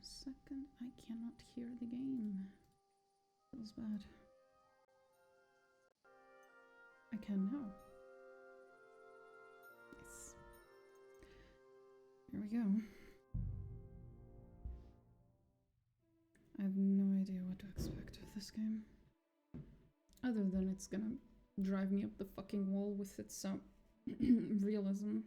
second. I cannot hear the game. Feels bad. I can now. Nice. Here we go. I have no idea what to expect with this game. Other than it's gonna drive me up the fucking wall with its realism.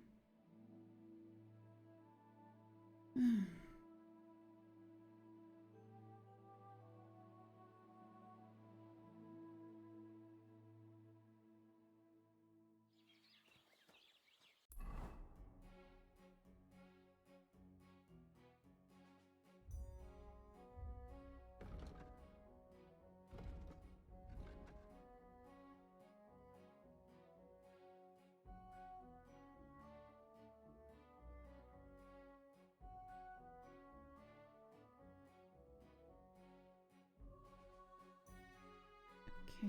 Okay.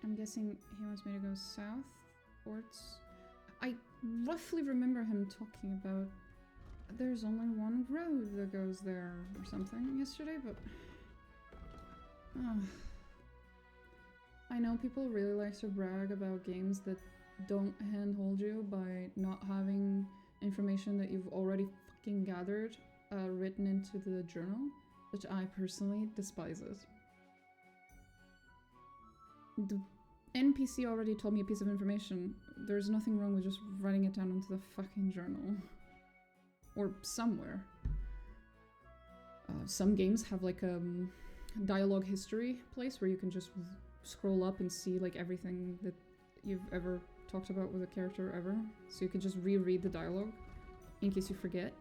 I'm guessing he wants me to go south towards... I roughly remember him talking about there's only one road that goes there or something yesterday, but... I know people really like to brag about games that don't handhold you by not having information that you've already fucking gathered written into the journal, which I personally despise it. The NPC already told me a piece of information. There's nothing wrong with just writing it down into the fucking journal. Or somewhere. Some games have like a dialogue history place where you can just scroll up and see like everything that you've ever talked about with a character ever. So you can just reread the dialogue in case you forget.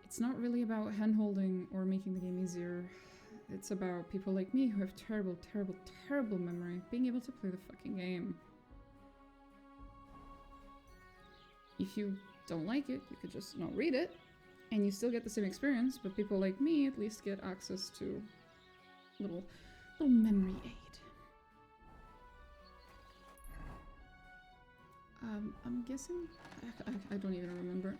It's not really about handholding or making the game easier. It's about people like me who have terrible, terrible, terrible memory being able to play the fucking game. If you don't like it, you could just not read it, and you still get the same experience, but people like me at least get access to little memory aid. I'm guessing... I don't even remember.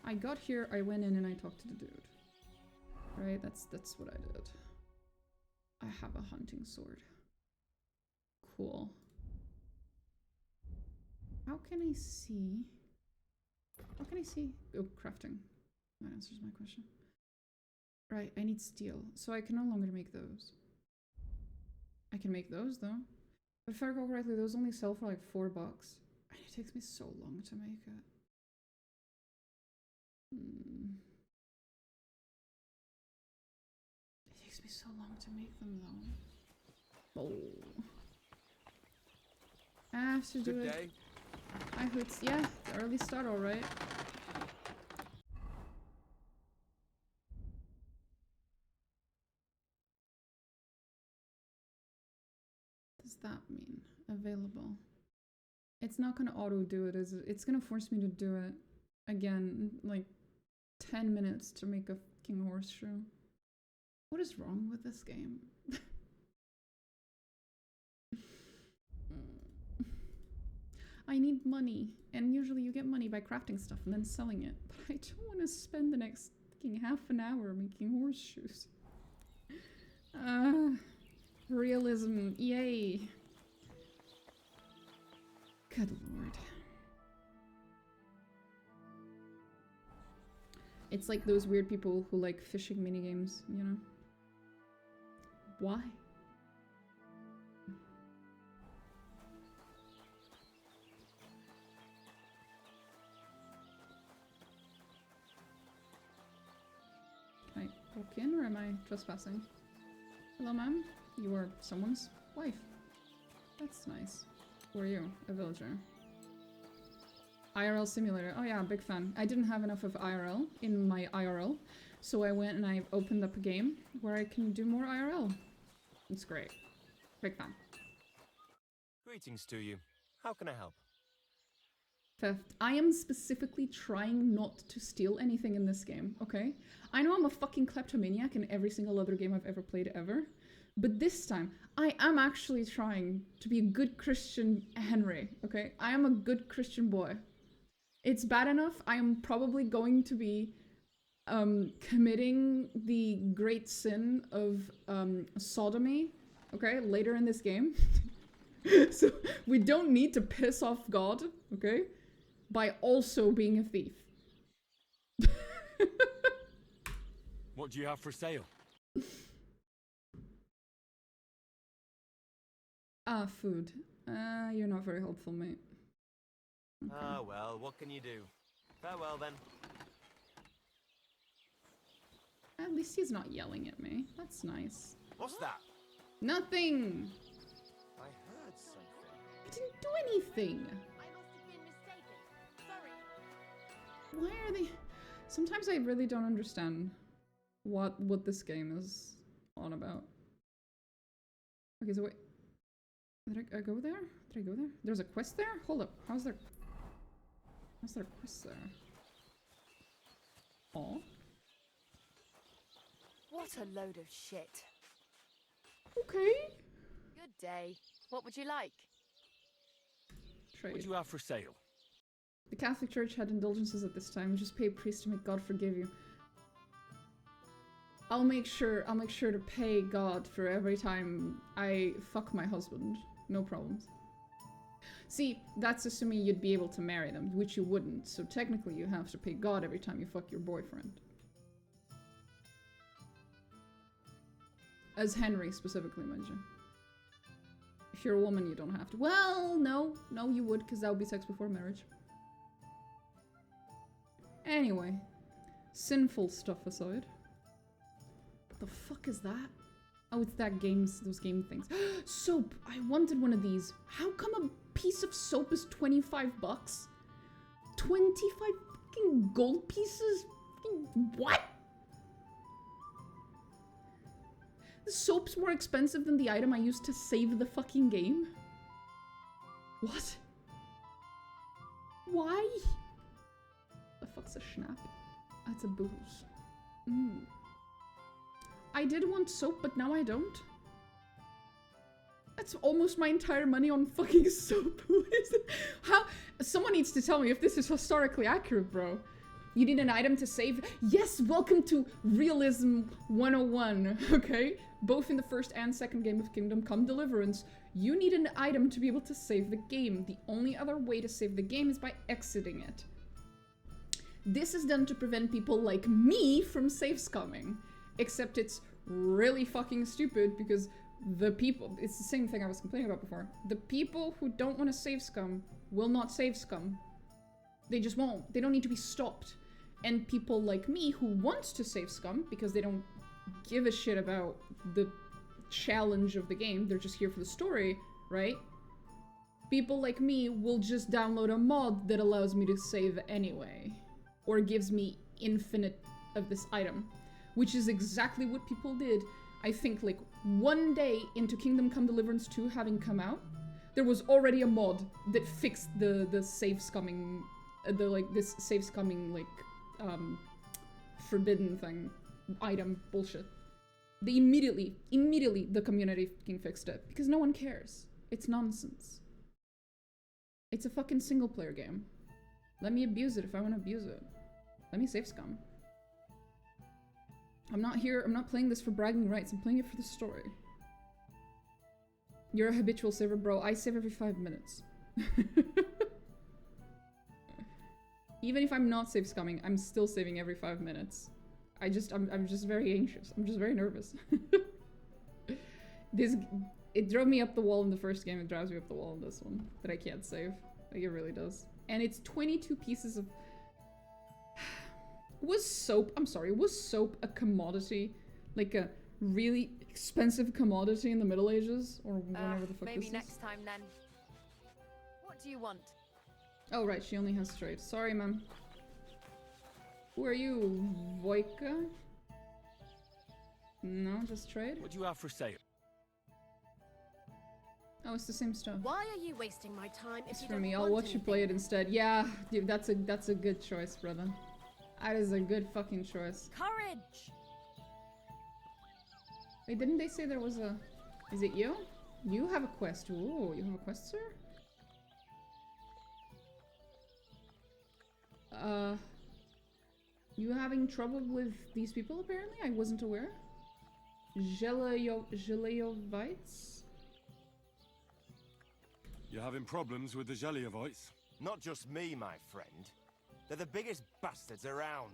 I got here, I went in and I talked to the dude. Right? That's what I did. I have a hunting sword. Cool. How can I see? How can I see? Oh, crafting. That answers my question. Right, I need steel, so I can no longer make those. I can make those though. But if I recall correctly, those only sell for like $4. And it takes me so long to make it. It takes me so long to make them though. Oh. I have to do it. I hope it's, yeah, the early start alright. Does that mean available? It's not gonna auto do it, is it? It's gonna force me to do it again, like 10 minutes to make a fucking horseshoe. What is wrong with this game? I need money, and usually you get money by crafting stuff and then selling it, but I don't want to spend the next fucking half an hour making horseshoes. Realism, yay. Good lord. It's like those weird people who like fishing minigames, you know? Why? Can I walk in or am I trespassing? Hello, ma'am. You are someone's wife. That's nice. Who are you? A villager. IRL simulator. Oh yeah, big fan. I didn't have enough of IRL in my IRL, so I went and I opened up a game where I can do more IRL. It's great. Big fan. Greetings to you. How can I help? Theft. I am specifically trying not to steal anything in this game, okay? I know I'm a fucking kleptomaniac in every single other game I've ever played ever, but this time, I am actually trying to be a good Christian Henry, okay? I am a good Christian boy. It's bad enough, I am probably going to be committing the great sin of sodomy, okay, later in this game. So we don't need to piss off God, okay, by also being a thief. What do you have for sale? Food. You're not very helpful, mate. Okay. Ah, well, what can you do? Farewell, then. At least he's not yelling at me. That's nice. What's that? Nothing! I heard something. I didn't do anything! I must have been mistaken. Sorry. Why are they... Sometimes I really don't understand what this game is on about. Okay, so wait. Did I go there? Did I go there? There's a quest there? Hold up. How's there a quest there? Aw. What a load of shit. Okay. Good day. What would you like? Trade. What do you have for sale? The Catholic Church had indulgences at this time. Just pay a priest to make God forgive you. I'll make sure to pay God for every time I fuck my husband. No problems. See, that's assuming you'd be able to marry them, which you wouldn't. So technically you have to pay God every time you fuck your boyfriend. As Henry specifically, mind you. If you're a woman, you don't have to. Well, no, you would, because that would be sex before marriage. Anyway, sinful stuff aside. What the fuck is that? Oh, it's that those game things. Soap! I wanted one of these. How come a piece of soap is 25 bucks? 25 fucking gold pieces? What? The soap's more expensive than the item I used to save the fucking game? What? Why? The fuck's a schnapp? That's a booze. I did want soap, but now I don't. That's almost my entire money on fucking soap. What is it? How? Someone needs to tell me if this is historically accurate, bro. You need an item to save? Yes, welcome to Realism 101, okay? Both in the first and second game of Kingdom Come Deliverance, you need an item to be able to save the game. The only other way to save the game is by exiting it. This is done to prevent people like me from save scumming. Except it's really fucking stupid because the people, it's the same thing I was complaining about before. The people who don't want to save scum will not save scum. They just won't. They don't need to be stopped. And people like me who want to save scum because they don't give a shit about the challenge of the game, they're just here for the story, right? People like me will just download a mod that allows me to save anyway. Or gives me infinite of this item. Which is exactly what people did. I think like one day into Kingdom Come Deliverance 2 having come out, there was already a mod that fixed the save scumming, this save scumming forbidden thing, item bullshit. They immediately the community fucking fixed it because no one cares. It's nonsense. It's a fucking single player game. Let me abuse it if I want to abuse it. Let me save scum. I'm not playing this for bragging rights, I'm playing it for the story. You're a habitual saver, bro. I save every 5 minutes. Even if I'm not save scumming, I'm still saving every 5 minutes. I'm just very anxious. I'm just very nervous. It drove me up the wall in the first game, it drives me up the wall in this one. That I can't save. Like, it really does. And it's 22 pieces of... Was soap a commodity? Like a really expensive commodity in the Middle Ages? Or whenever the fuck maybe this is? next time then. What do you want? Oh right, she only has trade. Sorry, ma'am. Who are you, Voika? No, just trade? What do you have for sale? Oh, it's the same stuff. Why are you wasting my time if It's you for don't me. want I'll watch you play it anything? instead. Yeah, dude, that's a good choice, brother. That is a good fucking choice. Courage! Wait, didn't they say there was a... Is it you? You have a quest. Ooh, you have a quest, sir? You having trouble with these people, apparently? I wasn't aware. Geleovites? You're having problems with the Geliovites? Not just me, my friend. They're the biggest bastards around.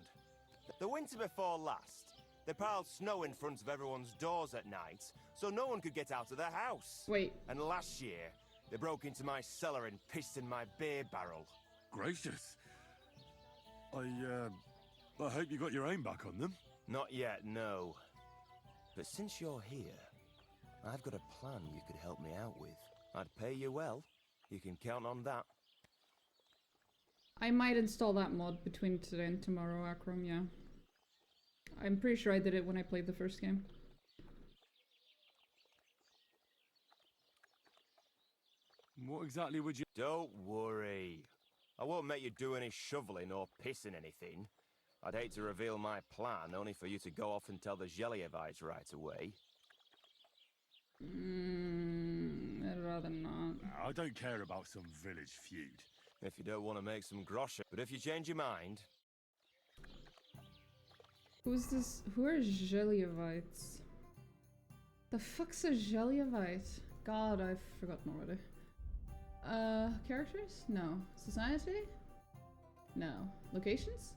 The winter before last, they piled snow in front of everyone's doors at night, so no one could get out of their house. Wait. And last year, they broke into my cellar and pissed in my beer barrel. Gracious. I hope you got your aim back on them. Not yet, no. But since you're here, I've got a plan you could help me out with. I'd pay you well. You can count on that. I might install that mod between today and tomorrow, Akram, yeah. I'm pretty sure I did it when I played the first game. What exactly would you... Don't worry. I won't make you do any shoveling or pissing anything. I'd hate to reveal my plan, only for you to go off and tell the Geliovites right away. I'd rather not. I don't care about some village feud. If you don't want to make some groschen. But if you change your mind... Who's this? Who are Geliovites? The fuck's a Geliovite? God, I've forgotten already. Characters? No. Society? No. Locations?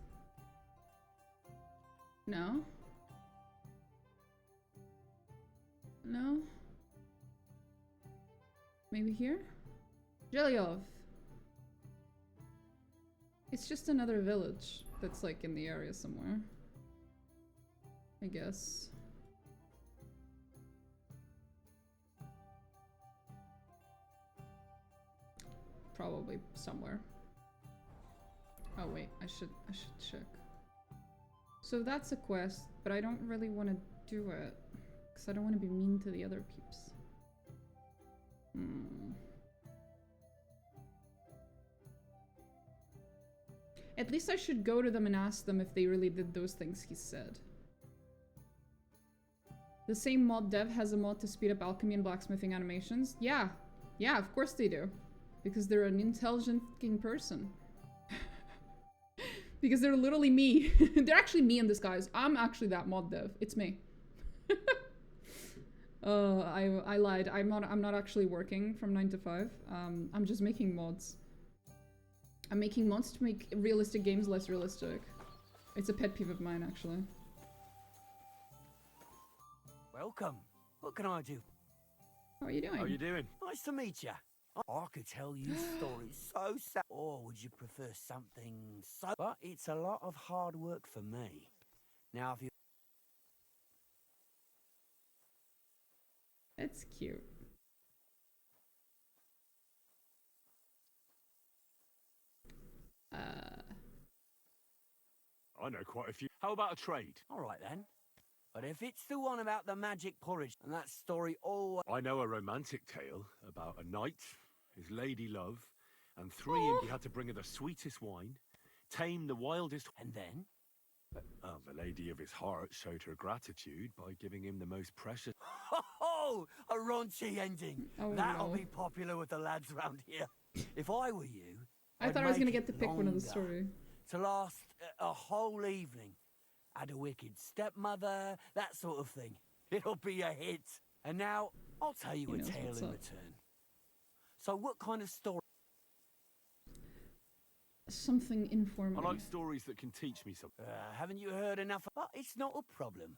No. No. Maybe here? Geliov. It's just another village that's like in the area somewhere. I guess. Probably somewhere. Oh wait, I should check. So that's a quest, but I don't really want to do it because I don't want to be mean to the other peeps. At least I should go to them and ask them if they really did those things he said. The same mod dev has a mod to speed up alchemy and blacksmithing animations. Yeah, of course they do. Because they're an intelligent fucking person. Because they're literally me. They're actually me in disguise. I'm actually that mod dev. It's me. I lied. I'm not actually working from 9 to 5. I'm just making mods. I'm making mods to make realistic games less realistic. It's a pet peeve of mine, actually. Welcome. What can I do? How are you doing? How are you doing? Nice to meet you. I could tell you stories so sad. Or would you prefer something so... But it's a lot of hard work for me. Now, if you... That's cute. I know quite a few. How about a trade? All right, then. But if it's the one about the magic porridge, and that story always... I know a romantic tale about a knight, his lady love, and three imps. He had to bring her the sweetest wine, tame the wildest... And then? The lady of his heart showed her gratitude by giving him the most precious... Oh, a raunchy ending. Oh, That'll no. be popular with the lads round here. If I were you... I I'd thought I was gonna make get it to pick one of the longer, story. to last a whole evening. Add a wicked stepmother, that sort of thing. It'll be a hit. And now, I'll tell you He a knows tale what's in up. return. So what kind of story? Something I informative. like stories that can teach me something. Haven't you heard enough? But it's not a problem.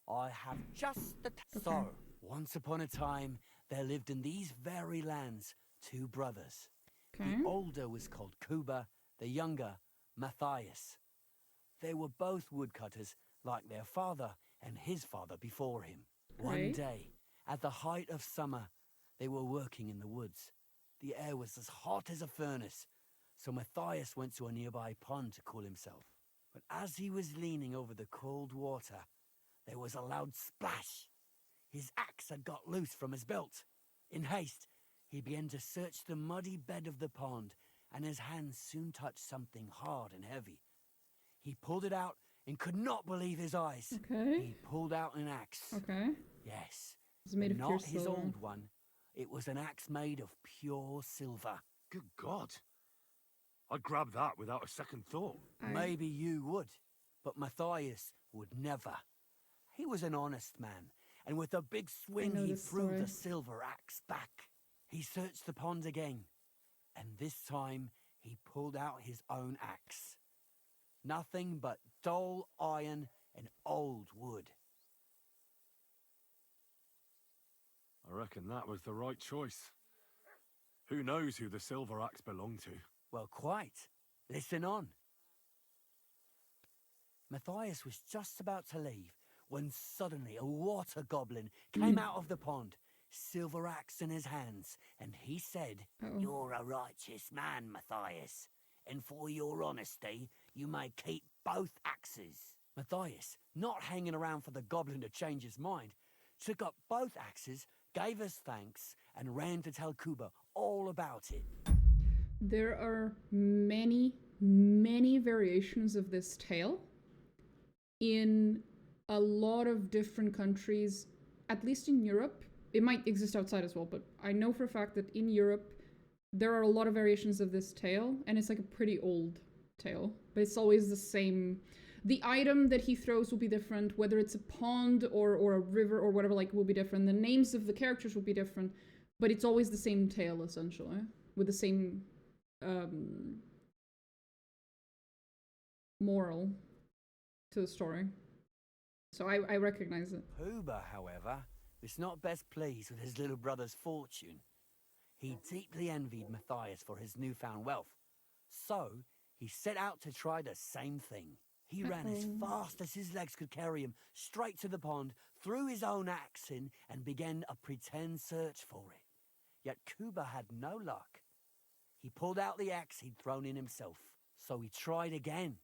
I have just the... Okay. So, once upon a time, there lived in these very lands 2 brothers. Okay. The older was called Kuba, the younger, Matthias. They were both woodcutters, like their father and his father before him. One Right. day, at the height of summer, they were working in the woods. The air was as hot as a furnace, so Matthias went to a nearby pond to cool himself. But as he was leaning over the cold water, there was a loud splash. His axe had got loose from his belt. In haste, He began to search the muddy bed of the pond, and his hands soon touched something hard and heavy. He pulled it out and could not believe his eyes. Okay. He pulled out an axe. Okay. Yes, It's made of but pure not his silver. old one. It was an axe made of pure silver. Good God. I'd grab that without a second thought. Maybe you would, but Matthias would never. He was an honest man, and with a big swing know he this threw story. the silver axe back. He searched the pond again, and this time he pulled out his own axe. Nothing but dull iron and old wood. I reckon that was the right choice. Who knows who the silver axe belonged to? Well, quite. Listen on. Matthias was just about to leave when suddenly a water goblin came out of the pond, silver axe in his hands, and he said, Uh-oh. "You're a righteous man, Matthias, and for your honesty, you may keep both axes." Matthias, not hanging around for the goblin to change his mind, took up both axes, gave us thanks, and ran to tell Kuba all about it. There are many, many variations of this tale in a lot of different countries, at least in Europe. It might exist outside as well, but I know for a fact that in Europe, there are a lot of variations of this tale, and it's like a pretty old tale, but it's always the same. The item that he throws will be different, whether it's a pond or a river or whatever, like, will be different. The names of the characters will be different, but it's always the same tale, essentially, with the same moral to the story. So I recognize it. Kuba, however, was not best pleased with his little brother's fortune. He deeply envied Matthias for his newfound wealth, so he set out to try the same thing. He ran as fast as his legs could carry him straight to the pond, threw his own axe in, and began a pretend search for it. Yet Kuba had no luck. He pulled out the axe he'd thrown in himself, so he tried again.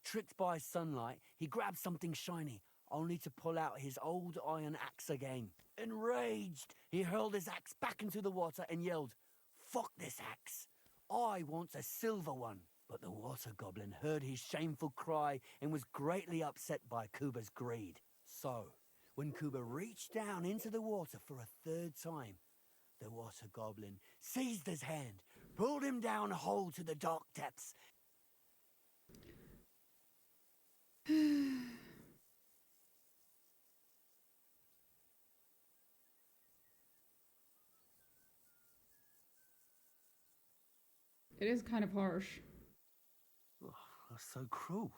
Tricked by sunlight, he grabbed something shiny, only to pull out his old iron axe again. Enraged, he hurled his axe back into the water and yelled, "Fuck this axe! I want a silver one!" But the water goblin heard his shameful cry and was greatly upset by Kuba's greed. So, when Kuba reached down into the water for a third time, the water goblin seized his hand, pulled him down whole to the dark depths. It is kind of harsh. Oh, that's so cruel.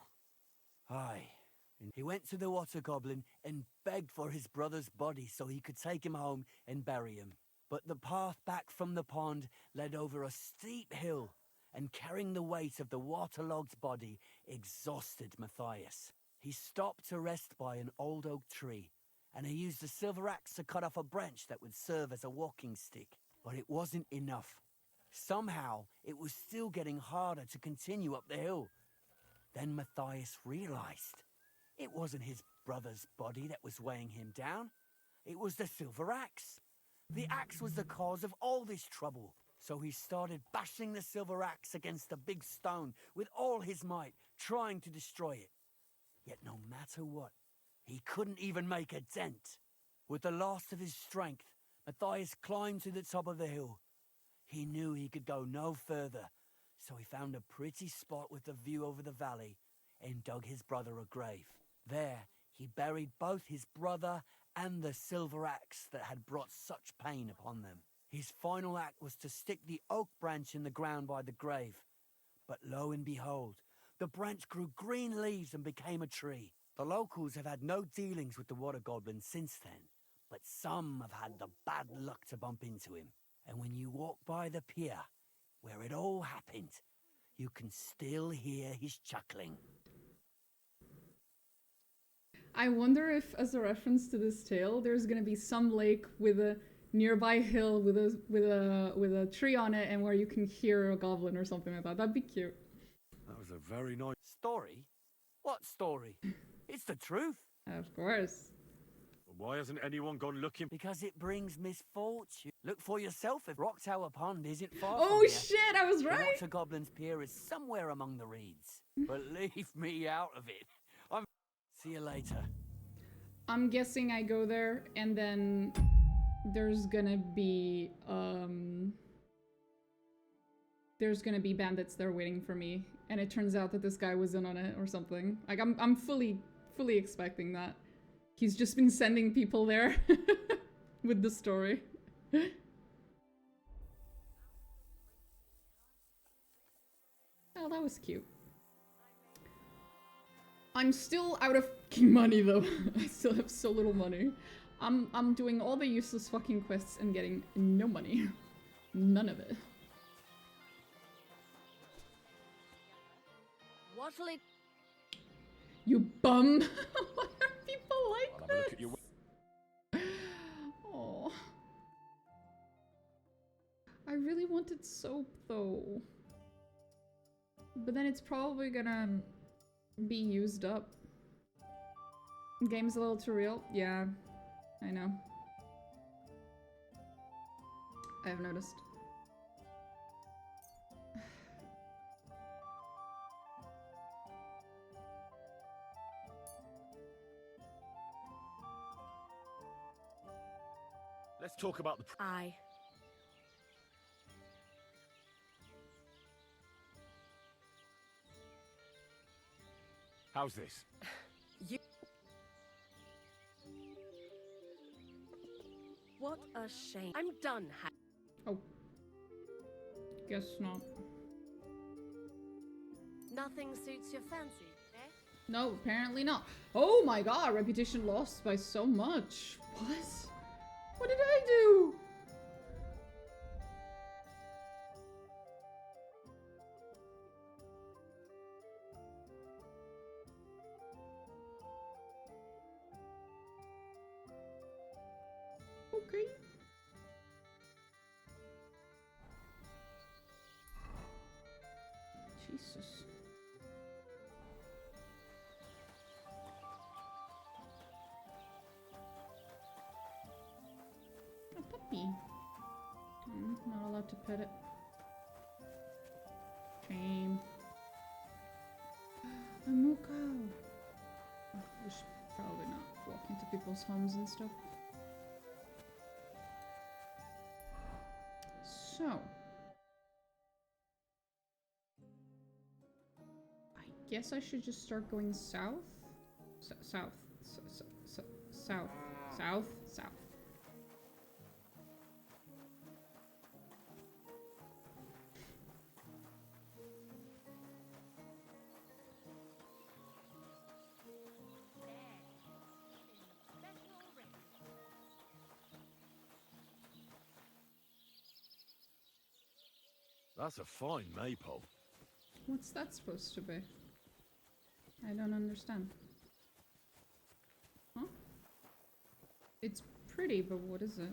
Aye. And he went to the water goblin and begged for his brother's body so he could take him home and bury him. But the path back from the pond led over a steep hill, and carrying the weight of the waterlogged body exhausted Matthias. He stopped to rest by an old oak tree, and he used a silver axe to cut off a branch that would serve as a walking stick. But it wasn't enough. Somehow, it was still getting harder to continue up the hill. Then Matthias realized it wasn't his brother's body that was weighing him down. It was the silver axe. The axe was the cause of all this trouble. So he started bashing the silver axe against the big stone with all his might, trying to destroy it. Yet no matter what, he couldn't even make a dent. With the last of his strength, Matthias climbed to the top of the hill. He knew he could go no further, so he found a pretty spot with a view over the valley and dug his brother a grave. There, he buried both his brother and the silver axe that had brought such pain upon them. His final act was to stick the oak branch in the ground by the grave. But lo and behold, the branch grew green leaves and became a tree. The locals have had no dealings with the water goblin since then, but some have had the bad luck to bump into him. And when you walk by the pier where it all happened, you can still hear his chuckling. I wonder if, as a reference to this tale, there's gonna be some lake with a nearby hill with a tree on it, and where you can hear a goblin or something like that. That'd be cute. That was a very nice... Story? What story? It's the truth. Of course. Why hasn't anyone gone looking? Because it brings misfortune. Look for yourself if Rock Tower Pond isn't far Oh from here. shit, I was The right! Water Goblin's Pier is somewhere among the reeds. But leave me out of it. See you later. I'm guessing I go there and then there's gonna be bandits there waiting for me, and it turns out that this guy was in on it or something. Like I'm fully expecting that. He's just been sending people there with the story. Oh, that was cute. I'm still out of fucking money though. I still have so little money. I'm doing all the useless fucking quests and getting no money. None of it. What'll it... You bum! Why are people like I'll have a look at your... this? Oh. I really wanted soap though. But then it's probably gonna be used up. Game's a little too real. Yeah, I know. I have noticed. Let's talk about the... Aye. How's this? You... What a shame. I'm done. Oh. Guess not. Nothing suits your fancy, eh? No, apparently not. Oh my god, reputation lost by so much. What? What did I do? Okay. Jesus. A puppy. Not allowed to pet it. Shame. A moo cow. Oh, we should probably not walk into people's homes and stuff. So. I guess I should just start going south? South. South. South. That's a fine maypole. What's that supposed to be? I don't understand. Huh? It's pretty, but what is it?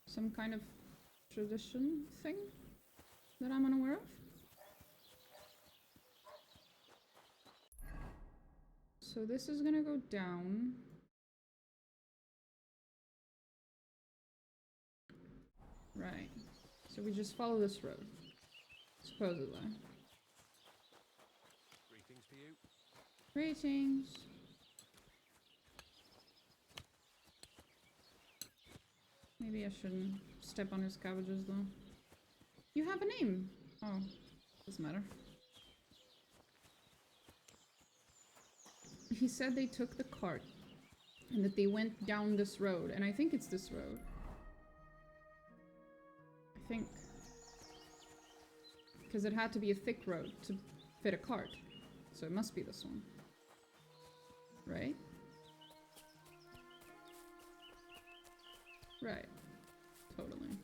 Some kind of tradition thing that I'm unaware of? So this is gonna go down. Right. So we just follow this road. Supposedly. Greetings to you. Greetings. Maybe I shouldn't step on his cabbages though. You have a name. Oh, doesn't matter. He said they took the cart and that they went down this road, and I think it's this road. I think. Because it had to be a thick road to fit a cart. So it must be this one. Right? Right. Totally.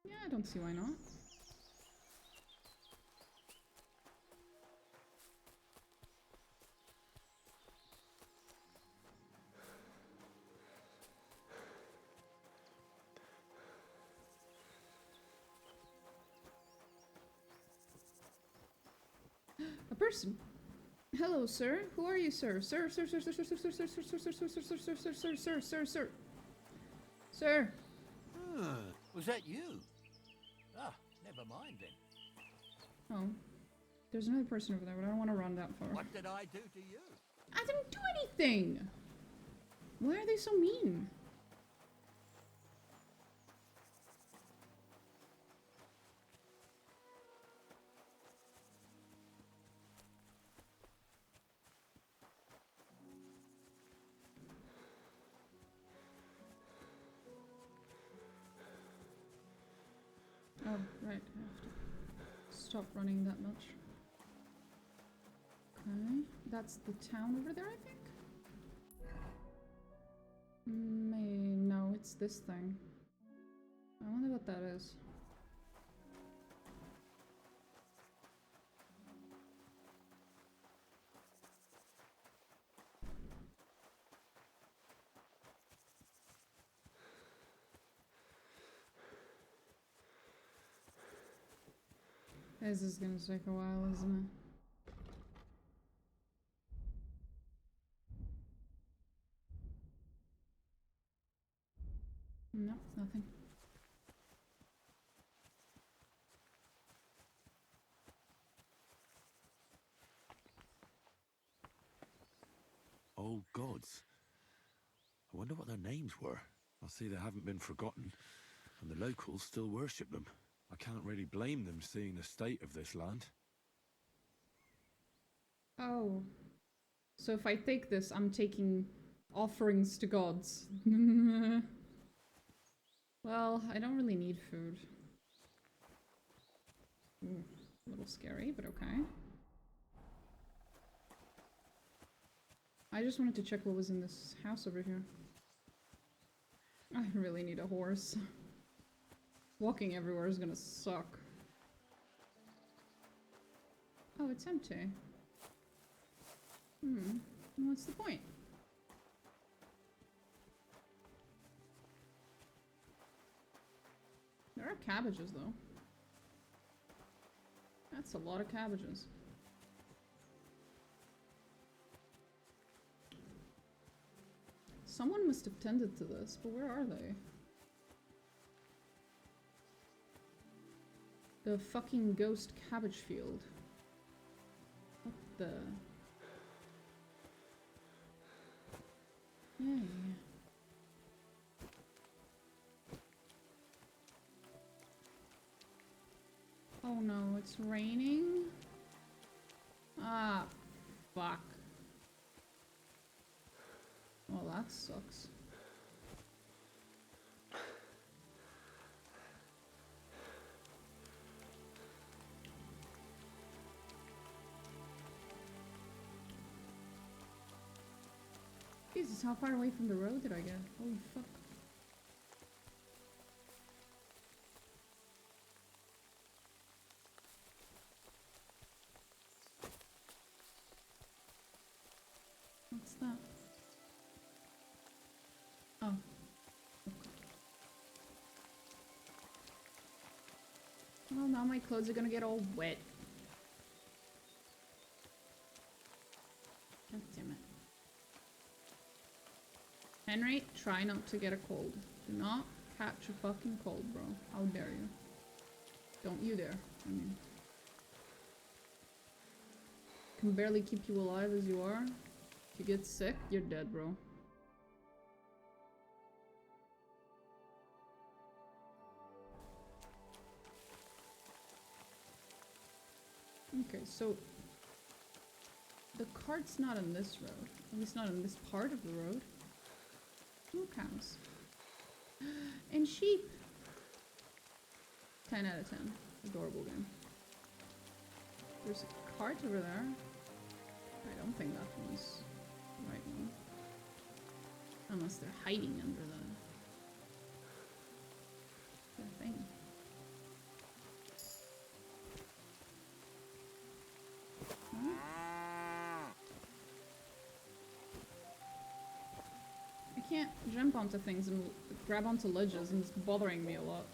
Yeah, I don't see why not. person. Hello, sir. Who are you, sir? Sir, sir, sir, sir, sir, sir, sir, sir, sir, sir, sir, sir, sir, sir, sir, sir, sir, sir. Sir. Was that you? Ah, never mind then. Oh. There's another person over there, but I don't want to run that far. What did I do to you? I didn't do anything! Why are they so mean? Oh, right. I have to stop running that much. Okay. That's the town over there, I think? No, it's this thing. I wonder what that is. This is gonna take a while, isn't it? No, nothing. Oh, gods. I wonder what their names were. I see they haven't been forgotten, and the locals still worship them. I can't really blame them seeing the state of this land. Oh. So if I take this, I'm taking offerings to gods. Well, I don't really need food. Ooh, a little scary, but okay. I just wanted to check what was in this house over here. I really need a horse. Walking everywhere is gonna suck. Oh, it's empty. What's the point? There are cabbages, though. That's a lot of cabbages. Someone must have tended to this, but where are they? The fucking ghost cabbage field. What the... Yay. Oh no, it's raining? Ah, fuck. Well, that sucks. Jesus, how far away from the road did I get? Holy fuck. What's that? Oh. Well, now my clothes are gonna get all wet. God damn it. Henry, try not to get a cold. Do not catch a fucking cold, bro. How dare you? Don't you dare. I mean... can barely keep you alive as you are. If you get sick, you're dead, bro. Okay, so... the cart's not on this road. At least not on this part of the road. No cows. And sheep! 10 out of 10. Adorable game. There's a cart over there. I don't think that one's the right one. Unless they're hiding under the thing. Huh? I can't jump onto things and grab onto ledges, and it's bothering me a lot.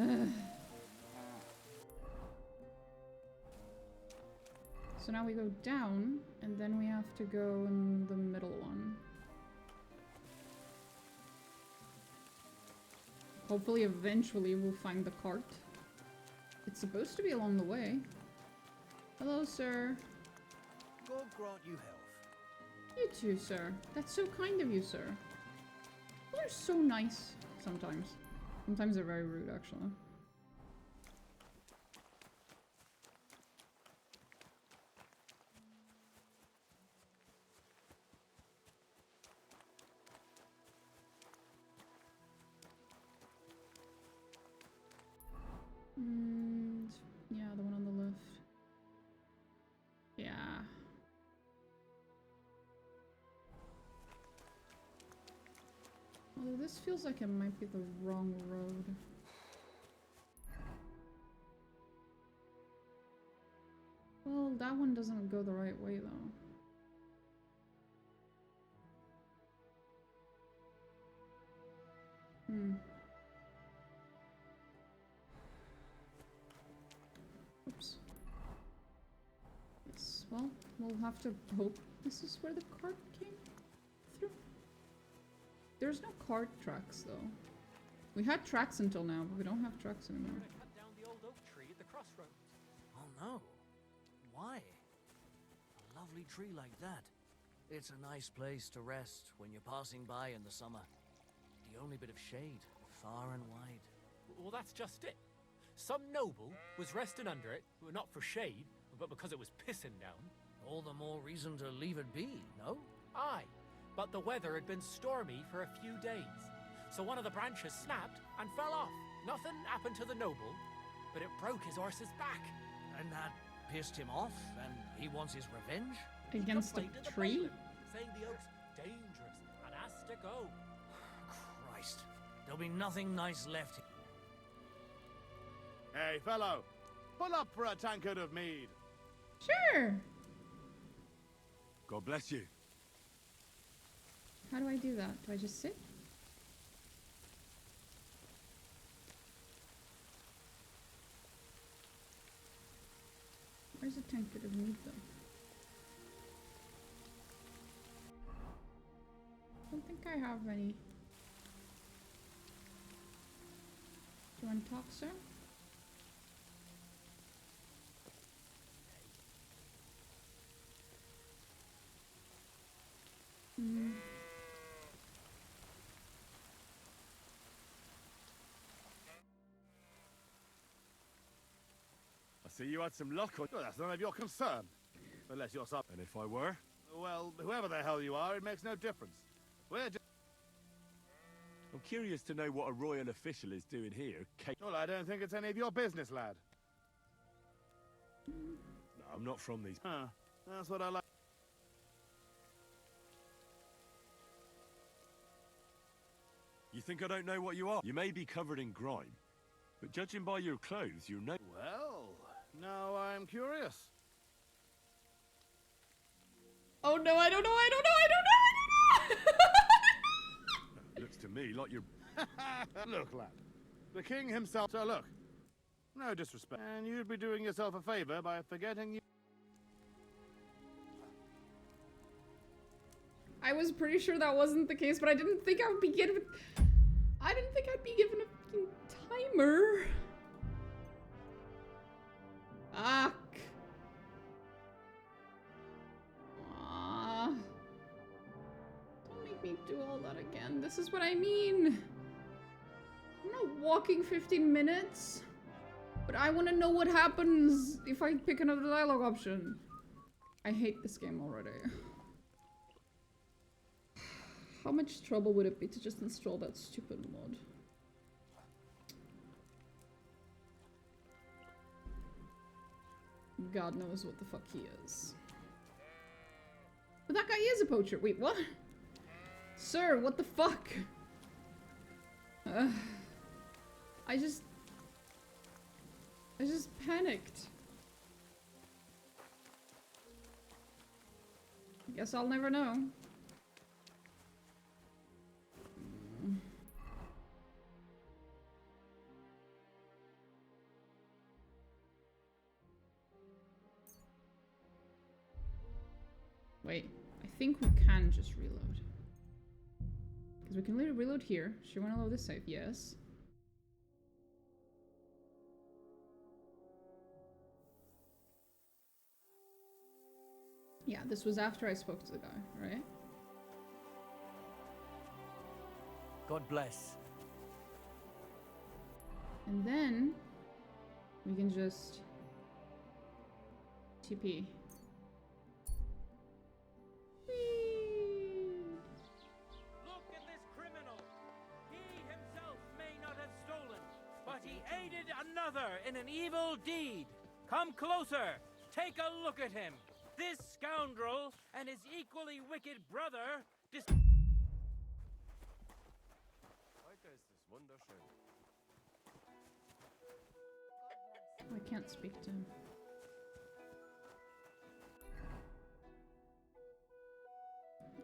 Ugh. So now we go down, and then we have to go in the middle one. Hopefully, eventually, we'll find the cart. It's supposed to be along the way. Hello, sir. God grant you health. You too, sir. That's so kind of you, sir. People are so nice sometimes. Sometimes they're very rude, actually. Yeah, the one on the left. Yeah. Although this feels like it might be the wrong road. Well, that one doesn't go the right way, though. Oops. Yes, well, we'll have to hope this is where the cart came through. There's no cart tracks, though. We had tracks until now, but we don't have tracks anymore. Cut down the old oak tree at the crossroads. Oh no. Why? A lovely tree like that. It's a nice place to rest when you're passing by in the summer. The only bit of shade, far and wide. Well, that's just it. Some noble was resting under it, not for shade, but because it was pissing down. All the more reason to leave it be, no? Aye, but the weather had been stormy for a few days. So one of the branches snapped and fell off. Nothing happened to the noble, but it broke his horse's back. And that pissed him off, and he wants his revenge? Against a He complained to the tree? bailiff, saying the oak's dangerous and has to go. Christ, there'll be nothing nice left here. Hey, fellow! Pull up for a tankard of mead! Sure! God bless you. How do I do that? Do I just sit? Where's a tankard of mead, though? I don't think I have any. Do you want to talk, sir? I see you had some luck on... Well, that's none of your concern. Unless you're some... And if I were? Well, whoever the hell you are, it makes no difference. We're just... I'm curious to know what a royal official is doing here. Well, I don't think it's any of your business, lad. No, I'm not from these... Huh. That's what I like. You think I don't know what you are? You may be covered in grime, but judging by your clothes, you know... Well, now I'm curious. Oh no, I don't know, I don't know, I don't know, I don't know! Looks to me like you're... Look, lad. The king himself... So look. No disrespect. And you'd be doing yourself a favor by forgetting you... I was pretty sure that wasn't the case, but I didn't think I would be given... I didn't think I'd be given a fucking timer. Fuck. Ah. Don't make me do all that again. This is what I mean. I'm not walking 15 minutes. But I want to know what happens if I pick another dialogue option. I hate this game already. How much trouble would it be to just install that stupid mod? God knows what the fuck he is. But that guy is a poacher. Wait, what? Sir, what the fuck? I just panicked. Guess I'll never know. Wait, I think we can just reload. Because we can reload here. She wanna load this save? Yes. Yeah, this was after I spoke to the guy, right? God bless. And then we can just TP. Whee! Look at this criminal. He himself may not have stolen, but he aided another in an evil deed. Come closer. Take a look at him. This scoundrel and his equally wicked brother I can't speak to him.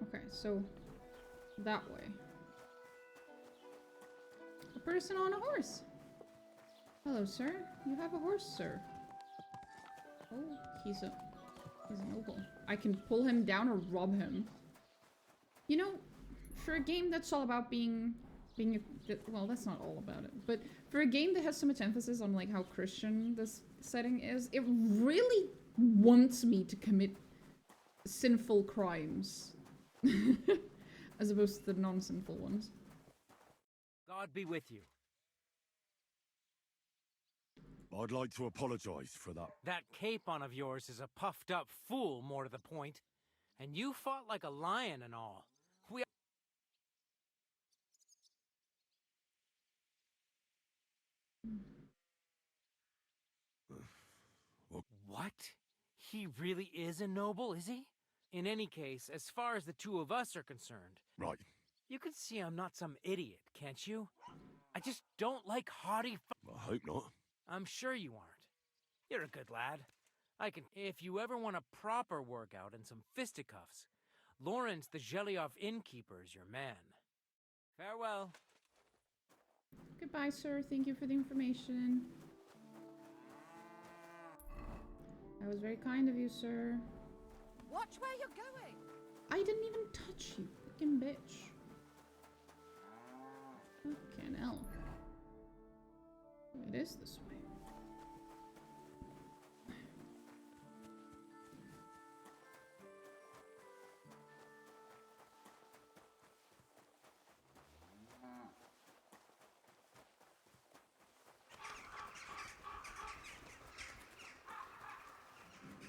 Okay, so that way. A person on a horse. Hello, sir. You have a horse, sir. Oh, he's a noble. I can pull him down or rob him. You know, for a game that's all about being well, that's not all about it, but for a game that has so much emphasis on like how Christian this setting is, it really wants me to commit sinful crimes as opposed to the non-sinful ones. God be with you. I'd like to apologize for that. That capon of yours is a puffed up fool, more to the point. And you fought like a lion and all. What? He really is a noble, is he? In any case, as far as the two of us are concerned... Right. You can see I'm not some idiot, can't you? I just don't like haughty... I hope not. I'm sure you aren't. You're a good lad. If you ever want a proper workout and some fisticuffs, Lawrence the Zhelyov innkeeper is your man. Farewell. Goodbye, sir. Thank you for the information. That was very kind of you, sir. Watch where you're going. I didn't even touch you, fucking bitch. Fucking hell. It is this way.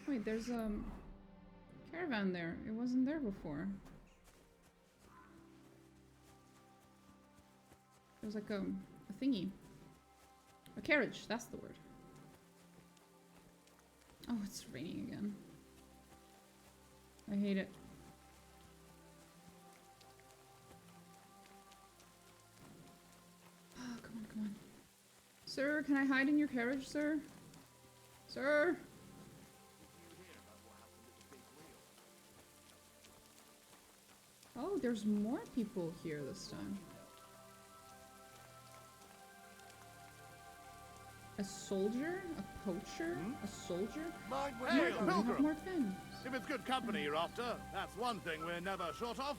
Wait, there's a caravan there. It wasn't there before. It was like a thingy. A carriage, that's the word. Oh, it's raining again. I hate it. Oh, come on, come on. Sir, can I hide in your carriage, sir? Sir? Oh, there's more people here this time. A soldier? A poacher? A soldier? Hey, We have pilgrim! more fins. If it's good company you're after, that's one thing we're never short of.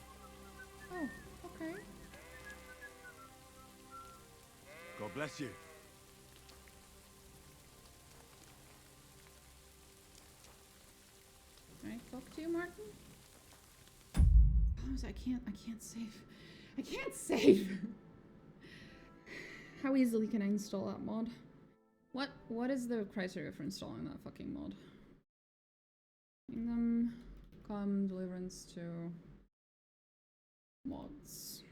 Oh, okay. God bless you. Can I talk to you, Martin? I can't save. I can't save! How easily can I install that mod? What is the criteria for installing that fucking mod? Kingdom, come, deliverance to mods.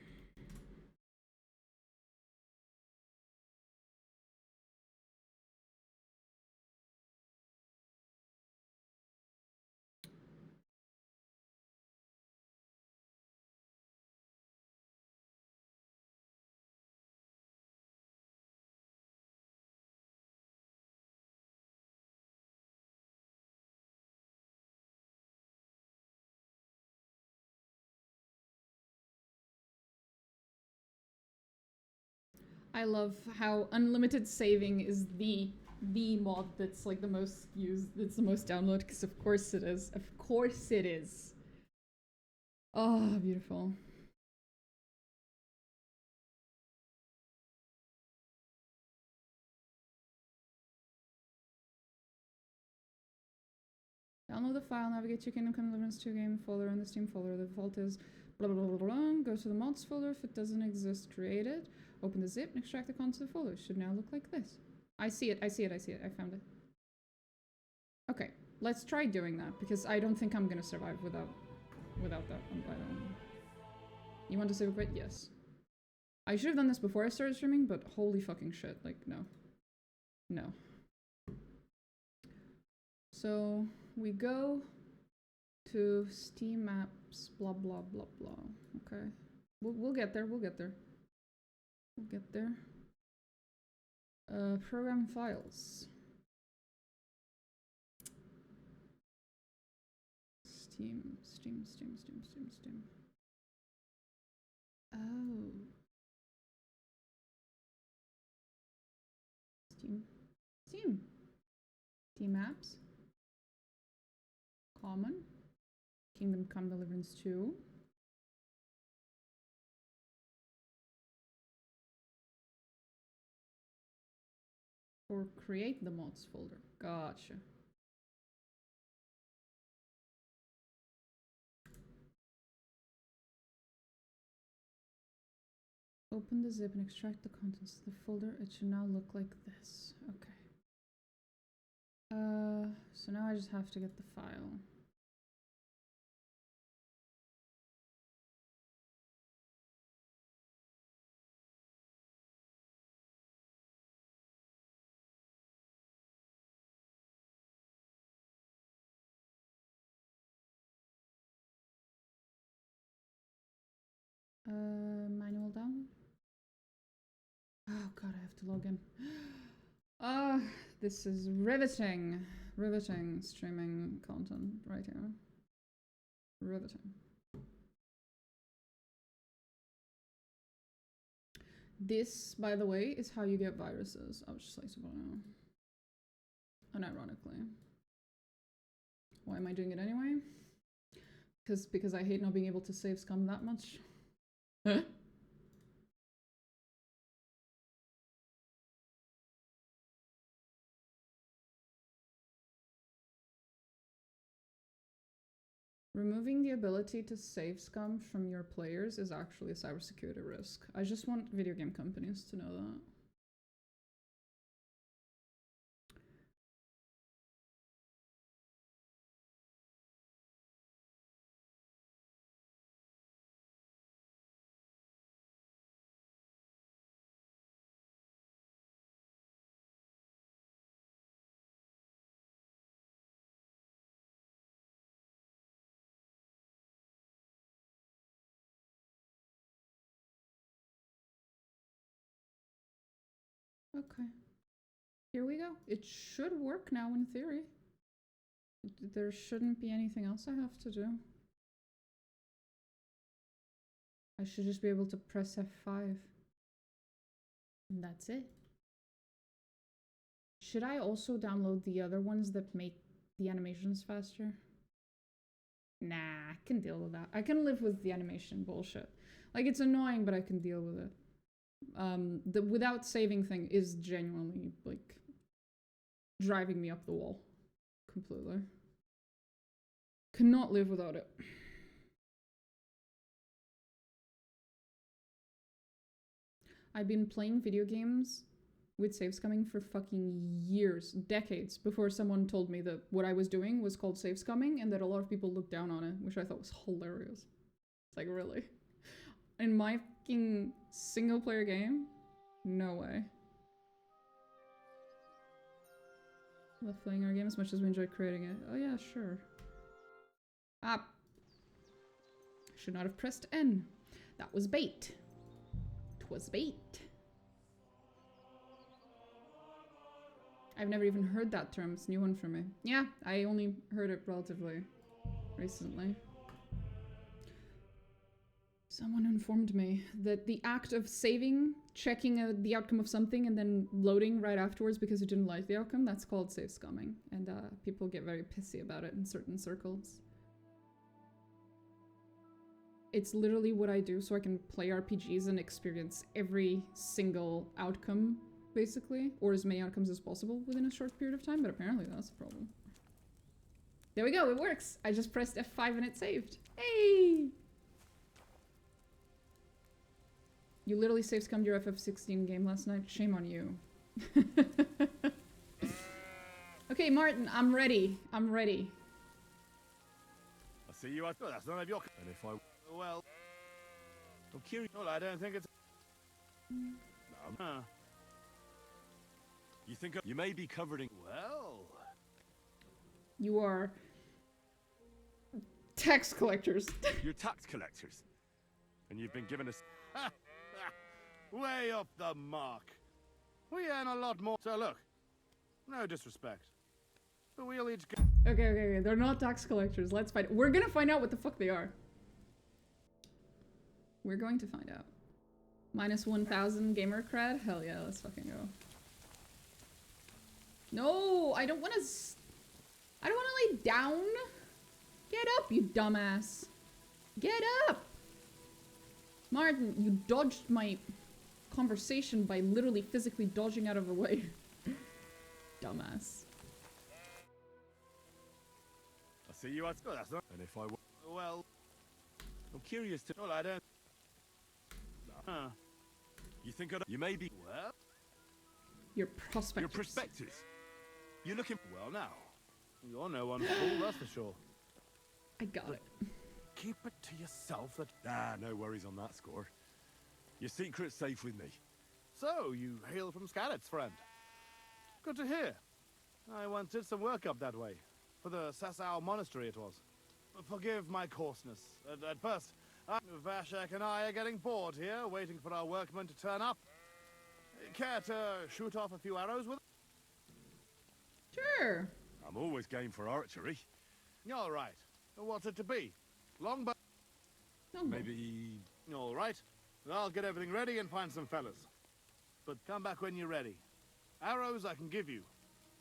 I love how unlimited saving is the mod that's like the most used, it's the most downloaded, because of course it is. Of course it is. Oh, beautiful. Download the file, navigate your Kingdom Come Deliverance 2 game folder in the Steam folder. The default is blah blah blah blah blah. Go to the mods folder. If it doesn't exist, create it. Open the zip and extract the contents of the folder. It should now look like this. I see it, I see it, I see it. I found it. Okay, let's try doing that, because I don't think I'm gonna survive without that. I don't... You want to save a quit? Yes. I should have done this before I started streaming, but holy fucking shit, like, no. No. So, we go to Steam Apps, blah blah blah blah. Okay. We'll get there, we'll get there. We'll get there. Program files. Steam. Oh. Steam Apps. Common. Kingdom Come Deliverance 2. Or create the mods folder. Gotcha. Open the zip and extract the contents of the folder. It should now look like this. Okay. So now I just have to get the file. Manual download. Oh god, I have to log in. Ah, this is riveting. Riveting streaming content right here. Riveting. This, by the way, is how you get viruses. I was just like, unironically. Why am I doing it anyway? Because I hate not being able to save scum that much. Huh? Removing the ability to save scum from your players is actually a cybersecurity risk. I just want video game companies to know that. Okay. Here we go. It should work now in theory. There shouldn't be anything else I have to do. I should just be able to press F5. And that's it. Should I also download the other ones that make the animations faster? Nah, I can deal with that. I can live with the animation bullshit. Like, it's annoying, but I can deal with it. The without saving thing is genuinely, like, driving me up the wall. Completely. Cannot live without it. I've been playing video games with save scumming for fucking years, decades, before someone told me that what I was doing was called save scumming and that a lot of people looked down on it, which I thought was hilarious. It's like, really? In my fucking single player game? No way. Love playing our game as much as we enjoy creating it. Oh yeah, sure. Ah. Should not have pressed N. That was bait. 'Twas bait. I've never even heard that term. It's a new one for me. Yeah, I only heard it relatively recently. Someone informed me that the act of saving, checking the outcome of something, and then loading right afterwards because you didn't like the outcome, that's called save scumming. And people get very pissy about it in certain circles. it's literally what I do so I can play RPGs and experience every single outcome, basically. Or as many outcomes as possible within a short period of time, but apparently that's a problem. There we go, it works! I just pressed F5 and it saved. Hey! You literally save-scummed your FF16 game last night? Shame on you. Okay, Martin, I'm ready. I'm ready. I see you. That's none of your. And if I. Well. I'm curious. Well, I don't think it's. You think you may be covered in. Well. You are tax collectors. You're tax collectors, and you've been given a. Way off the mark. We earn a lot more. So look, no disrespect, but we'll each go. Okay. They're not tax collectors. Let's find. We're gonna find out what the fuck they are. We're going to find out. Minus 1,000 gamer cred? Hell yeah, let's fucking go. No, I don't want to. I don't want to lay down. Get up, you dumbass. Get up. Martin, you dodged my conversation by literally physically dodging out of the way. Dumbass. I see you. That's not. And if I. Well. I'm curious to. Well, I don't. You think you may be. Well. Your prospectors. Your prospectors. You're looking. Well, now. You're no one fool, that's for sure. I got it. Keep it to yourself. No worries on that score. Your secret's safe with me. So, you hail from Scarlet's, friend. Good to hear. I once did some work up that way. For the Sasau Monastery, it was. Forgive my coarseness. At first, Vashek and I are getting bored here, waiting for our workmen to turn up. Care to shoot off a few arrows with? Sure. I'm always game for archery. All right. What's it to be? Longbow? Maybe... All right. I'll get everything ready and find some fellas. But come back when you're ready. Arrows I can give you,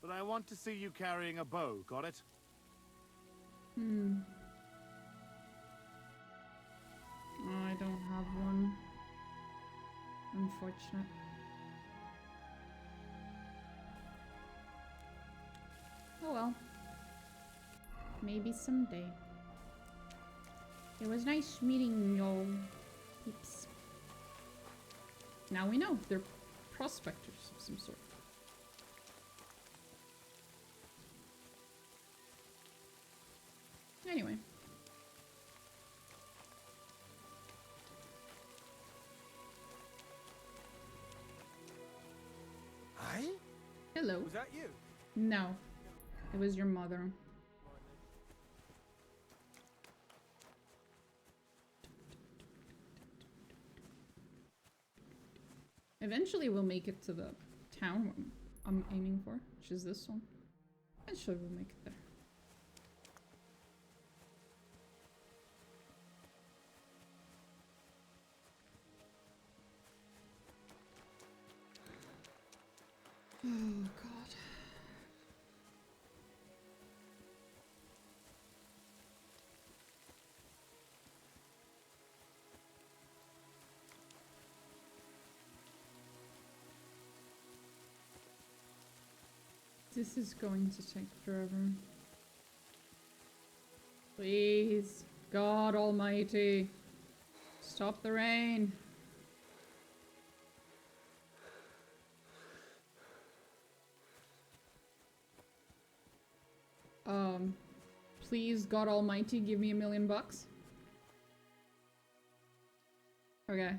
but I want to see you carrying a bow, got it? I don't have one. Unfortunate. Oh well. Maybe someday. It was nice meeting y'all peeps. Now we know they're prospectors of some sort. Anyway. Hi? Hello. Was that you? No. It was your mother. Eventually we'll make it to the town I'm aiming for, which is this one. Eventually we'll make it there. Oh god. This is going to take forever. Please, God Almighty, stop the rain. Please, God Almighty, give me $1 million. Okay.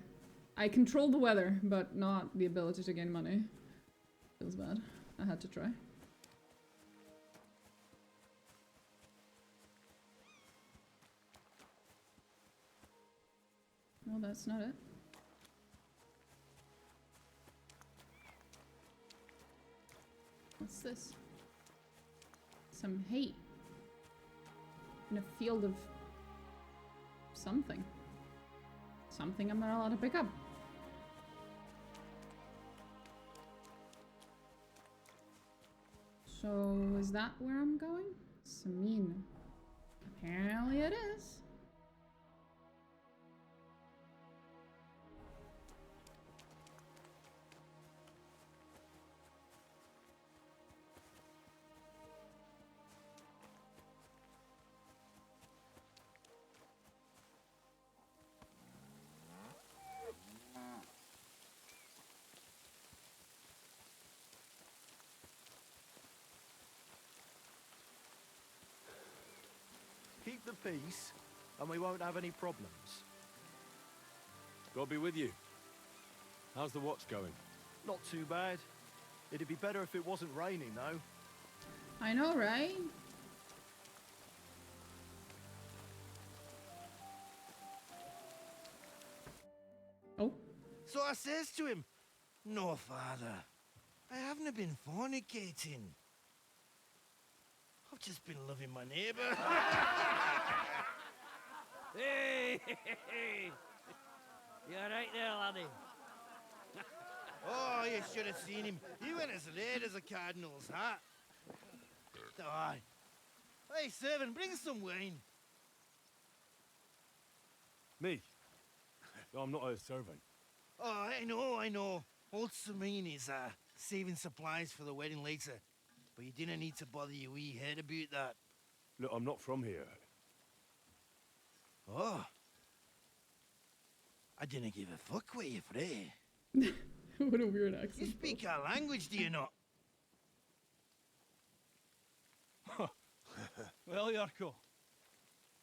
I control the weather, but not the ability to gain money. Feels bad. I had to try. Well, that's not it. What's this? Some hate. In a field of... something. Something I'm not allowed to pick up. So, is that where I'm going? Samin. Apparently it is. peace, and we won't have any problems. God be with you. How's the watch going? Not too bad. It'd be better if it wasn't raining, though. I know, right? Oh. So I says to him, "No, father, I haven't been fornicating. I've just been loving my neighbour." Hey! You alright there, laddie? Oh, you should have seen him. He went as red as a cardinal's hat. Oh, aye. Hey, servant, bring some wine. Me? No, I'm not a servant. Oh, I know. Old Samine is saving supplies for the wedding later. But you didn't need to bother your wee head about that. Look, I'm not from here. Oh. I didn't give a fuck where you're from. What a weird accent. You speak our language, do you not? Well, Yurko,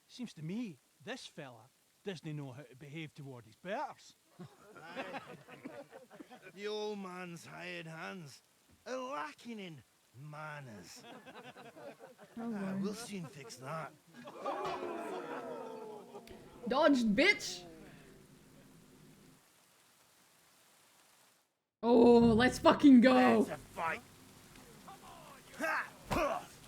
seems to me this fella doesn't know how to behave toward his betters. The old man's hired hands are lacking in manners. Oh, We'll soon fix that. Dodged, bitch! Oh, let's fucking go! Let's a fight.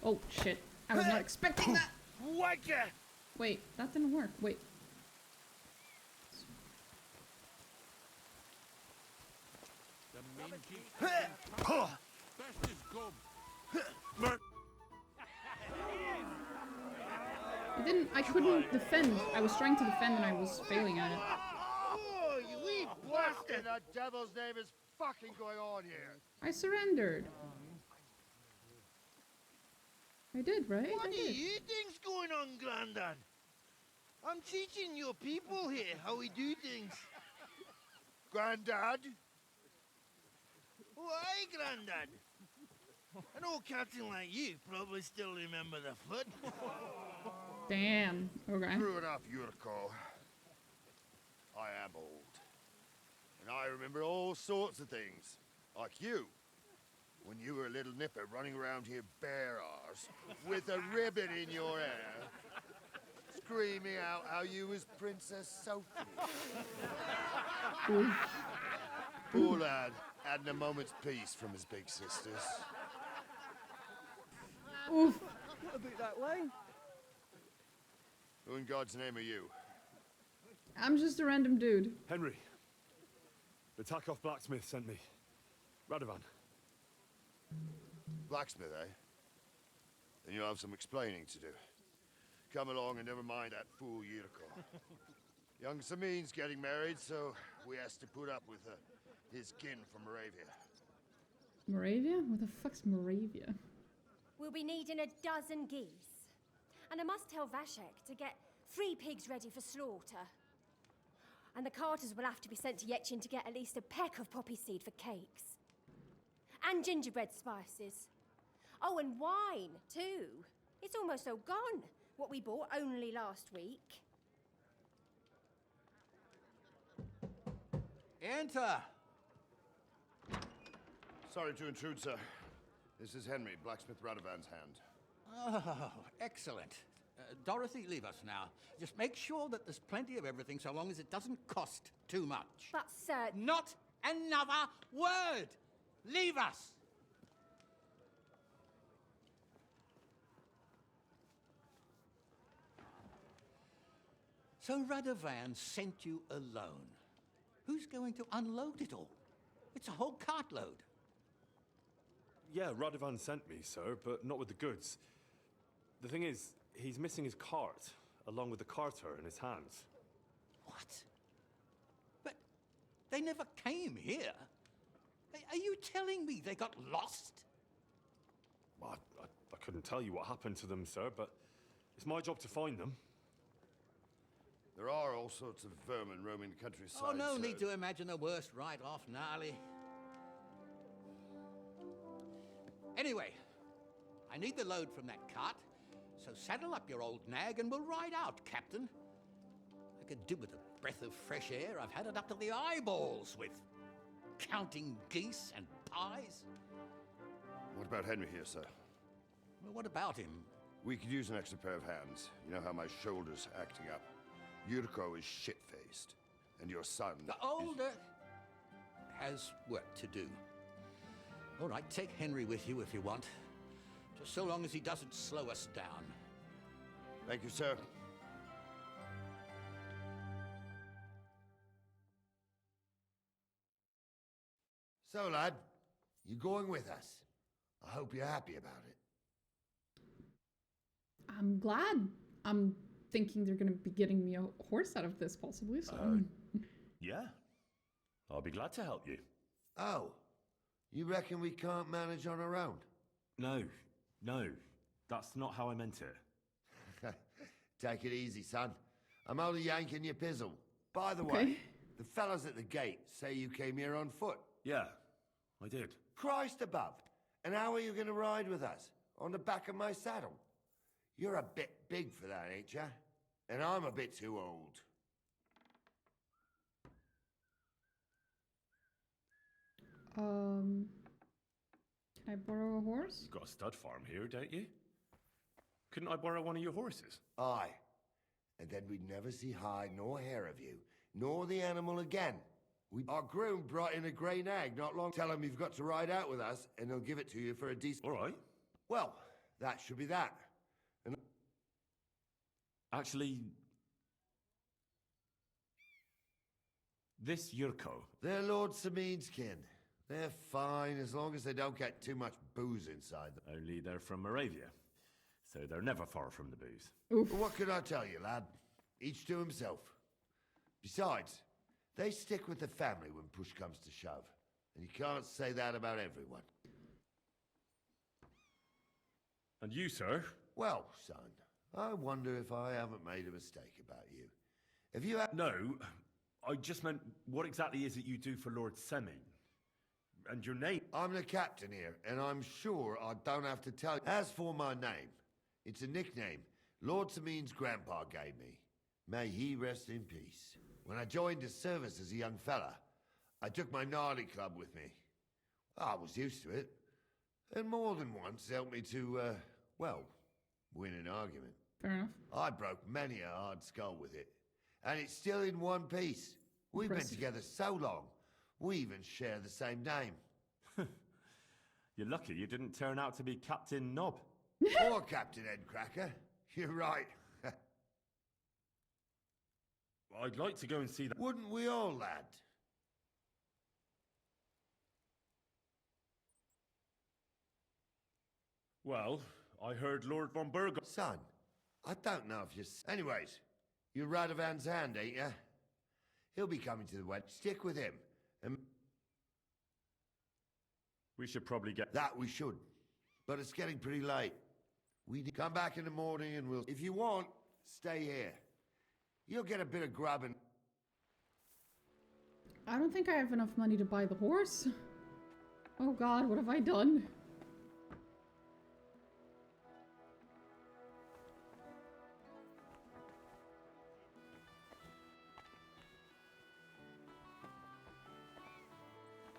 Oh, shit. I was not expecting that! Wanker! Wait, that didn't work. Wait. I couldn't defend. I was trying to defend and I was failing at it. Oh, you wee bastard! What the devil's name is fucking going on here? I surrendered. I did, right? What I do did. you think's going on, Grandad? I'm teaching your people here how we do things. Grandad? Why, Grandad? An old captain like you probably still remember the flood. Damn. Okay. True enough, Yurko. I am old. And I remember all sorts of things. Like you. When you were a little nipper running around here bare arse, with a ribbon in your hair, screaming out how you was Princess Sophie. Poor lad, hadn't a moment's peace from his big sisters. Oof. What about that line? Who in God's name are you? I'm just a random dude. Henry. The Takov blacksmith sent me. Radovan. Blacksmith, eh? Then you'll have some explaining to do. Come along and never mind that fool Yurko. Young Samin's getting married, so we has to put up with his kin from Moravia. Moravia? What the fuck's Moravia? We'll be needing a dozen geese. And I must tell Vashek to get 3 pigs ready for slaughter. And the carters will have to be sent to Yetchin to get at least a peck of poppy seed for cakes. And gingerbread spices. Oh, and wine, too. It's almost all gone, what we bought only last week. Enter! Sorry to intrude, sir. This is Henry, blacksmith Radovan's hand. Oh, excellent. Dorothy, leave us now. Just make sure that there's plenty of everything so long as it doesn't cost too much. But, sir... Not another word! Leave us! So Radovan sent you alone. Who's going to unload it all? It's a whole cartload. Yeah, Radovan sent me, sir, but not with the goods. The thing is, he's missing his cart, along with the carter in his hands. What? But they never came here. Are you telling me they got lost? Well, I couldn't tell you what happened to them, sir, but it's my job to find them. There are all sorts of vermin roaming the countryside. Oh, no sir. need to imagine the worst right off, gnarly. Anyway, I need the load from that cart, So saddle up your old nag and we'll ride out, Captain. I could do with a breath of fresh air. I've had it up to the eyeballs with counting geese and pies. What about Henry here, sir? Well, what about him? We could use an extra pair of hands. You know how my shoulder's acting up. Yuriko is shit-faced. And your son... The older has work to do. All right, take Henry with you if you want. Just so long as he doesn't slow us down. Thank you, sir. So, lad, you going with us? I hope you're happy about it. I'm glad. I'm thinking they're going to be getting me a horse out of this, possibly, so... Yeah. I'll be glad to help you. Oh, you reckon we can't manage on our own? No. That's not how I meant it. Take it easy, son. I'm only yanking your pizzle. By the way, the fellas at the gate say you came here on foot. Yeah, I did. Christ above. And how are you going to ride with us? On the back of my saddle? You're a bit big for that, ain't ya? And I'm a bit too old. Can I borrow a horse? You've got a stud farm here, don't you? Couldn't I borrow one of your horses? Aye. And then we'd never see hide nor hair of you, nor the animal again. Our groom brought in a grey nag not long. Tell him you've got to ride out with us, and he'll give it to you for a decent... All right. Well, that should be that. And... Actually... This Yuriko... They're Lord Samin's kin. They're fine as long as they don't get too much booze inside them. Only they're from Moravia, so they're never far from the booze. Well, what could I tell you, lad? Each to himself. Besides, they stick with the family when push comes to shove. And you can't say that about everyone. And you, sir? Well, son, I wonder if I haven't made a mistake about you. Have you... No, I just meant, what exactly is it you do for Lord Semi? And your name? I'm the captain here, and I'm sure I don't have to tell you. As for my name, it's a nickname Lord Samin's grandpa gave me. May he rest in peace. When I joined his service as a young fella, I took my gnarly club with me. I was used to it, and more than once helped me to, win an argument. Fair enough. I broke many a hard skull with it, and it's still in one piece. We've been together so long, we even share the same name. You're lucky you didn't turn out to be Captain Knob. Or Captain Headcracker. You're right. I'd like to go and see that. Wouldn't we all, lad? Well, I heard Lord von Burg... Son, I don't know if you're... Anyways, you're Radovan's hand, ain't ya? He'll be coming to the wedding. Stick with him. And... We should probably get... That we should. But it's getting pretty late. We come back in the morning and we'll... If you want, stay here. You'll get a bit of grub and... I don't think I have enough money to buy the horse. Oh god, what have I done?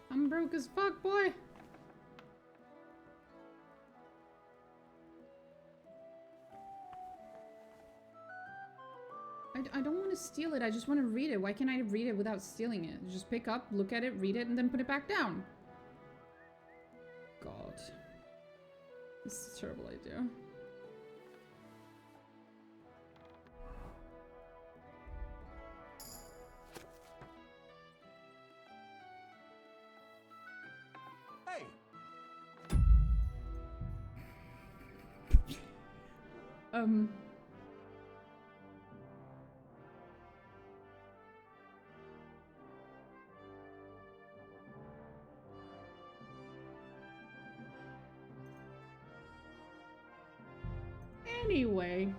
I'm broke as fuck, boy. I don't want to steal it, I just want to read it. Why can't I read it without stealing it? Just pick up, look at it, read it, and then put it back down. God. This is a terrible idea. Hey! Anyway.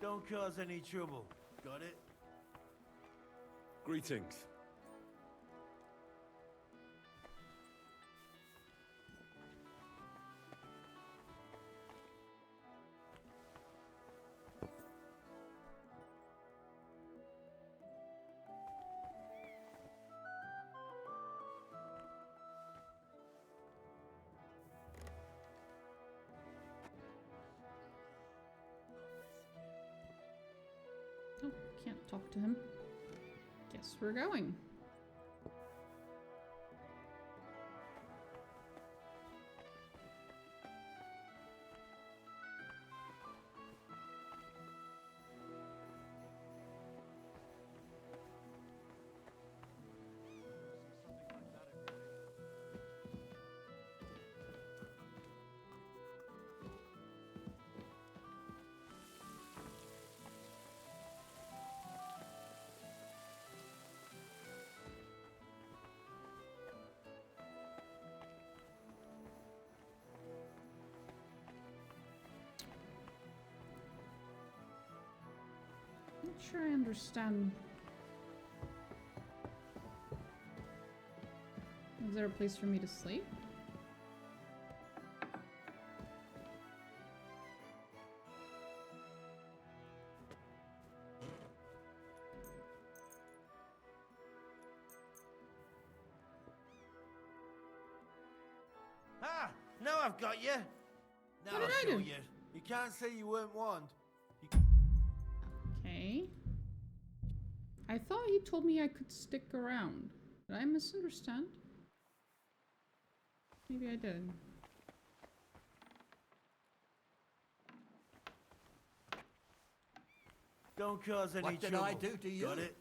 Don't cause any trouble. Got it? Greetings. Oh, can't talk to him. Guess we're going. Not sure I understand. Is there a place for me to sleep? Ah! Now I've got you! Now What did I'll I show do? you. You can't say you weren't warned. Okay. I thought he told me I could stick around. Did I misunderstand? Maybe I did. Don't cause any What did trouble. I do to you? Got it?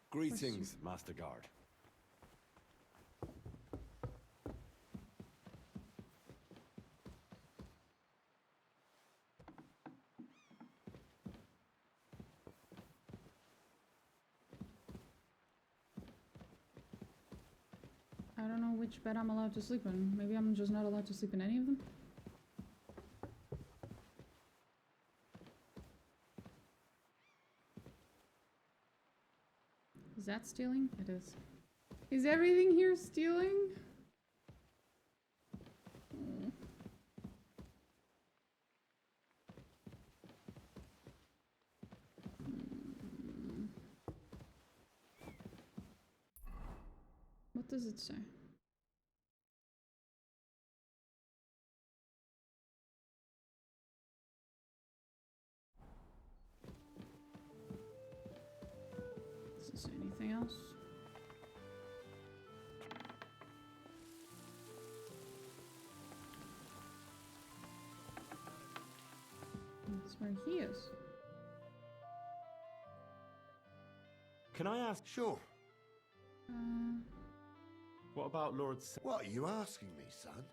Greetings, Master Guard. I don't know which bed I'm allowed to sleep in. Maybe I'm just not allowed to sleep in any of them? Is that stealing? It is. Is everything here stealing? Oh. What does it say? Does it say anything else? That's where he is. Can I ask? Sure. What about Lord? What are you asking me, son?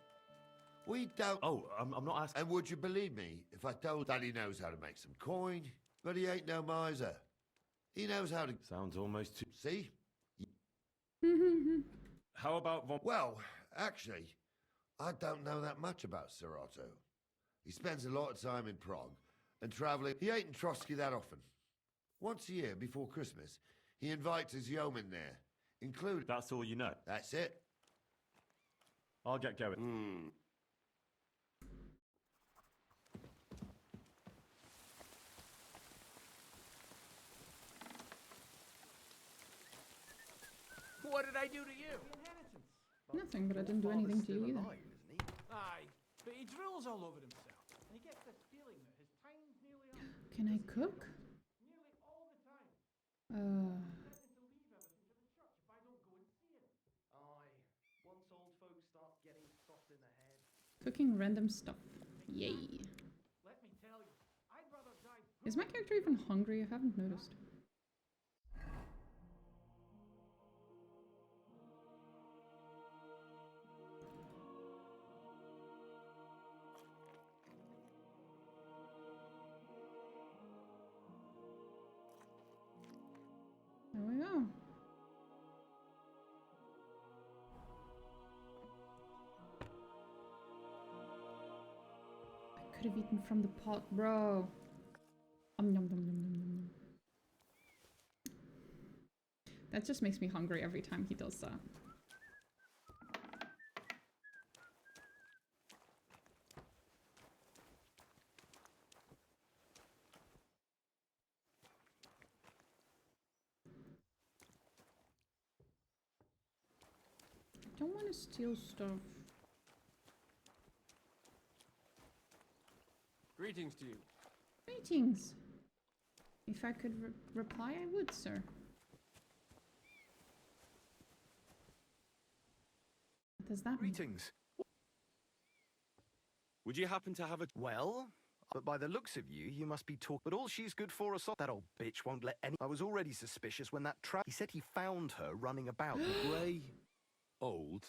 We don't. Oh, I'm not asking. And would you believe me if I told that he knows how to make some coin? But he ain't no miser. He knows how to. Sounds almost too. See? How about Von? Well, actually, I don't know that much about Sir Otto. He spends a lot of time in Prague and travelling. He ain't in Trotsky that often. Once a year before Christmas, he invites his yeomen there, including. That's all you know. That's it. I'll get going. What did I do to you? Nothing, but I didn't do anything to you either. Aye, but he drools all over himself. And he gets this feeling that his time's nearly up. Can I cook? Nearly all the time. Uh, Threatening to leave everything to the church if I don't go and see him. Aye, once old folks start getting soft in the head. cooking random stuff. Yay. Let me tell you, I'd rather die. Is my character even hungry? I haven't noticed. There we go. I could have eaten from the pot, bro. Nom nom nom nom nom nom. That just makes me hungry every time he does that. I don't want to steal stuff. Greetings to you. Greetings. If I could reply, I would, sir. What does that mean? Greetings. Would you happen to have a... Well, but by the looks of you, you must be But all she's good for us. That old bitch won't let any... I was already suspicious when that trap... He said he found her running about. Grey, old,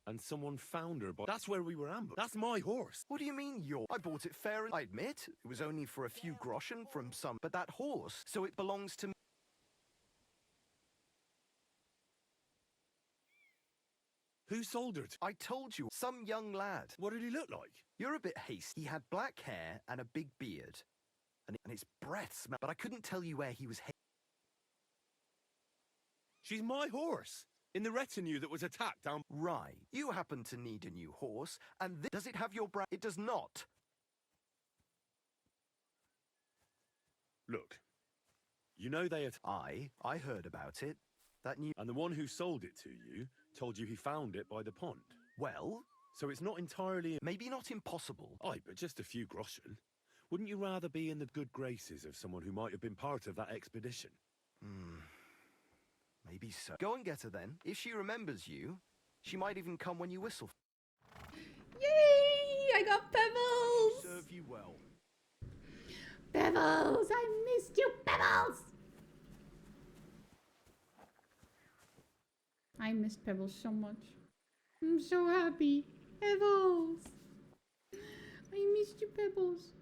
and someone found her, but that's where we were ambushed. That's my horse. What do you mean your... I bought it fair and... I admit, it was only for a few groschen from some... But that horse, so it belongs to me. Who sold her to? I told you, some young lad. What did he look like? You're a bit hasty. He had black hair and a big beard. And his breath smelled... But I couldn't tell you where he was She's my horse. In the retinue that was attacked down... Right. You happen to need a new horse, and does it have your brand? It does not. Look. You know they... I heard about it. That new... And the one who sold it to you told you he found it by the pond. Well... So it's not entirely... Maybe not impossible. Aye, but just a few groschen. Wouldn't you rather be in the good graces of someone who might have been part of that expedition? Maybe so. Go and get her then. If she remembers you, she might even come when you whistle. Yay! I got Pebbles! Serve you well. Pebbles! I missed you, Pebbles! I missed Pebbles so much. I'm so happy. Pebbles! I missed you, Pebbles.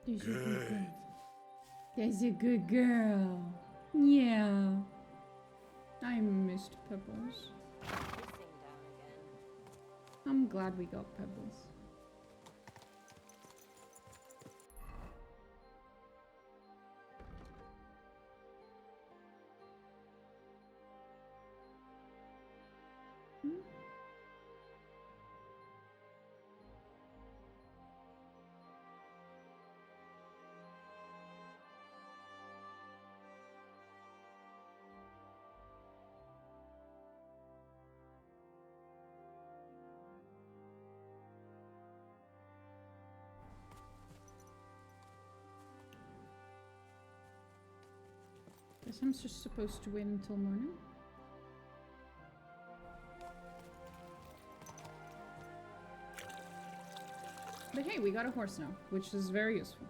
There's a good girl. There's a good girl. Yeah. I missed Pebbles. I'm glad we got Pebbles. Guess I'm just supposed to wait until morning. But hey, we got a horse now, which is very useful.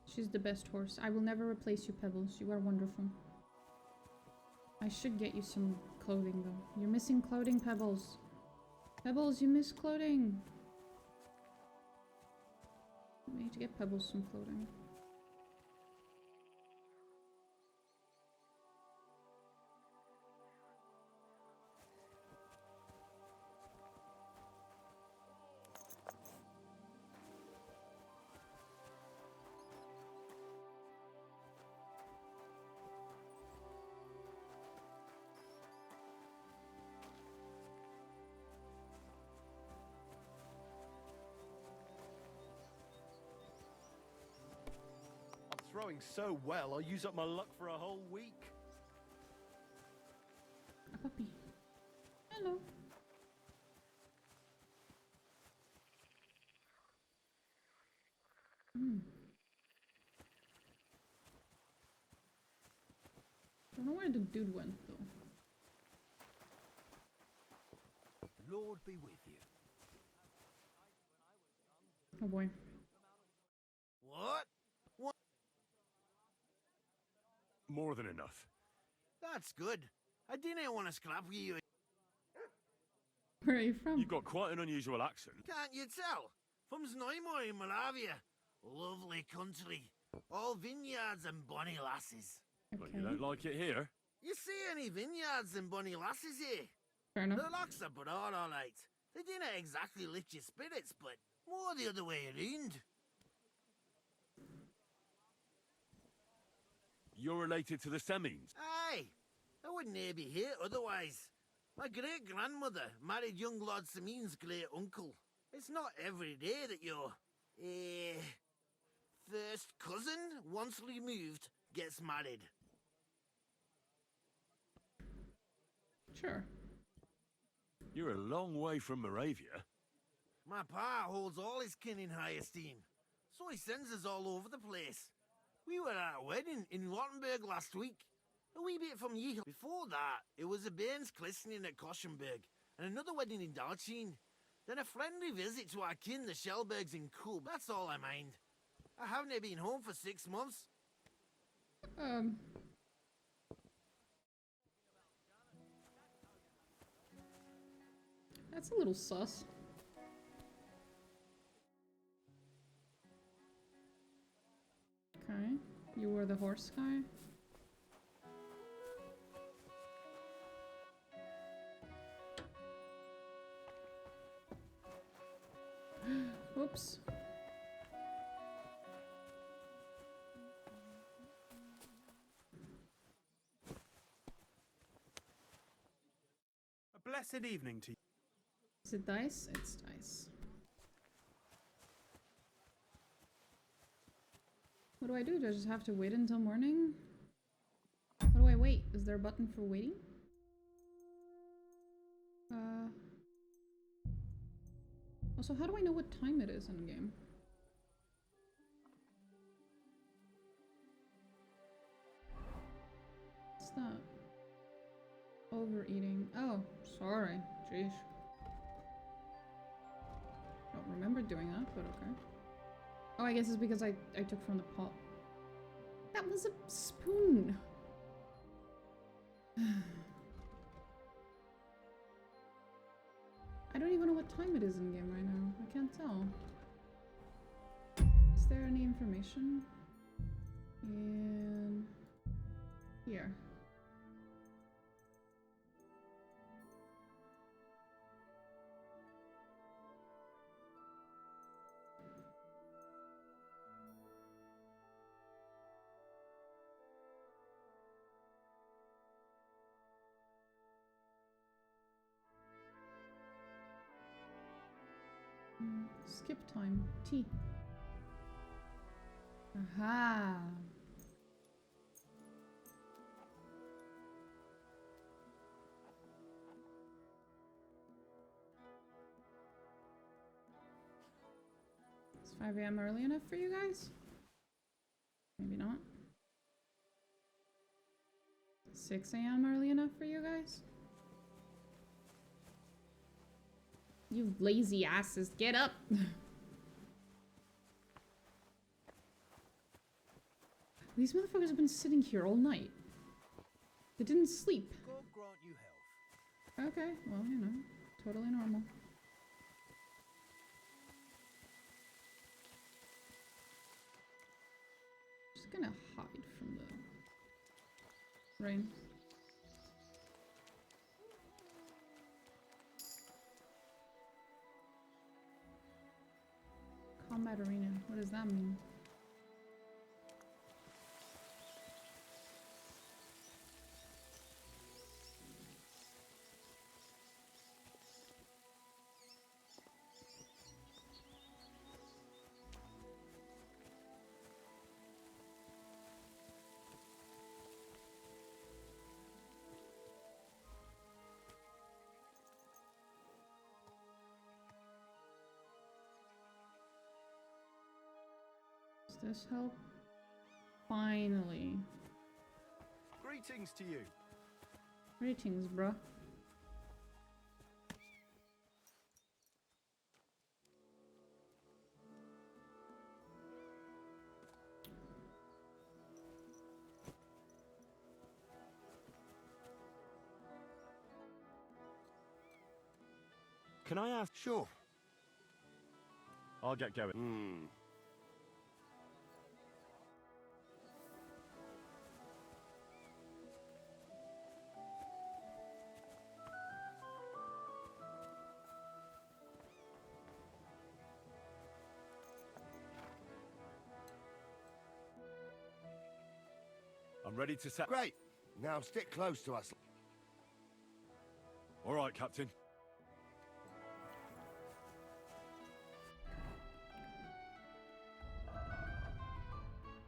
She's the best horse. I will never replace you, Pebbles. You are wonderful. I should get you some clothing, though. You're missing clothing, Pebbles. Pebbles, you miss clothing. I need to get Pebbles some clothing. throwing so well, I'll use up my luck for a whole week. A puppy. Hello. Don't know where the dude went though. The Lord be with you. Oh boy. What? What? More than enough. That's good. I didn't want to scrap with you. Where are you from? You've got quite an unusual accent. Can't you tell? From Znojmo in Moravia. Lovely country. All vineyards and bonny lasses. But you don't like it here? You see any vineyards and bonny lasses here? Fair enough. The locks are broad, all right. They didn't exactly lift your spirits, but more the other way around. You're related to the Semines. Aye. I wouldn't be here otherwise. My great-grandmother married young Lord Semin's great-uncle. It's not every day that your, first cousin, once removed, gets married. Sure. You're a long way from Moravia. My pa holds all his kin in high esteem, so he sends us all over the place. We were at a wedding in Rottenburg last week, a wee bit from ye. Before that, it was a bairn's christening at Koshenberg, and another wedding in Dalchin. Then a friendly visit to our kin, the Shellbergs in Kub. That's all I mind. I haven't been home for 6 months. That's a little sus. Okay. You were the horse guy? Whoops. A blessed evening to you. Is it dice? It's dice. What do I do? Do I just have to wait until morning? How do I wait? Is there a button for waiting? Also, how do I know what time it is in the game? What's that? Overeating. Oh, sorry. Jeez. Don't remember doing that, but okay. Oh, I guess it's because I took from the pot. That was a spoon! I don't even know what time it is in game right now. I can't tell. Is there any information? In here. Skip time. T. Aha. Is 5 AM early enough for you guys? Maybe not. 6 AM early enough for you guys? You lazy asses, get up! These motherfuckers have been sitting here all night. They didn't sleep. God grant you health. Okay, well, you know, totally normal. Just gonna hide from the rain. Combat arena. What does that mean? this help? Finally. Greetings to you. Greetings, bruh. Can I ask? Sure. I'll get going. I'm ready to set. Great. Now stick close to us. All right, Captain.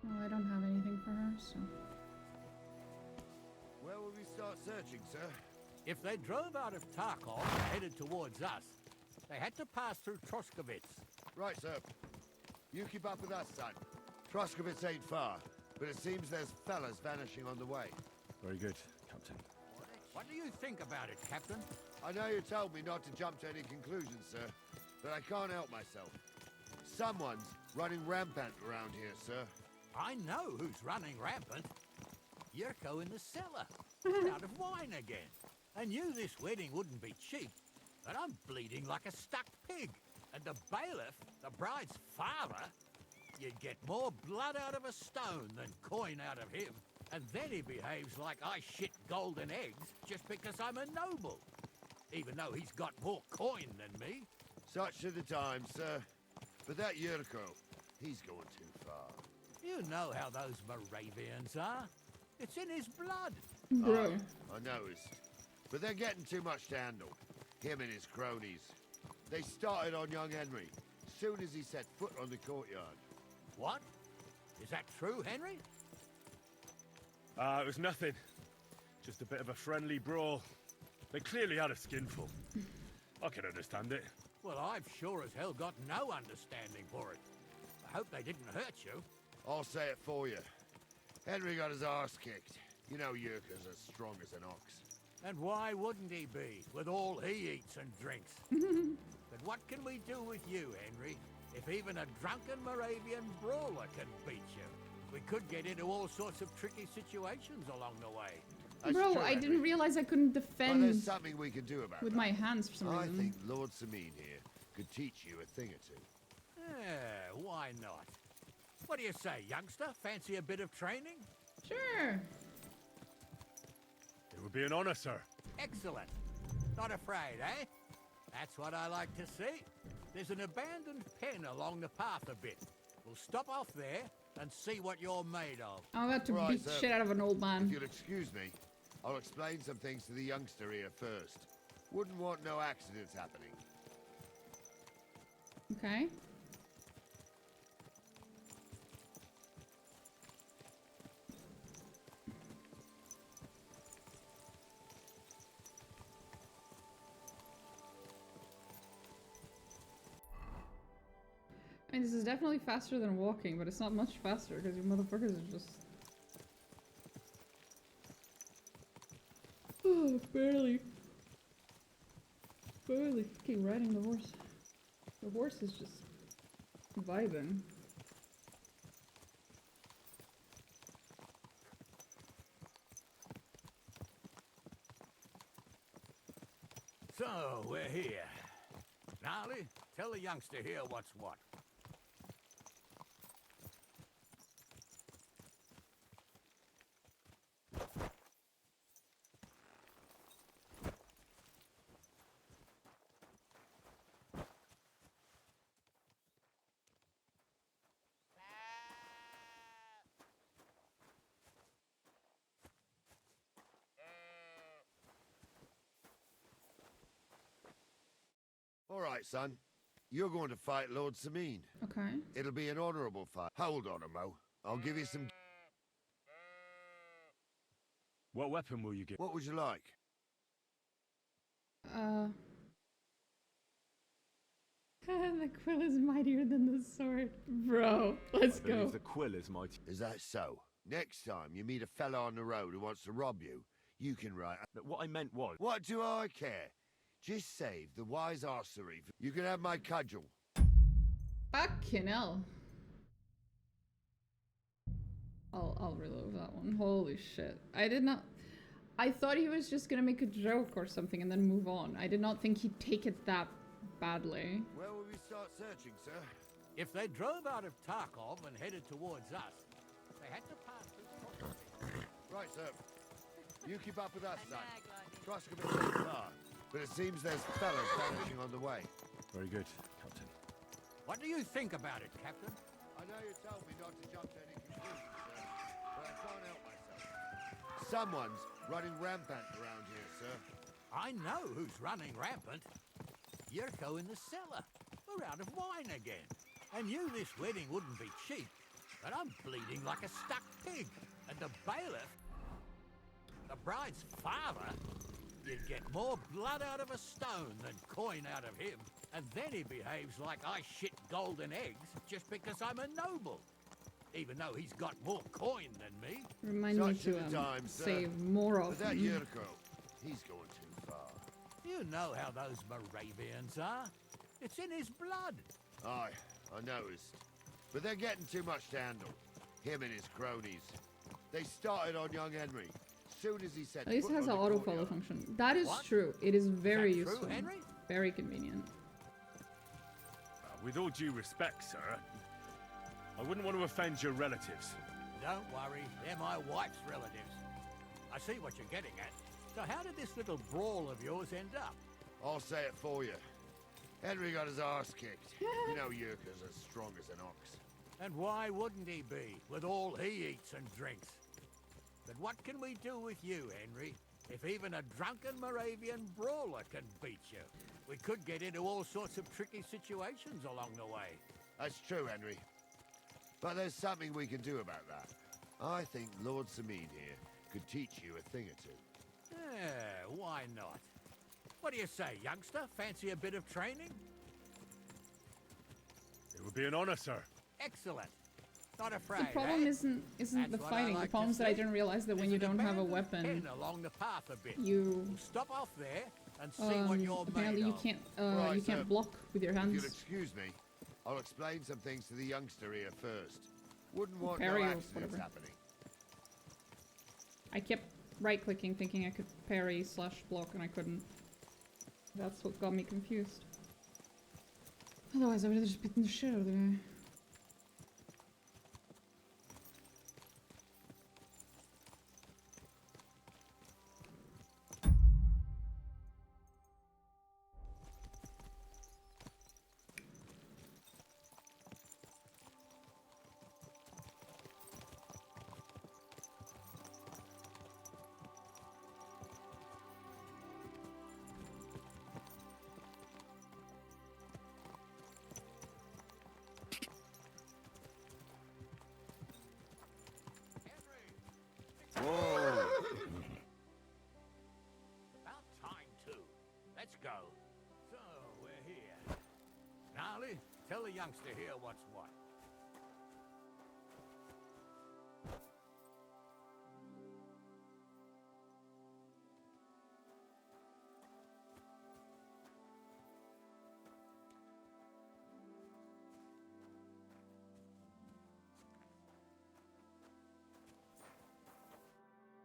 Well, I don't have anything for her, so... Where will we start searching, sir? If they drove out of Tarkov and headed towards us, they had to pass through Troskovitz. Right, sir. You keep up with us, son. Troskovitz ain't far, but it seems there's fellas vanishing on the way. Very good, Captain. What do you think about it, Captain? I know you told me not to jump to any conclusions, sir, but I can't help myself. Someone's running rampant around here, sir. I know who's running rampant. Yurko in the cellar, out of wine again. I knew this wedding wouldn't be cheap, but I'm bleeding like a stuck pig. And the bailiff, the bride's father, you'd get more blood out of a stone than coin out of him. And then he behaves like I shit golden eggs just because I'm a noble. Even though he's got more coin than me. Such are the times, sir. But that Yurko, he's going too far. You know how those Moravians are. It's in his blood. Bro. I noticed. But they're getting too much to handle. Him and his cronies. They started on young Henry, soon as he set foot on the courtyard. What? Is that true, Henry? It was nothing. Just a bit of a friendly brawl. They clearly had a skinful. I can understand it. Well, I've sure as hell got no understanding for it. I hope they didn't hurt you. I'll say it for you. Henry got his arse kicked. You know Yurka's as strong as an ox. And why wouldn't he be, with all he eats and drinks? But what can we do with you, Henry, if even a drunken Moravian brawler can beat you? We could get into all sorts of tricky situations along the way. That's Bro, true, I Henry. didn't realize I couldn't But defend there's something we can do about with that. my hands for some I reason. think Lord Sameen here could teach you a thing or two. Yeah, why not? What do you say, youngster? Fancy a bit of training? Sure. It would be an honor, sir. Excellent. Not afraid, eh? That's what I like to see. There's an abandoned pen along the path a bit. We'll stop off there and see what you're made of. I'm about to Right, beat sir. the shit out of an old If man. you'll excuse me, I'll explain some things to the youngster here first. Wouldn't want no accidents happening. Okay. I mean, this is definitely faster than walking, but it's not much faster because you motherfuckers are just... Oh, barely fucking riding the horse. The horse is just vibing. So, we're here. Gnarly, tell the youngster here what's what. All right, son. You're going to fight Lord Sameen. Okay. It'll be an honorable fight. Hold on a mo. I'll give you some... What weapon will you give? What would you like? The quill is mightier than the sword. Bro, let's I believe go. the quill is mighty. Is that so? Next time you meet a fella on the road who wants to rob you, you can write... What I meant was... What do I care? Just save the wise arsery. You can have my cudgel. Fucking hell. I'll reload that one. Holy shit. I thought he was just gonna make a joke or something and then move on. I did not think he'd take it that badly. Where will we start searching, sir? If they drove out of Tarkov and headed towards us, they had to pass through. Right, sir. You keep up with us, son. Trust a bit too far, but it seems there's fellas vanishing on the way. Very good, Captain. What do you think about it, Captain? I know you told me not to jump to any conclusions, sir, but I can't help myself. Someone's running rampant around here, sir. I know who's running rampant. Yurko in the cellar. We're out of wine again. I knew this wedding wouldn't be cheap, but I'm bleeding like a stuck pig. And the bailiff, the bride's father, you'd get more blood out of a stone than coin out of him. And then he behaves like I shit golden eggs just because I'm a noble. Even though he's got more coin than me. Remind me to save more of But that them. Yurko, he's going too far. You know how those Moravians are. It's in his blood. Aye, I noticed. But they're getting too much to handle. Him and his cronies. They started on young Henry. Soon as he said... At least it has an autofollow function. That is true. It is very useful. Henry? Very convenient. With all due respect, sir, I wouldn't want to offend your relatives. Don't worry, they're my wife's relatives. I see what you're getting at. So how did this little brawl of yours end up? I'll say it for you. Henry got his arse kicked. You know Yurka's as strong as an ox. And why wouldn't he be, with all he eats and drinks? But what can we do with you, Henry, if even a drunken Moravian brawler can beat you? We could get into all sorts of tricky situations along the way. That's true, Henry. But there's something we can do about that. I think Lord Sameen here could teach you a thing or two. Yeah, why not? What do you say, youngster? Fancy a bit of training? It would be an honor, sir. Excellent. Not afraid, The problem eh? isn't That's the what I fighting. like The to problem is that I see. didn't realize that when There's you an don't have a abandoned weapon, pen along the path a bit. you We'll stop off there and see what you're apparently made you of. can't Right, you can't sir. block with your If hands. you'll excuse me, I'll explain some things to the youngster here first. Wouldn't want Parry no or accidents whatever. happening. I kept right-clicking thinking I could parry / block and I couldn't. That's what got me confused. Otherwise I would have just beaten the shit out of the guy. Whoa! About time too. Let's go. So, we're here. Gnarly, tell the youngster here what's what.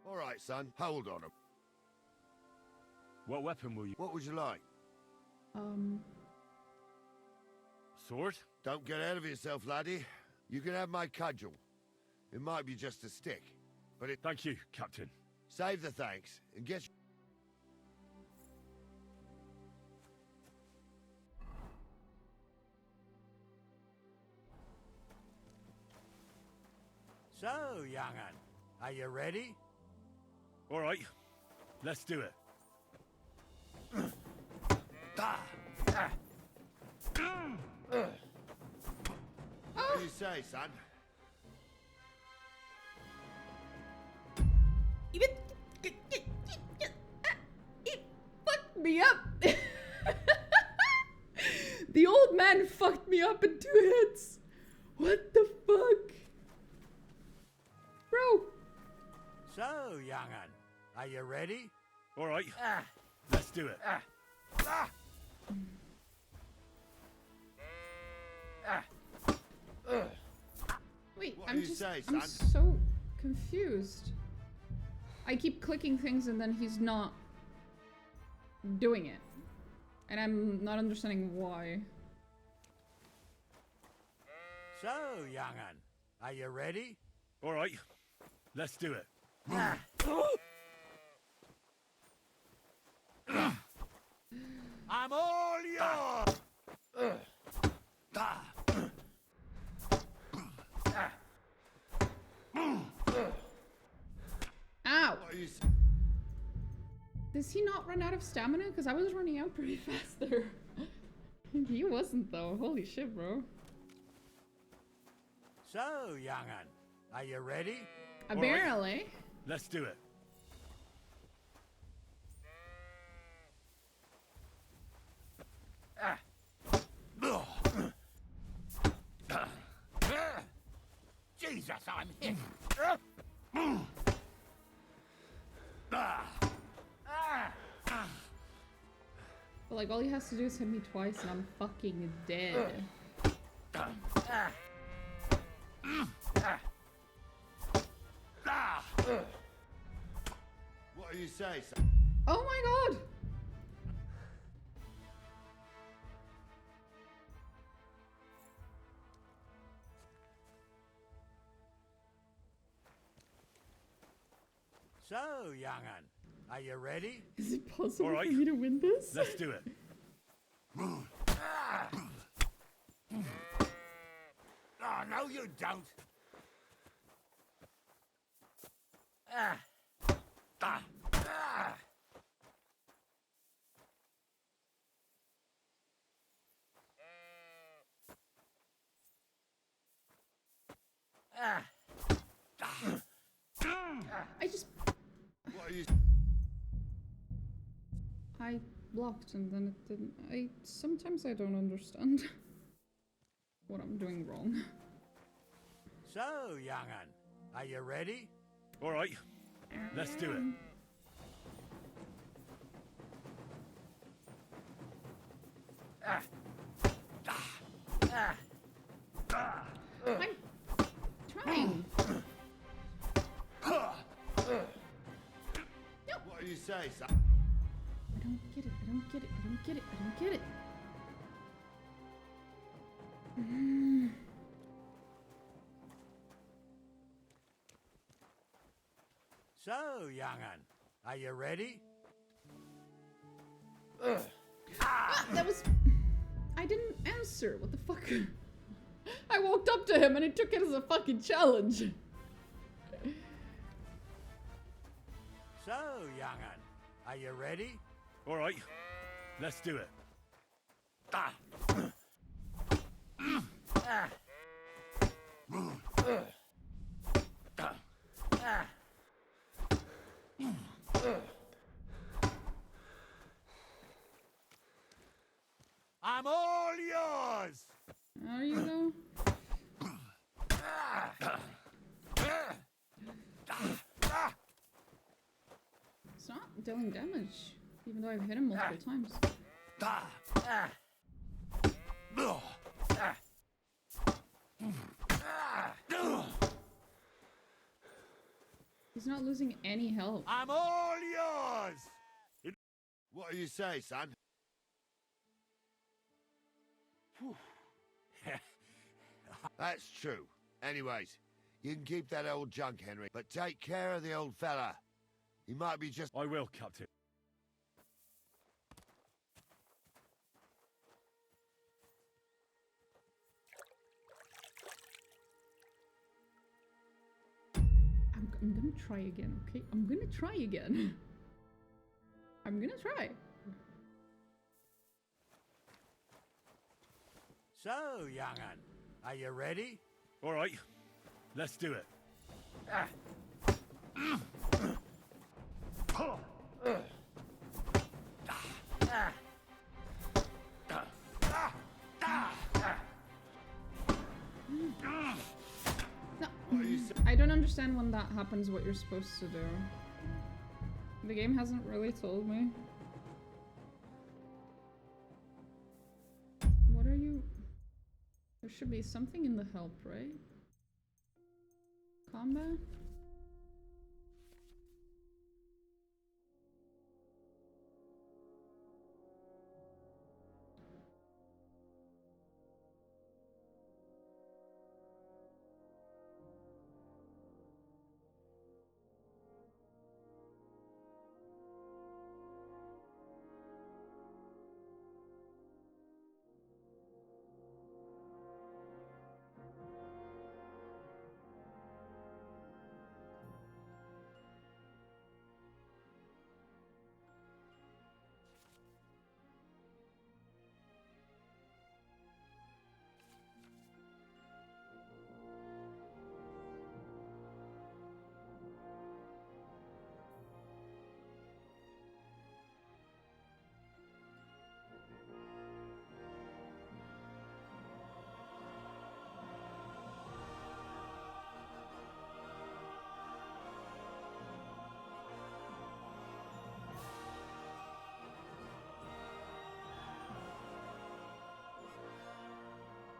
All right, son, hold on. What weapon will you... What would you like? Sword? Don't get ahead of yourself, laddie. You can have my cudgel. It might be just a stick, but it... Thank you, Captain. Save the thanks, and get... So, young'un, are you ready? All right, let's do it. What do you say, son? It fucked me up. The old old man fucked me up in 2 hits. What the fuck? Bro. So, young'un, are you ready? All right. Let's do it. Wait, What I'm do you just say, I'm son? so confused. I keep clicking things and then he's not doing it. And I'm not understanding why. So, young'un, are you ready? All right. Let's do it. I'm all yours! Ow! What are you Does he not run out of stamina? Because I was running out pretty fast there. He wasn't though. Holy shit, bro. So, young'un, are you ready? Apparently. Let's do it. Jesus, I'm hit. But like all he has to do is hit me twice and I'm fucking dead. What do you say, son? Oh my god! So, young'un, are you ready? Is it possible All right. for me to win this? Let's do it. Oh, no, you don't. I just... What are you... I blocked and then it didn't... Sometimes I don't understand what I'm doing wrong. So, young'un, are you ready? All right. Let's do it. I'm trying. What do you say, son? I don't get it. I don't get it. I don't get it. I don't get it. So, young'un, are you ready? That was... I didn't answer. What the fuck? I walked up to him and he took it as a fucking challenge. So, young'un, are you ready? All right. Let's do it. I'm all yours! Are you though? It's not dealing damage, even though I've hit him multiple times. He's not losing any health. I'm all yours! What do you say, son? That's true. Anyways, you can keep that old junk, Henry, but take care of the old fella. He might be just... I will, Captain. I'm gonna try again, okay? I'm gonna try again. I'm gonna try. So, young'un, are you ready? All right. Let's do it. understand when that happens what you're supposed to do. The game hasn't really told me. What are you... There should be something in the help, right? Combat?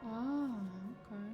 Ah, okay.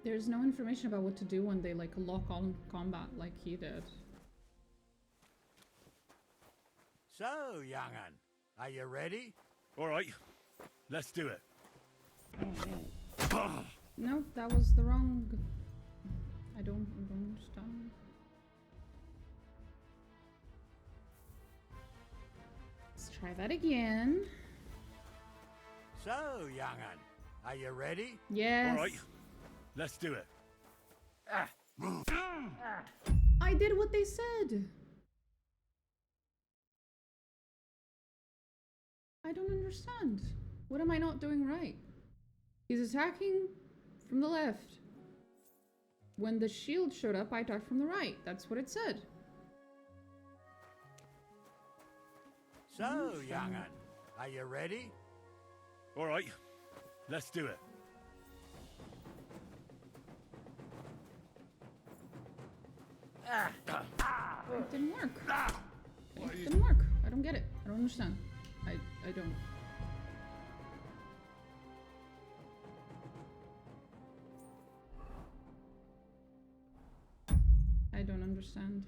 There's no information about what to do when they like lock on combat like he did. So, young'un, are you ready? All right, let's do it. No, that was the wrong... I don't understand. Let's try that again. So, young'un, are you ready? Yes. All right, let's do it. I did what they said. I don't understand. What am I not doing right? He's attacking from the left. When the shield showed up, I attacked from the right. That's what it said. So, young'un, are you ready? All right, let's do it. It didn't work. It didn't work. I don't get it. I don't understand. I don't. I don't understand.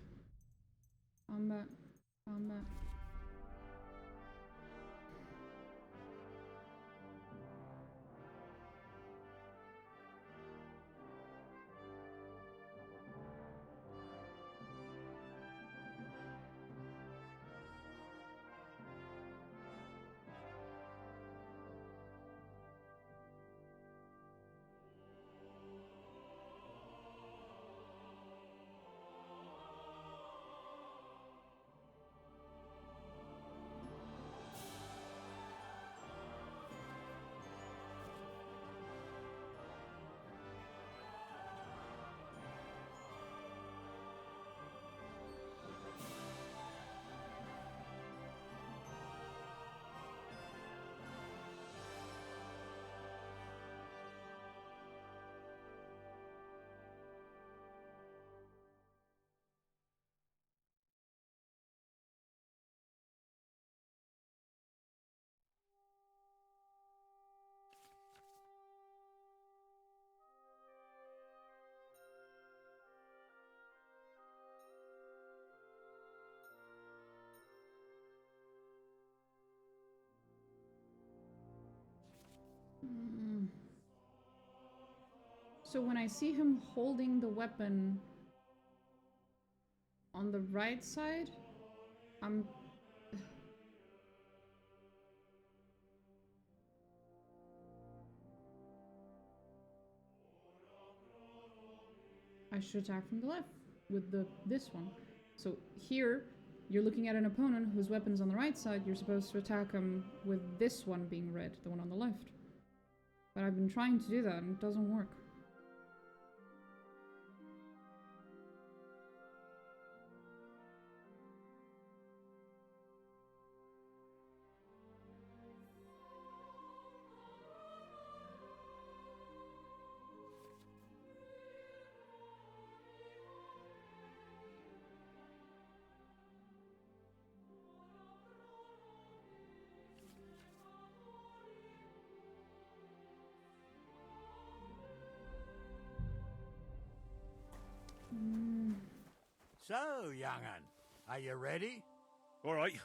Combat. Combat. So when I see him holding the weapon, on the right side, I should attack from the left with this one. So here, you're looking at an opponent whose weapon's on the right side, you're supposed to attack him with this one being red, the one on the left. But I've been trying to do that and it doesn't work. So, young'un, are you ready? All right,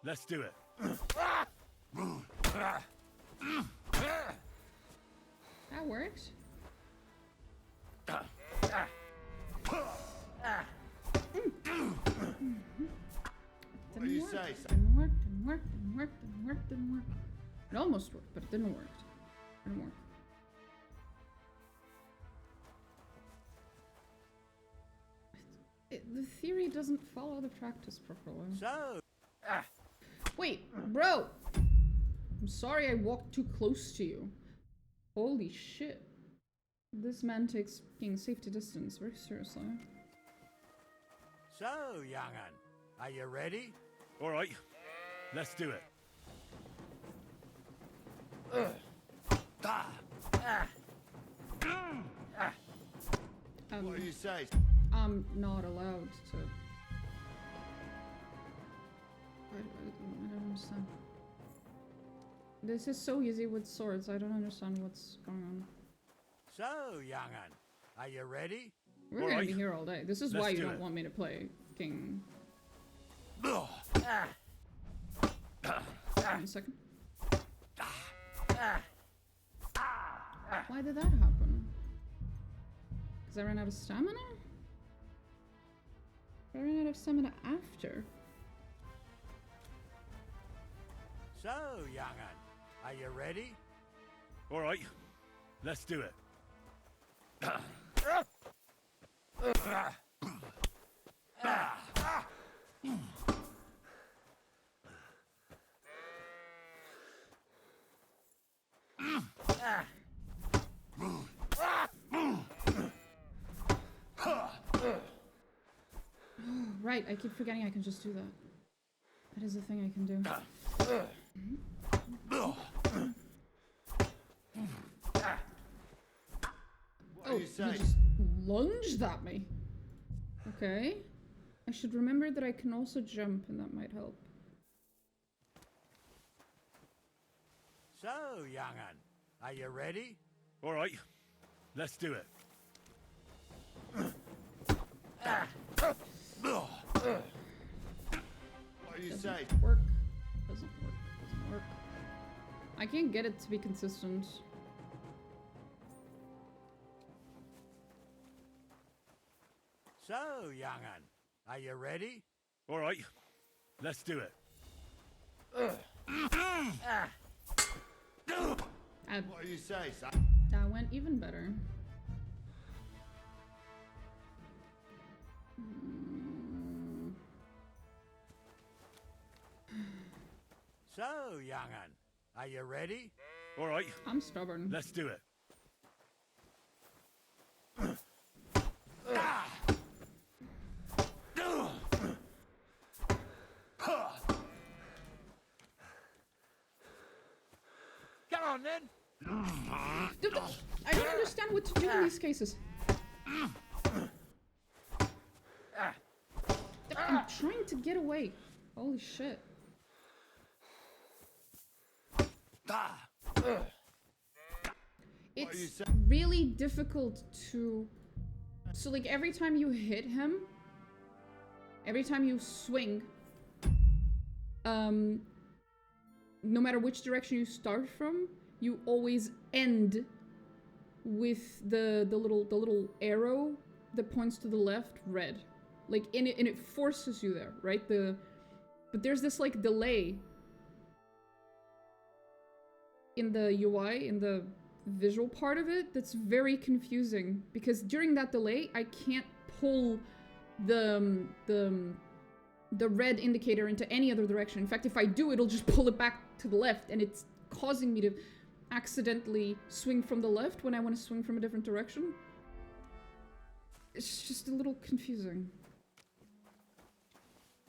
let's do it. That works. What do you say? Didn't work. It almost worked, but it didn't work. The theory doesn't follow the practice properly. So... Wait, bro! I'm sorry I walked too close to you. Holy shit. This man takes being safety distance very seriously. So, young'un, are you ready? All right, let's do it. What do you say? I'm not allowed to... I don't understand. This is so easy with swords, I don't understand what's going on. So, young'un, are you ready? We're gonna be here all day. This is why you don't want me to play King. One second. Why did that happen? Because I ran out of stamina? I ran out of stamina after. So, young'un, are you ready? All right, let's do it. Right, I keep forgetting I can just do that. That is a thing I can do. Oh, he just lunged at me. Okay. I should remember that I can also jump and that might help. So, young'un, are you ready? All right, let's do it. What do you say? Doesn't work. I can't get it to be consistent. So, young'un, are you ready? All right, let's do it. What do you say, son? That went even better. So, young'un, are you ready? All right. I'm stubborn. Let's do it. Come on, then. I don't understand what to do in these cases. I'm trying to get away. Holy shit. It's really difficult to... So like every time you hit him, every time you swing, no matter which direction you start from, you always end with the little arrow that points to the left, red. Like, and it forces you there, right? But there's this, like, delay in the UI, in the visual part of it, that's very confusing. Because during that delay, I can't pull the red indicator into any other direction. In fact, if I do, it'll just pull it back to the left, and it's causing me to accidentally swing from the left when I want to swing from a different direction. It's just a little confusing.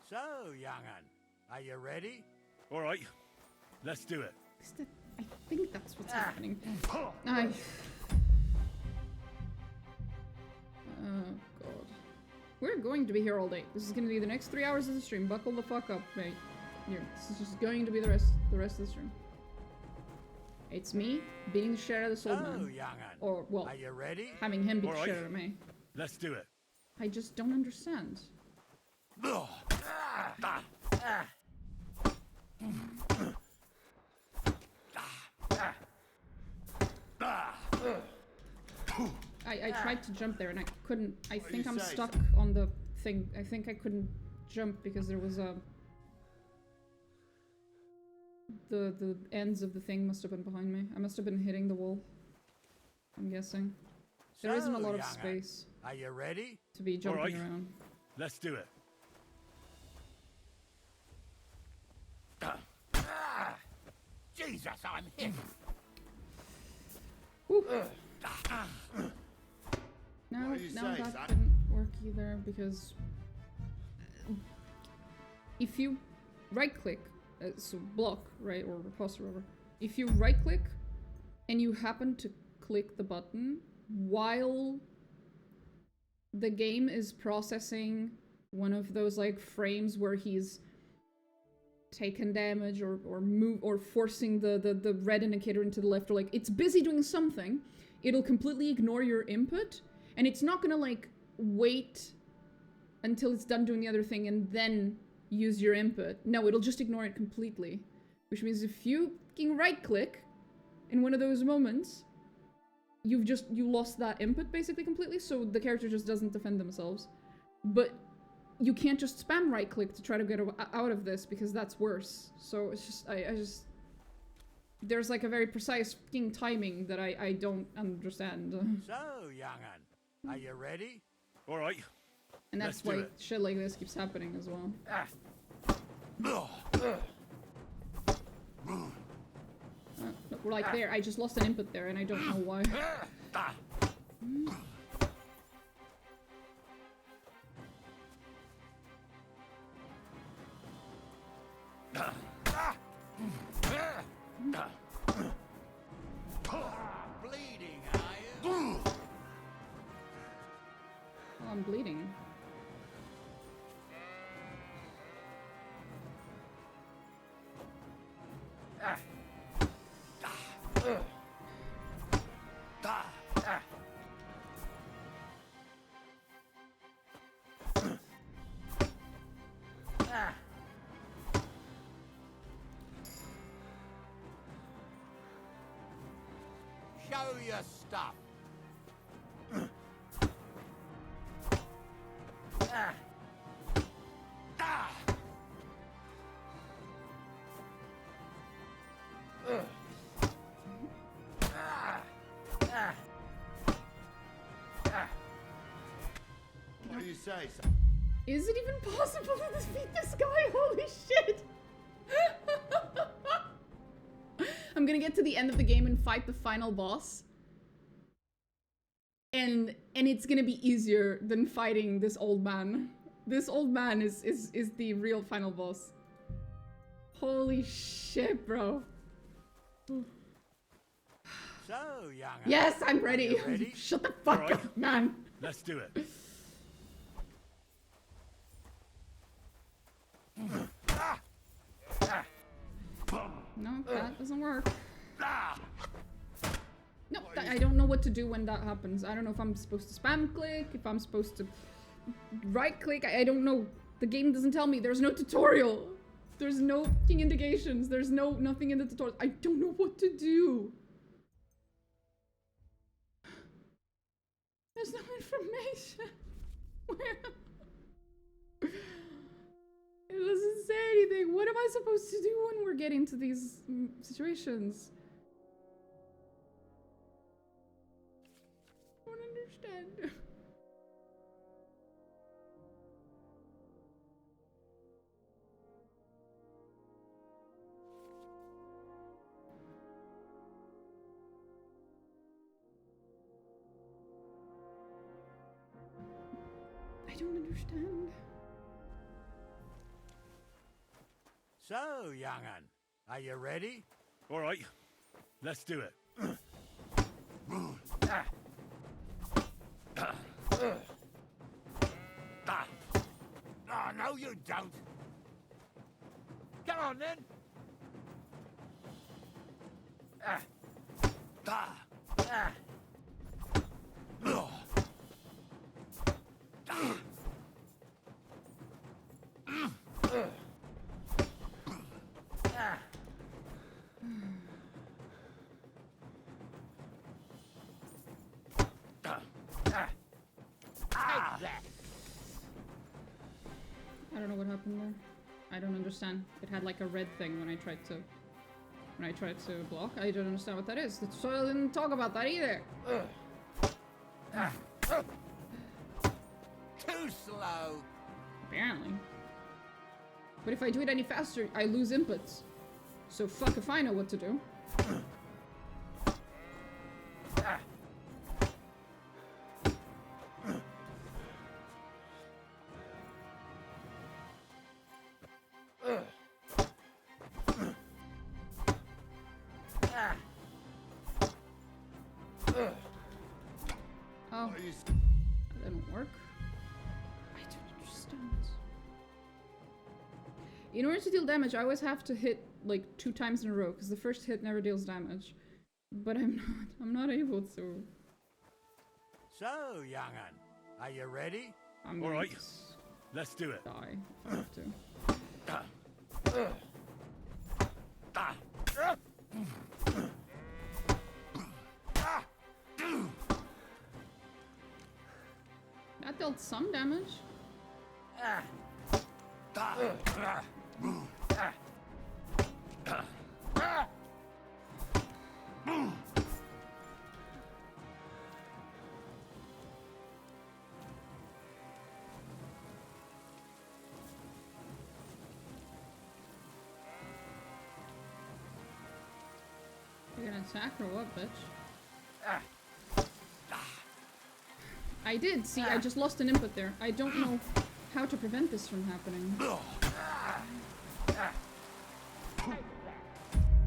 So, young'un, are you ready? All right, let's do it. I think that's what's happening. Oh, God. We're going to be here all day. This is going to be the next 3 hours of the stream. Buckle the fuck up, mate. Here, this is just going to be the rest of the stream. It's me beating the shit out of this old man. Young'un, or, well, are you ready? having him beat All the right. shit out of me. Let's do it. I just don't understand. I tried to jump there and I couldn't. I think I'm stuck on the thing. I think I couldn't jump because there was a... The ends of the thing must have been behind me. I must have been hitting the wall, I'm guessing. There isn't a lot of space. Are you ready? To be jumping All right. around. Let's do it. Jesus, I'm hit. No, What do you no, say, that son? didn't work either because if you right-click, so block, right, or riposte or whatever. If you right-click and you happen to click the button while the game is processing one of those like frames where he's taken damage or move or forcing the red indicator into the left, or like it's busy doing something, it'll completely ignore your input and it's not gonna like wait until it's done doing the other thing and then use your input. No, it'll just ignore it completely. Which means if you can right click in one of those moments, you lost that input basically completely, so the character just doesn't defend themselves. But you can't just spam right click to try to get out of this because that's worse. So it's just, I just... There's like a very precise fucking timing that I don't understand. So, young'un, are you ready? All right. And that's why shit like this keeps happening as well. Look, we're like there. I just lost an input there and I don't know why. Bleeding, are you? Oh, I'm bleeding. Show your stuff. What do you say, son? Is it even possible to defeat this guy? Holy shit! I'm gonna get to the end of the game and fight the final boss. And it's gonna be easier than fighting this old man. This old man is the real final boss. Holy shit, bro. So, young'un. Yes, I'm ready. Ready? Shut the fuck up, man. Let's do it. No, that doesn't work. No, I don't know what to do when that happens. I don't know if I'm supposed to spam click, if I'm supposed to right click. I don't know. The game doesn't tell me. There's no tutorial. There's no fucking indications. There's nothing in the tutorial. I don't know what to do. There's no information. Where? doesn't say anything. What am I supposed to do when we're getting to these situations? I don't understand. I don't understand. So, young'un, are you ready? All right, let's do it. Oh, no, you don't. Come on, then. I don't know what happened there. I don't understand. It had like a red thing when I tried to block. I don't understand what that is. The soil didn't talk about that either. Too slow. Apparently. But if I do it any faster, I lose inputs. So fuck if I know what to do. Oh, that didn't work. I don't understand. In order to deal damage, I always have to hit like 2 times in a row, because the first hit never deals damage. But I'm not able to. So, young'un, are you ready? I'm All right, gonna let's do it. die if I have to. That dealt some damage. You're gonna attack or what, bitch? I did, see, I just lost an input there. I don't know how to prevent this from happening.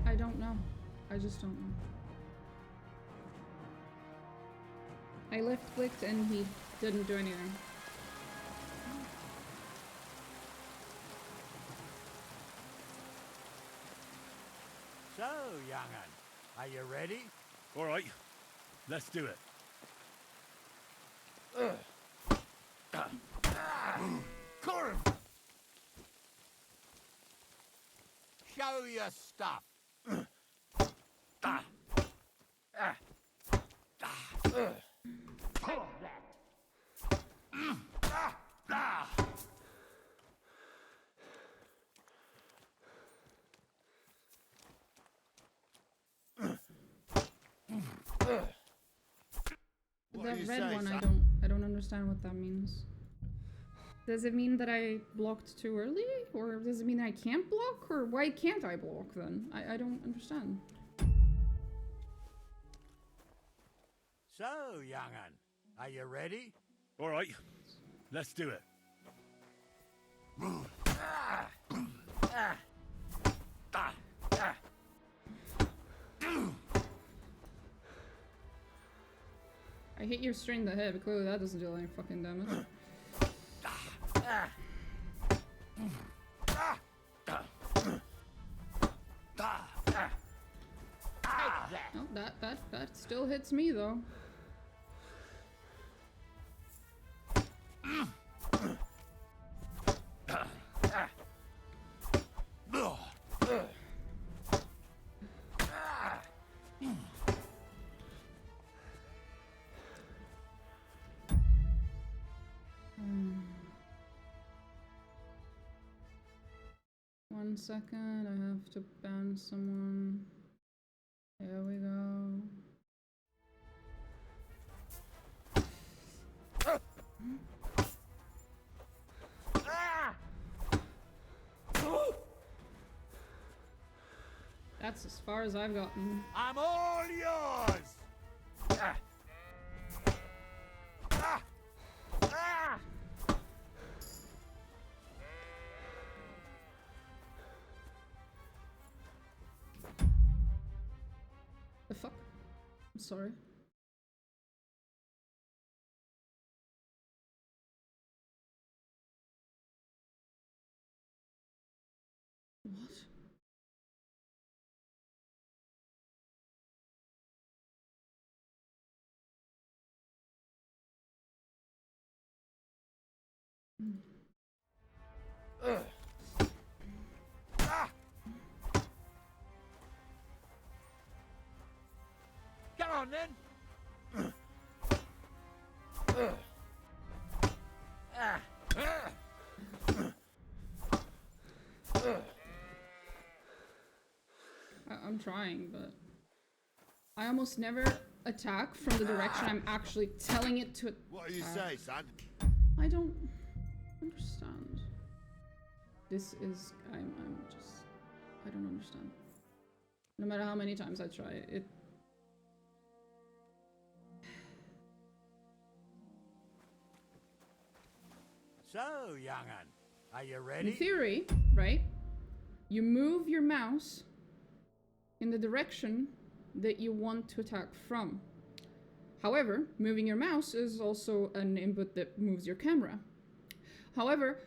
I don't know. I just don't know. I left clicked and he didn't do anything. So, young'un, are you ready? All right, let's do it. Corin! Show your stuff. What are The you red saying, one, son? I don't understand what that means. Does it mean that I blocked too early? Or does it mean I can't block? Or why can't I block then? I don't understand. So, young'un, are you ready? All right, let's do it. I hit your string in the head, but clearly that doesn't deal any fucking damage. Oh, that still hits me though. 1 second, I have to ban someone. There we go. That's as far as I've gotten. I'm all yours! The fuck? I'm sorry. What? Come on then! I'm trying, but I almost never attack from the direction I'm actually telling it to. What do you say, son? I don't understand. This is I'm just I don't understand. No matter how many times I try it. So, young'un, are you ready? In theory, right? You move your mouse in the direction that you want to attack from. However, moving your mouse is also an input that moves your camera. However,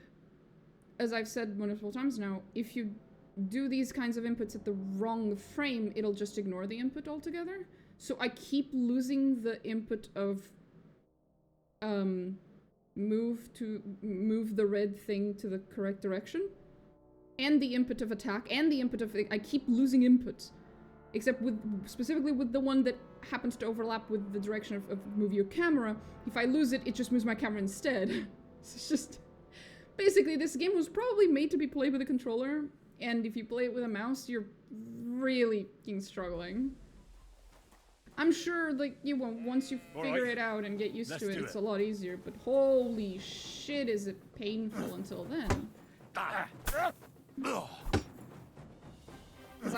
as I've said multiple times now, if you do these kinds of inputs at the wrong frame, it'll just ignore the input altogether. So I keep losing the input of move the red thing to the correct direction, and the input of attack, and the input of I keep losing inputs, except specifically with the one that happens to overlap with the direction of move your camera. If I lose it, it just moves my camera instead. It's just basically this game was probably made to be played with a controller, and if you play it with a mouse, you're really fucking struggling. I'm sure, like, you won't, once you figure it out and get used to it, it's a lot easier, but holy shit, is it painful until then. Because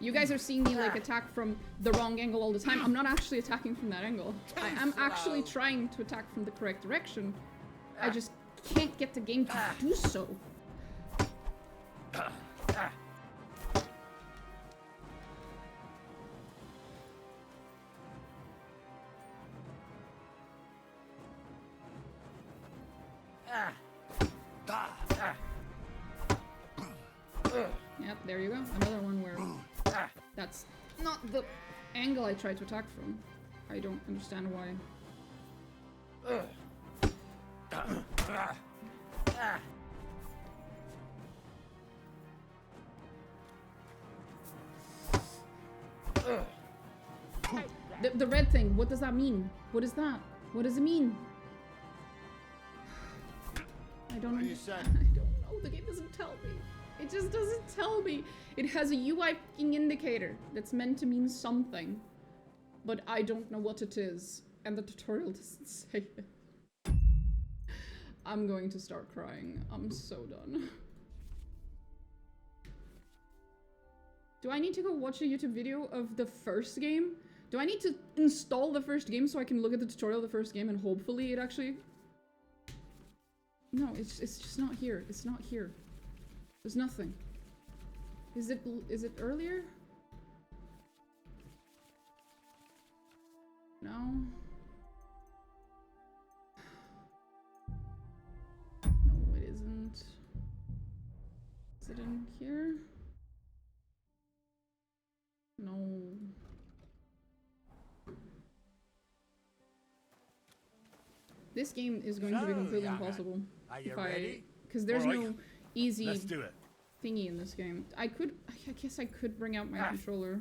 you guys are seeing me, like, attack from the wrong angle all the time. I'm not actually attacking from that angle. I am actually trying to attack from the correct direction. I just can't get the game to do so. Yep, there you go. Another one where that's not the angle I tried to attack from. I don't understand why. The red thing, what does that mean? What is that? What does it mean? I don't know. I don't know. The game doesn't tell me. It just doesn't tell me. It has a UI fucking indicator that's meant to mean something, but I don't know what it is, and the tutorial doesn't say it. I'm going to start crying. I'm so done. Do I need to go watch a YouTube video of the first game? Do I need to install the first game so I can look at the tutorial of the first game and hopefully it actually... No, it's just not here. It's not here. There's nothing. Is it earlier? No. No, it isn't. Is it in here? No. This game is going to be completely impossible. If because there's no easy thingy in this game. I guess I could bring out my controller.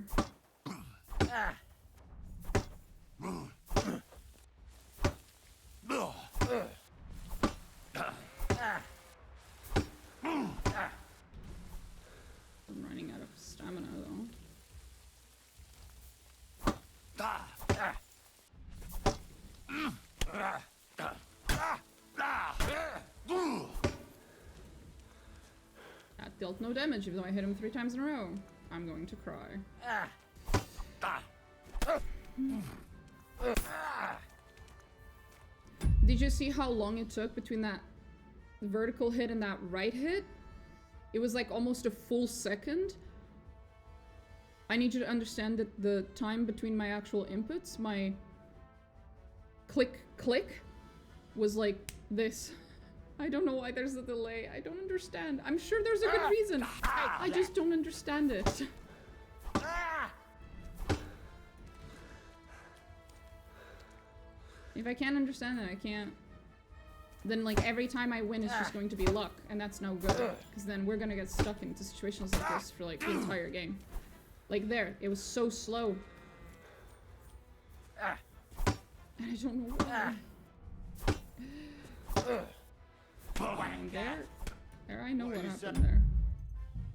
dealt no damage even though I hit him 3 times in a row. I'm going to cry. Did you see how long it took between that vertical hit and that right hit? It was like almost a full second. I need you to understand that the time between my actual inputs, my click, click, was like this. I don't know why there's a delay. I don't understand. I'm sure there's a good reason. I just don't understand it. If I can't understand it, I can't. Then like every time I win, it's just going to be luck, and that's no good. Because then we're gonna get stuck into situations like this for like the entire game. Like there, it was so slow. And I don't know why. And there I know what happened there.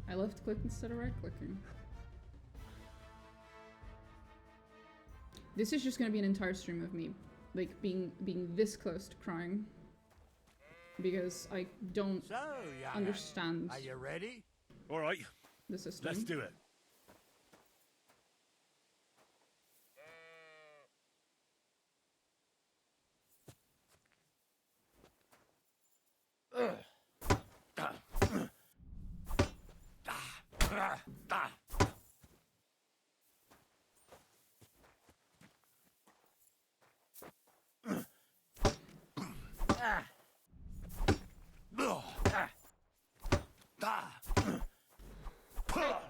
I left click instead of right clicking. This is just gonna be an entire stream of me, like being this close to crying, because I don't understand. Are you ready? All right. The system. Let's do it.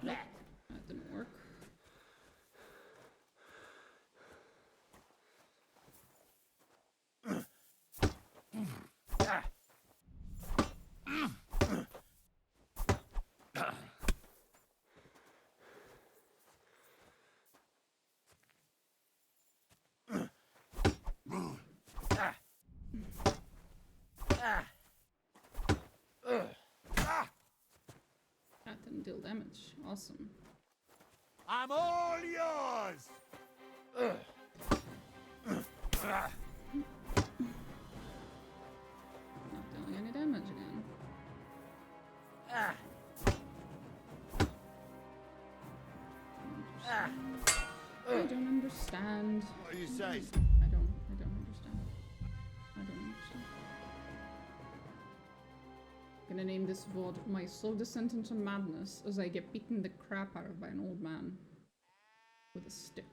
That didn't work. That didn't deal damage. Awesome. I'm all yours! Not dealing any damage again. I don't understand. What do you say? I don't understand. I don't understand. I'm gonna name this VOD My Slow Descent into Madness as I get beaten the crap out of by an old man with a stick.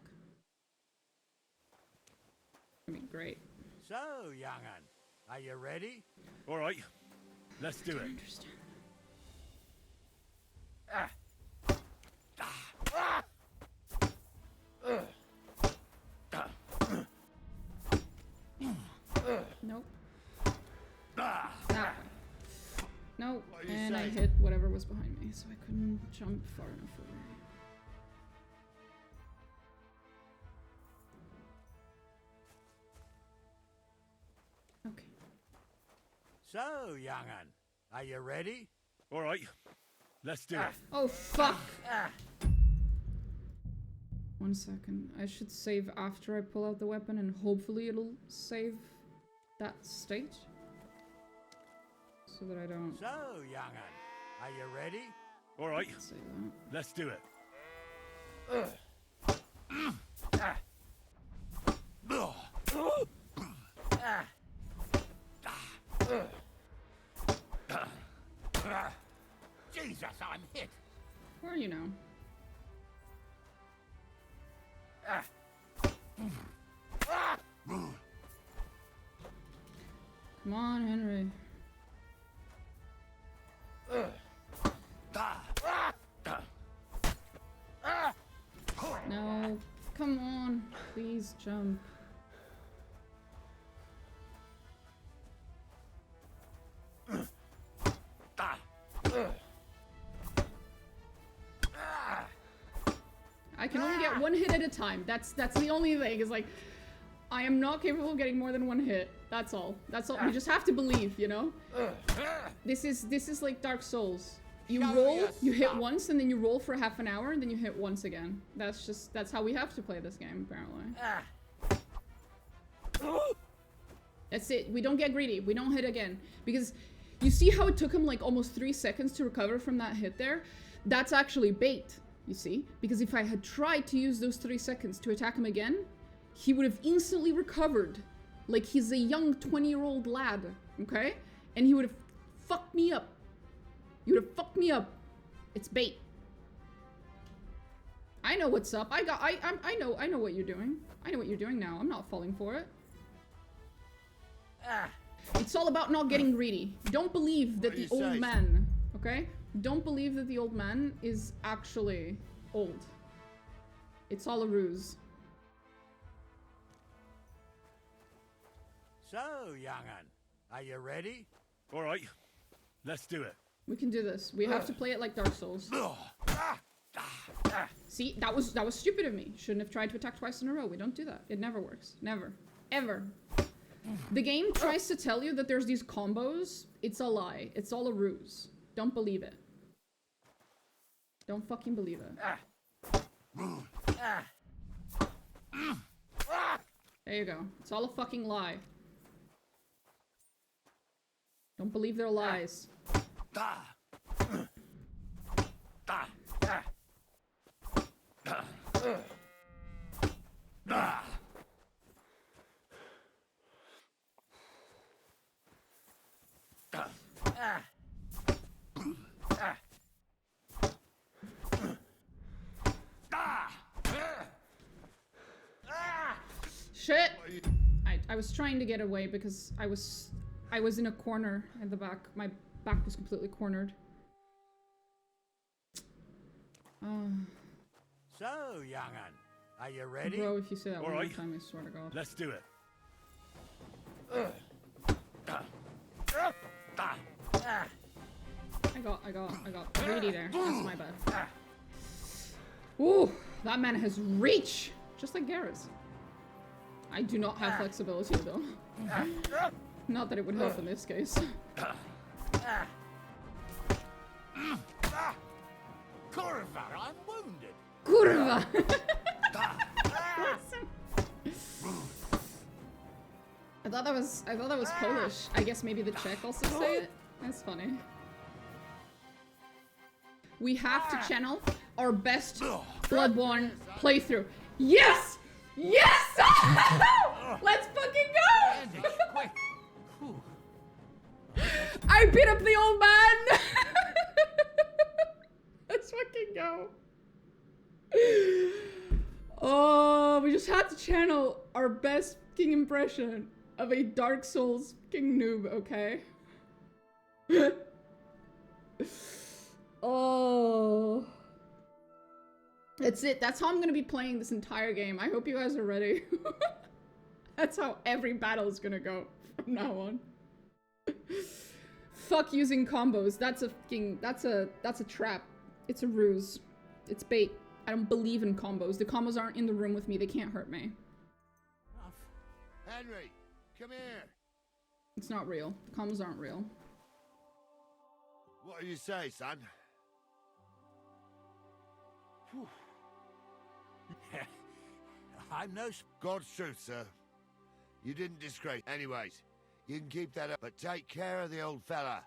I mean, great. So, young'un, are you ready? All right. Let's do it. I understand. Nope. That way. Nope. And I hit whatever was behind me, so I couldn't jump far enough away. Okay. So, young'un, are you ready? All right. Let's do it. Oh, fuck! 1 second. I should save after I pull out the weapon, and hopefully it'll save that state. So that I don't... So, young'un, are you ready? All right. Say that. Let's do it. Jesus, I'm hit. Where are you now? Come on, Henry. No, come on. Please jump. I can only get 1 hit at a time. That's the only thing. Is like, I am not capable of getting more than 1 hit. That's all. That's all. You just have to believe, you know. This is like Dark Souls. You roll, you hit once, and then you roll for half an hour, and then you hit once again. That's how we have to play this game, apparently. That's it. We don't get greedy. We don't hit again. Because You see how it took him like almost 3 seconds to recover from that hit there? That's actually bait, you see? Because if I had tried to use those 3 seconds to attack him again, he would have instantly recovered. Like he's a young 20-year-old lad, okay? And he would have fucked me up. You would have fucked me up. It's bait. I know what's up. I know what you're doing. I know what you're doing now. I'm not falling for it. It's all about not getting greedy. Don't believe that the old man, okay? Don't believe that the old man is actually old. It's all a ruse. So, young'un, are you ready? All right, let's do it. We can do this. We have to play it like Dark Souls. See, that was stupid of me. Shouldn't have tried to attack twice in a row. We don't do that. It never works. Never. Ever. The game tries to tell you that there's these combos. It's a lie. It's all a ruse. Don't believe it. Don't fucking believe it. There you go. It's all a fucking lie. Don't believe their lies. Shit! I was trying to get away because I was in a corner at the back. My back was completely cornered. So, young'un, are you ready? Bro, if you say that All one more right. time, I swear to God. Let's do it. I got greedy there. That's my bad. Ooh, that man has reach! Just like Garrus. I do not have flexibility though. Not that it would help in this case. Kurva, I'm wounded. Kurva! I thought that was Polish. I guess maybe the Czech also say it. That's funny. We have to channel our best Bloodborne playthrough. Yes! Yes! Let's fucking go! I beat up the old man! Let's fucking go. Oh, we just had to channel our best fucking impression of a Dark Souls fucking noob, okay? Oh. That's it. That's how I'm gonna be playing this entire game. I hope you guys are ready. That's how every battle is gonna go from now on. Fuck using combos. That's a trap. It's a ruse. It's bait. I don't believe in combos. The combos aren't in the room with me. They can't hurt me. Henry, come here. It's not real. The combos aren't real. What do you say, son? I'm no... God's truth, sir. You didn't disgrace. Anyways, you can keep that up, but take care of the old fella.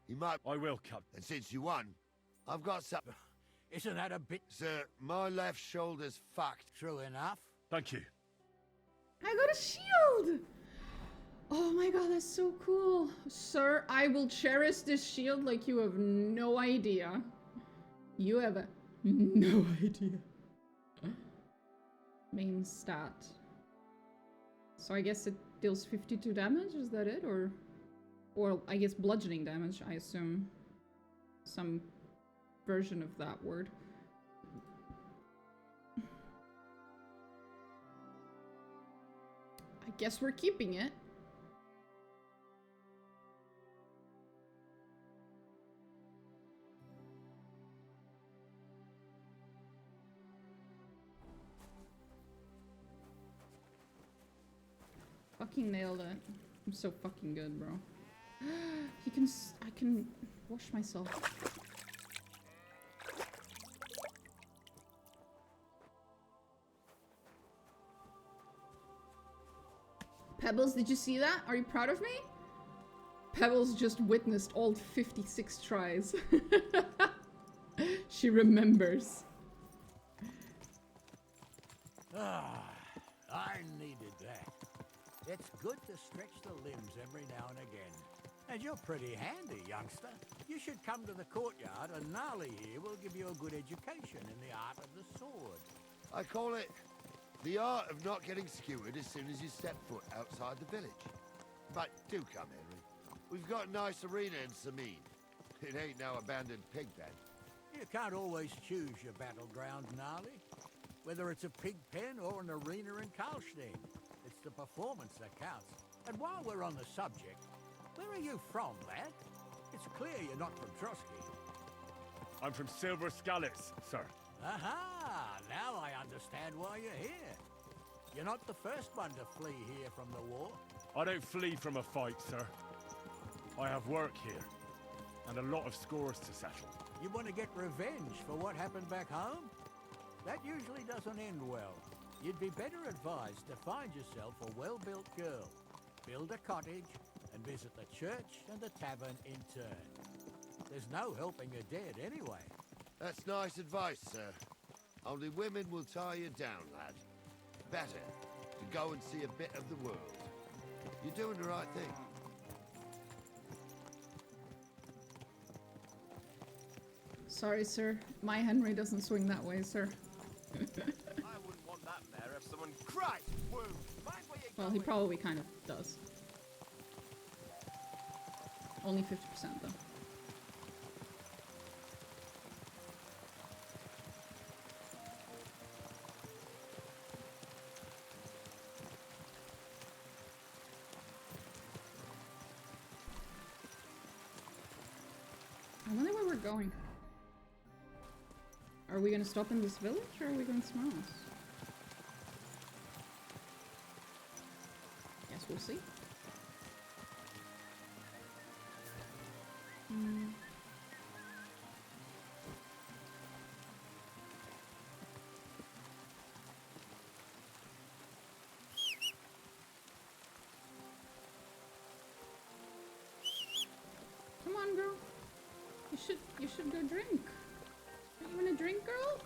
He might... I will, Captain. And since you won, I've got something. Isn't that a bit... Sir, my left shoulder's fucked. True enough. Thank you. I got a shield! Oh my god, that's so cool. Sir, I will cherish this shield like you have no idea. You have no idea. Main stat. So I guess it deals 52 damage, is that it? Or I guess bludgeoning damage, I assume. Some version of that word. I guess we're keeping it. Fucking nailed it. I'm so fucking good, bro. I can wash myself. Pebbles, did you see that? Are you proud of me? Pebbles just witnessed all 56 tries. She remembers. Ah, I needed that. It's good to stretch the limbs every now and again. And you're pretty handy, youngster. You should come to the courtyard, and Gnarly here will give you a good education in the art of the sword. I call it the art of not getting skewered as soon as you step foot outside the village. But do come, Henry. We've got a nice arena in Sameen. It ain't no abandoned pig pen. You can't always choose your battleground, Gnarly. Whether it's a pig pen or an arena in Karlstein, it's the performance that counts. And while we're on the subject, where are you from, lad? It's clear you're not from Trotsky. I'm from Silver Skalitz, sir. Aha! Now I understand why you're here. You're not the first one to flee here from the war. I don't flee from a fight, sir. I have work here, and a lot of scores to settle. You want to get revenge for what happened back home? That usually doesn't end well. You'd be better advised to find yourself a well-built girl, build a cottage, and visit the church and the tavern in turn. There's no helping a dead anyway. That's nice advice, sir. Only women will tie you down, lad. Better to go and see a bit of the world. You're doing the right thing. Sorry, sir. My Henry doesn't swing that way, sir. I wouldn't want that mare if someone cried. Woo! Mind where you're Well, he probably kind of does. Only 50% though. I wonder where we're going. Are we gonna stop in this village or are we going somewhere else? Guess we'll see. Come on, girl. You should go drink. Are you in a drink, girl?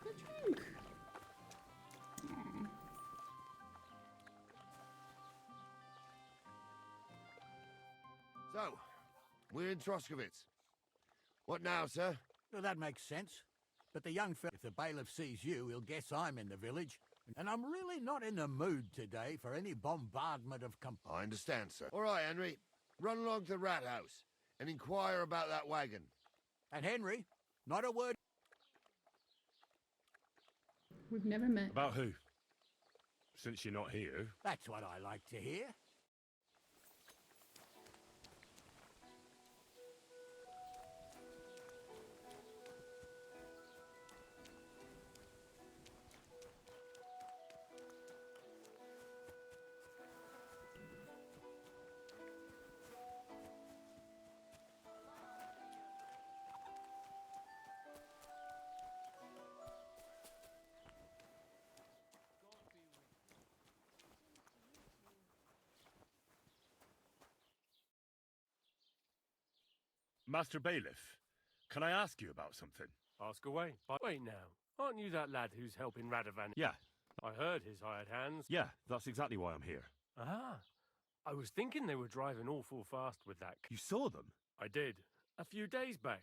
Go drink. Aw. So, we're in Troskowitz. What now, sir? Well, that makes sense. But the young fella, if the bailiff sees you, he'll guess I'm in the village. And I'm really not in the mood today for any bombardment of I understand, sir. All right, Henry. Run along to the rat house and inquire about that wagon. And Henry, not a word. We've never met. About who? Since you're not here. That's what I like to hear. Master Bailiff, can I ask you about something? Ask away. Wait now. Aren't you that lad who's helping Radovan? Yeah. I heard his hired hands. Yeah, that's exactly why I'm here. Ah. I was thinking they were driving awful fast with that. You saw them? I did. A few days back.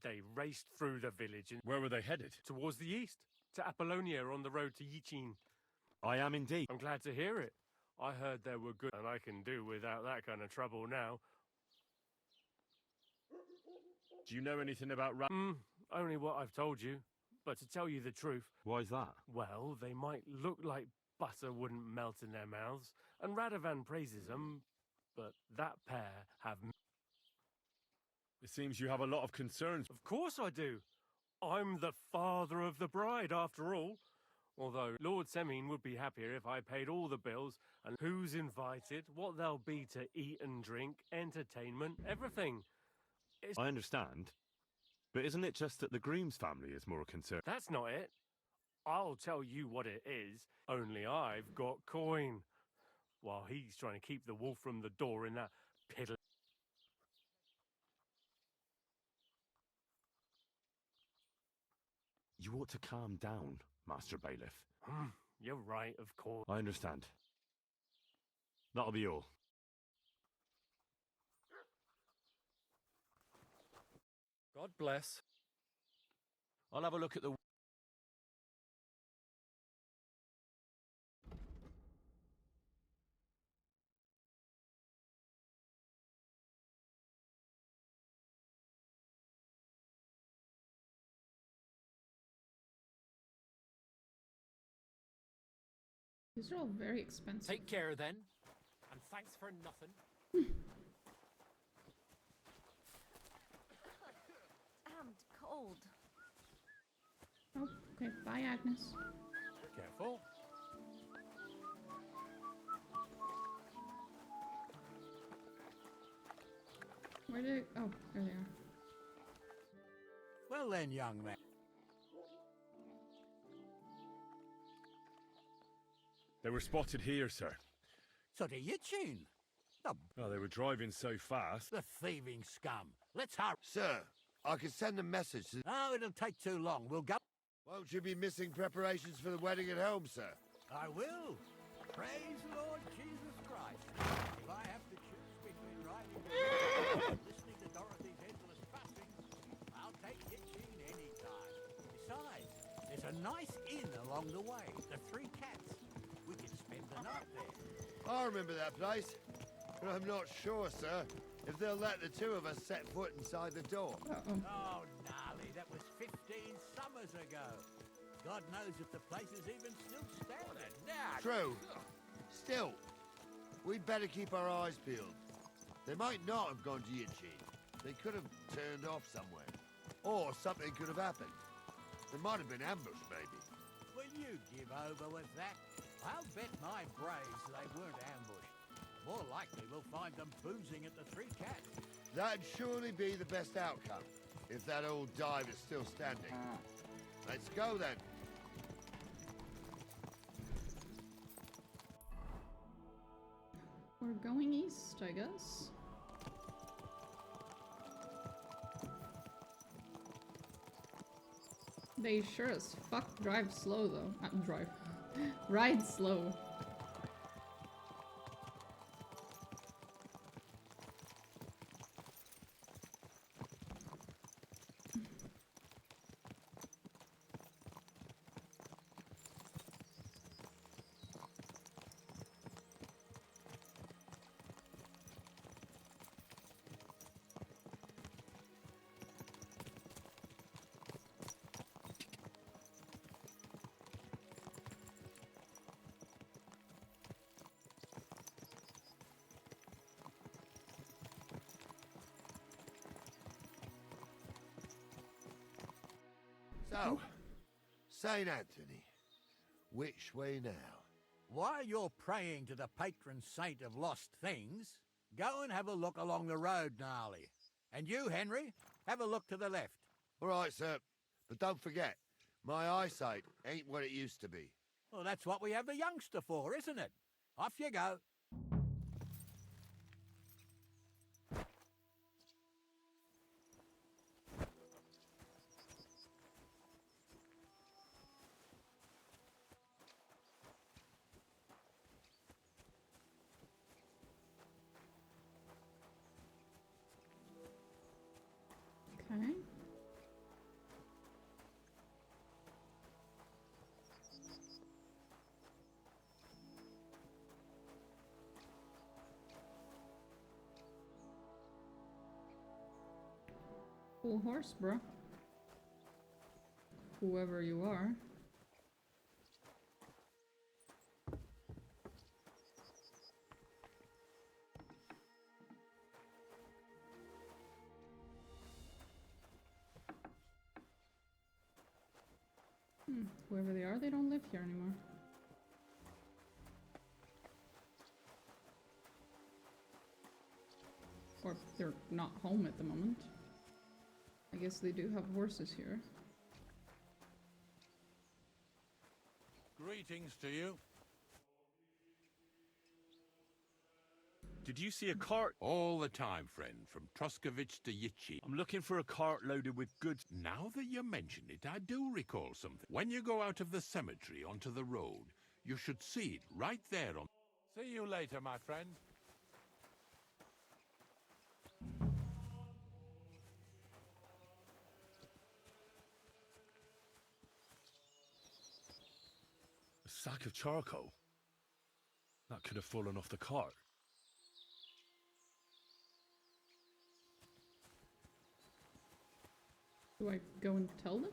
They raced through the village and... Where were they headed? Towards the east. To Apollonia on the road to Yichin. I am indeed. I'm glad to hear it. I heard they were good, and I can do without that kind of trouble now. Do you know anything about only what I've told you. But to tell you the truth... Why is that? Well, they might look like butter wouldn't melt in their mouths, and Radovan praises them, but that pair have... It seems you have a lot of concerns. Of course I do. I'm the father of the bride, after all. Although Lord Semin would be happier if I paid all the bills, and who's invited, what there'll be to eat and drink, entertainment, everything. I understand. But isn't it just that the groom's family is more concerned? That's not it. I'll tell you what it is, only I've got coin. While he's trying to keep the wolf from the door in that piddle. You ought to calm down, Master Bailiff. You're right, of course. I understand. That'll be all. God bless. I'll have a look at the... These are all very expensive. Take care then, and thanks for nothing. And cold. Oh, okay. Bye, Agnes. Careful. Where did I... Oh, there they are. Well then, young man. They were spotted here, sir. So do you, Chin? Oh, they were driving so fast. The thieving scum. Let's hurry. Sir, I can send a message to... Oh, it'll take too long. We'll go... Won't you be missing preparations for the wedding at home, sir? I will. Praise the Lord Jesus Christ. If I have to choose between riding and listening to Dorothy's endless fussing, I'll take you, Chin, any time. Besides, there's a nice inn along the way, the Three Cats. We can spend the night there. I remember that place, but I'm not sure, sir, if they'll let the two of us set foot inside the door. Oh, gnarly, that was 15 summers ago. God knows if the place is even still standing. True. Still, we'd better keep our eyes peeled. They might not have gone to Yichin. They could have turned off somewhere. Or something could have happened. There might have been ambushed, maybe. Will you give over with that? I'll bet my braves they weren't ambushed. More likely we'll find them boozing at the Three Cats. That'd surely be the best outcome, if that old dive is still standing. Let's go, then. We're going east, I guess. They sure as fuck drive slow, though. Drive. Ride slow. So, St. Anthony, which way now? While you're praying to the patron saint of lost things, go and have a look along the road, Gnarly. And you, Henry, have a look to the left. All right, sir. But don't forget, my eyesight ain't what it used to be. Well, that's what we have the youngster for, isn't it? Off you go. Okay. Cool horse, bro. Whoever you are. Whoever they are, they don't live here anymore. Or they're not home at the moment. I guess they do have horses here. Greetings to you. Did you see a cart? All the time, friend, from Troskovich to Yitchy. I'm looking for a cart loaded with goods. Now that you mention it, I do recall something. When you go out of the cemetery onto the road, you should see it right there on... See you later, my friend. A sack of charcoal? That could have fallen off the cart. Do I go and tell them?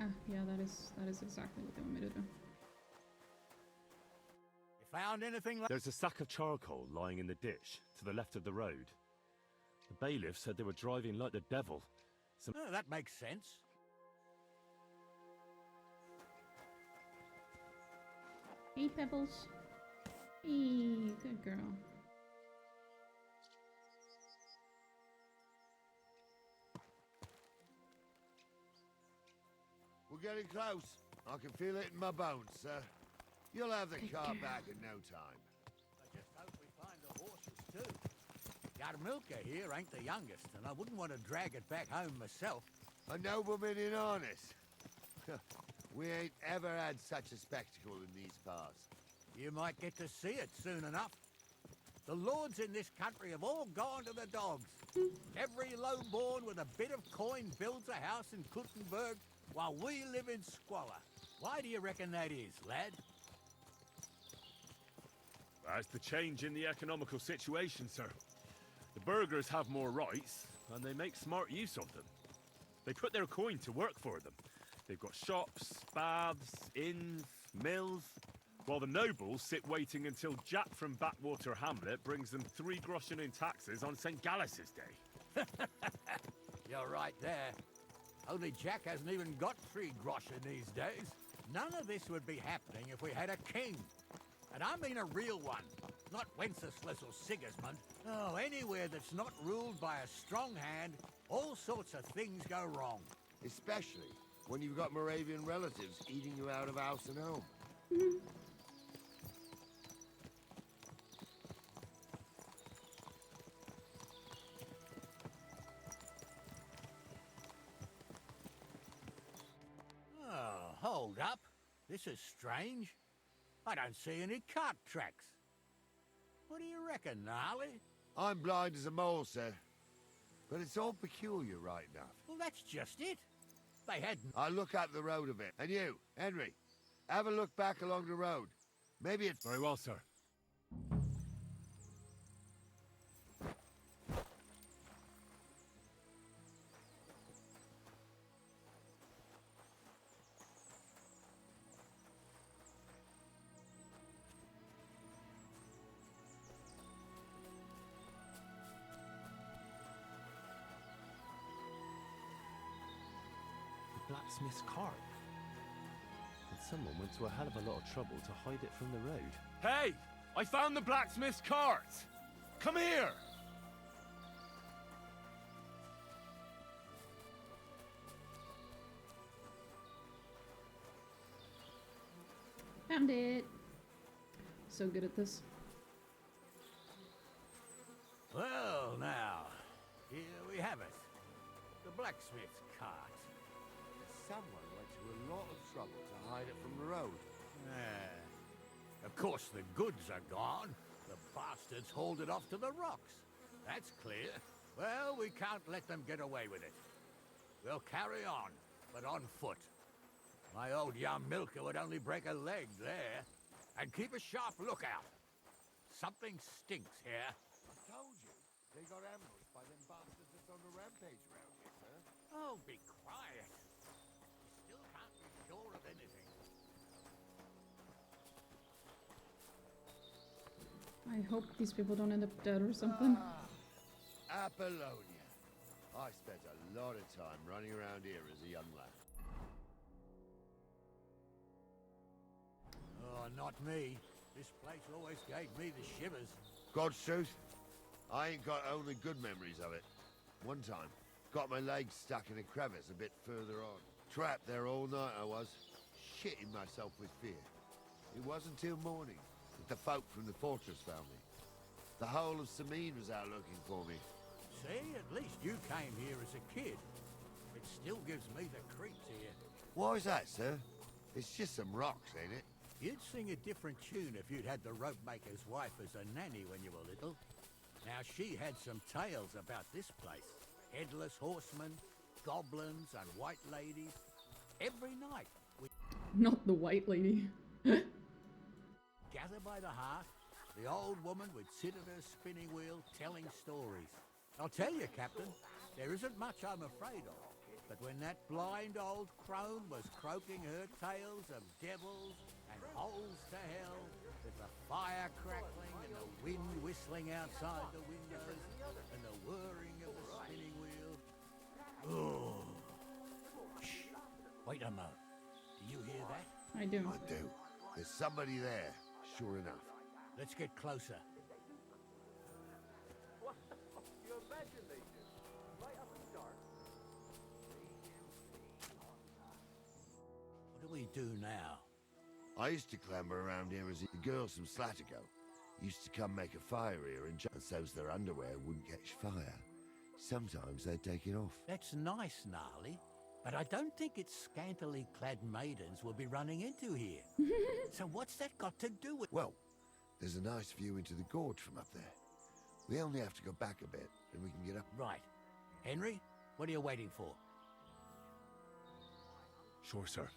Ah, yeah, that is exactly what they want me to do. You found anything like... There's a sack of charcoal lying in the ditch to the left of the road. The bailiff said they were driving like the devil. Oh, that makes sense. Hey, Pebbles. Hey, good girl. We're getting close. I can feel it in my bones, sir. You'll have the car back in no time. I just hope we find the horses, too. Yarmilka here ain't the youngest, and I wouldn't want to drag it back home myself. A nobleman in harness. We ain't ever had such a spectacle in these parts. You might get to see it soon enough. The lords in this country have all gone to the dogs. Every lowborn with a bit of coin builds a house in Kuttenberg while we live in squalor. Why do you reckon that is, lad? That's the change in the economical situation, sir. The burghers have more rights, and they make smart use of them. They put their coin to work for them. They've got shops, baths, inns, mills, while the nobles sit waiting until Jack from Backwater Hamlet brings them 3 groschen in taxes on St. Gallus's Day. You're right there. Only Jack hasn't even got 3 groschen these days. None of this would be happening if we had a king. And I mean a real one, not Wenceslas or Sigismund. Oh, anywhere that's not ruled by a strong hand, all sorts of things go wrong. Especially when you've got Moravian relatives eating you out of house and home. Oh, hold up. This is strange. I don't see any cart tracks. What do you reckon, Gnarly? I'm blind as a mole, sir. But it's all peculiar right enough. Well, that's just it. They hadn't... I'll look up the road a bit. And you, Henry, have a look back along the road. Maybe it's... Very well, sir. Blacksmith's cart. And someone went to a hell of a lot of trouble to hide it from the road. Hey! I found the blacksmith's cart! Come here! Found it. So good at this. Well, now, here we have it. The blacksmith's cart. Someone went to a lot of trouble to hide it from the road. Of course, the goods are gone. The bastards hauled it off to the rocks. That's clear. Well, we can't let them get away with it. We'll carry on, but on foot. My old Yarmilka would only break a leg there. And keep a sharp lookout. Something stinks here. I told you, they got ambushed by them bastards that's on the rampage round here, sir. Oh, be quiet. Still can't be sure of anything. I hope these people don't end up dead or something. Apollonia. I spent a lot of time running around here as a young lad. Oh, not me. This place always gave me the shivers. God's truth, I ain't got only good memories of it. One time, got my legs stuck in a crevice a bit further on. Trapped there all night I was, shitting myself with fear. It wasn't till morning that the folk from the fortress found me. The whole of Sameen was out looking for me. See, at least you came here as a kid. It still gives me the creeps here. Why is that, sir? It's just some rocks, ain't it? You'd sing a different tune if you'd had the rope maker's wife as a nanny when you were little. Now, she had some tales about this place. Headless horsemen, goblins, and white ladies. Every night, we Not the white lady. gather by the hearth. The old woman would sit at her spinning wheel telling stories. I'll tell you, Captain, there isn't much I'm afraid of. But when that blind old crone was croaking her tales of devils and holes to hell, with the fire crackling and the wind whistling outside the windows and the whirring of the spinning wheel. Oh. Shh. Wait a moment. Do you hear that? I do. I do. There's somebody there, sure enough. Let's get closer. You imagine they do. Right up in the dark. What do we do now? I used to clamber around here as the girls from Slatigo used to come make a fire here and so's their underwear wouldn't catch fire. Sometimes they'd take it off. That's nice, Gnarly. But I don't think it's scantily clad maidens we'll be running into here. So what's that got to do with... Well, there's a nice view into the gorge from up there. We only have to go back a bit and we can get up. Right. Henry, what are you waiting for? Sure, sir.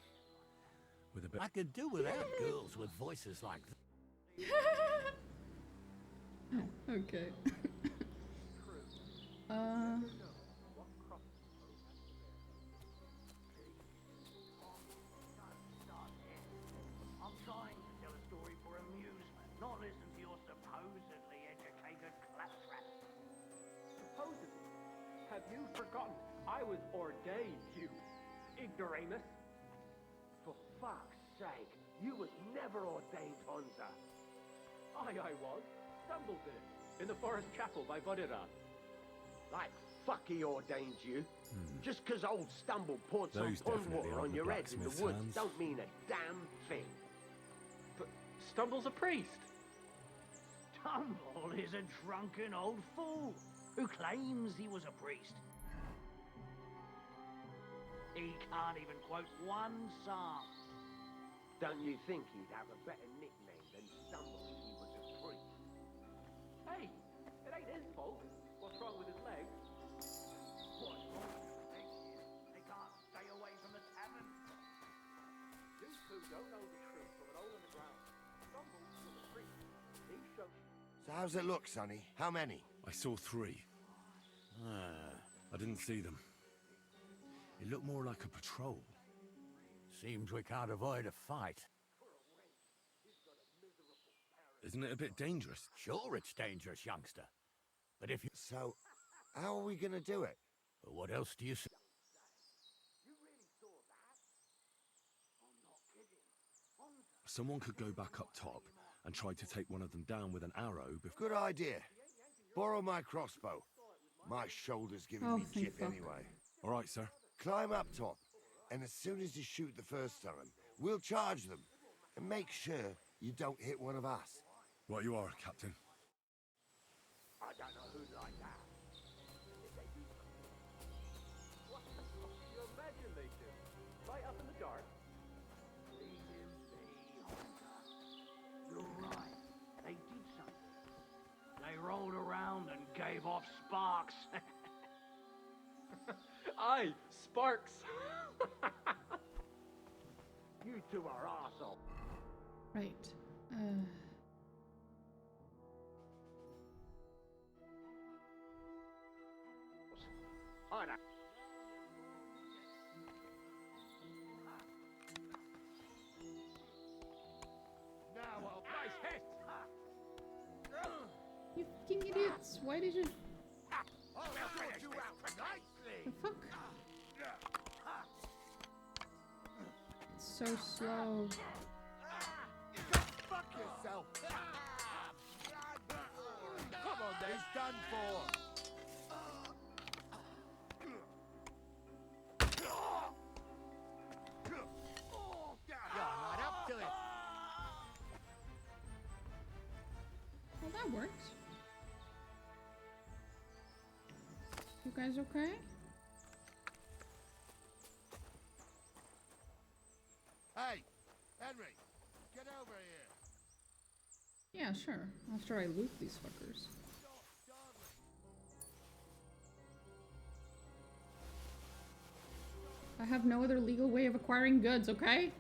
With a bit... I could do without girls with voices like that. Okay. I'm trying to tell a story for amusement, not listen to your supposedly educated claptrap. Supposedly? Have you forgotten I was ordained, you ignoramus? For fuck's sake, you was never ordained, Hunter. I was. Stumbled in it, in the forest chapel by Vodira. Like fuck he ordained you. Just 'cause old Stumble poured Those some pond definitely water aren't on the your head in the blacksmith's woods hands. don't mean a damn thing. But Stumble's a priest. Stumble is a drunken old fool who claims he was a priest. He can't even quote one psalm. Don't you think he'd have a better nickname than Stumble if he was a priest? Hey, it ain't his fault. What's wrong with his legs? What's wrong with his legs is they can't stay away from the tavern. You two don't know the truth from an hole in the ground. Stumble was a priest. He showed... So how's it look, Sonny? How many? I saw 3. I didn't see them. It looked more like a patrol. Seems we can't avoid a fight. Isn't it a bit dangerous? Sure it's dangerous, youngster. But if you... So, how are we gonna do it? Well, what else do you say? Someone could go back up top and try to take one of them down with an arrow before... Good idea. Borrow my crossbow. My shoulder's giving Oh, me thank jip fuck. anyway. All right, sir. Climb up top, and as soon as you shoot the first time, we'll charge them. And make sure you don't hit one of us. Right you are, Captain. I don't know who'd like that. What? You imagine they do. Right up in the dark. Leave him be, Hunter. You're right. They did something. They rolled around and gave off sparks. Aye, sparks. You two are arseholes. Right. I know. Now, nice hit. You fucking idiots! Why did you... Oh, I'll finish you out nicely. The fuck? It's so slow. Fuck yourself. done for. You're right up to it. Well, that worked. You guys okay? Hey, Henry, get over here. Yeah, sure. After I loot these fuckers. I have no other legal way of acquiring goods, okay?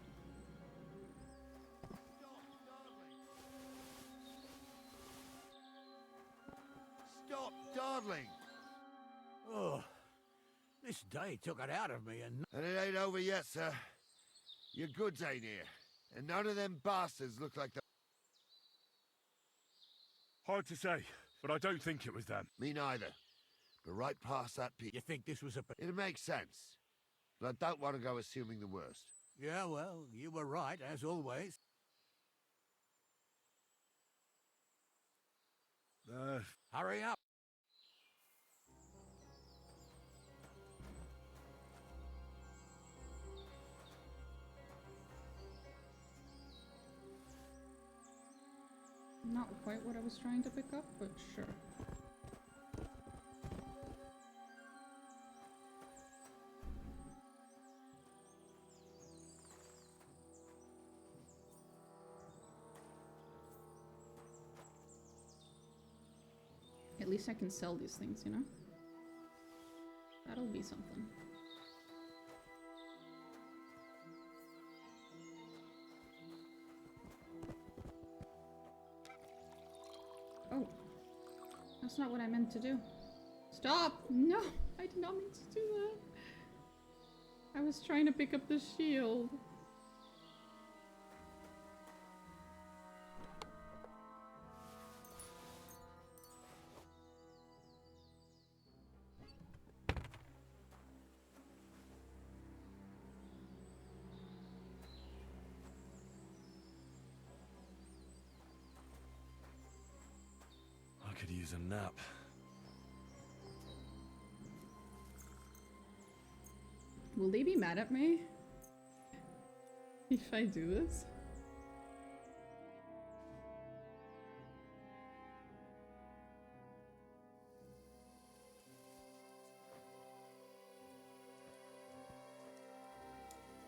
Stop dawdling. Oh, this day took it out of me and... And it ain't over yet, sir. Your goods ain't here. And none of them bastards look like the... Hard to say, but I don't think it was them. Me neither. But right past that peak. You think this was a... It makes sense. But I don't want to go assuming the worst. Yeah, well, you were right, as always. Hurry up. Not quite what I was trying to pick up, but sure. At least I can sell these things, you know? That'll be something. Oh. That's not what I meant to do. Stop! No! I did not mean to do that. I was trying to pick up the shield. I could use a nap. Will they be mad at me if I do this?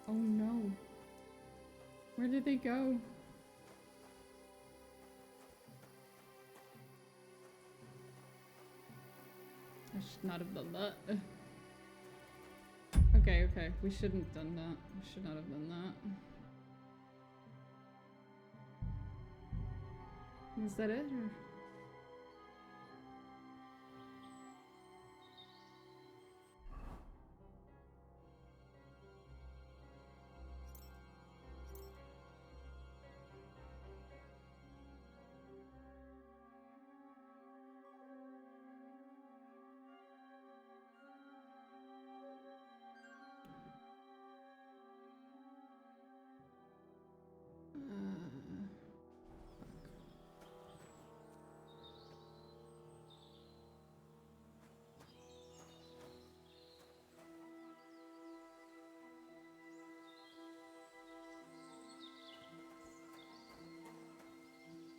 Oh no. Where did they go? I should not have done that. Okay, okay. We shouldn't have done that. We should not have done that. Is that it? Or?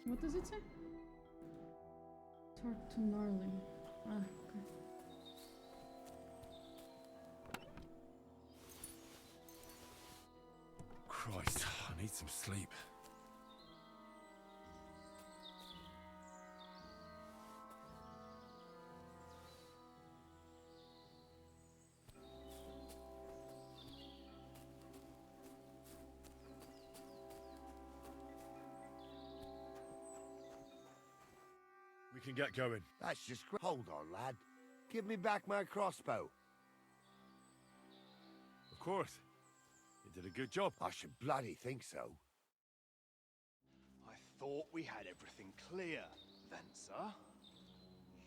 What does it say? Talk to gnarly. Ah, okay. Christ, I need some sleep. We can get going. That's just great. Hold on, lad. Give me back my crossbow. Of course. You did a good job. I should bloody think so. I thought we had everything clear, then, sir.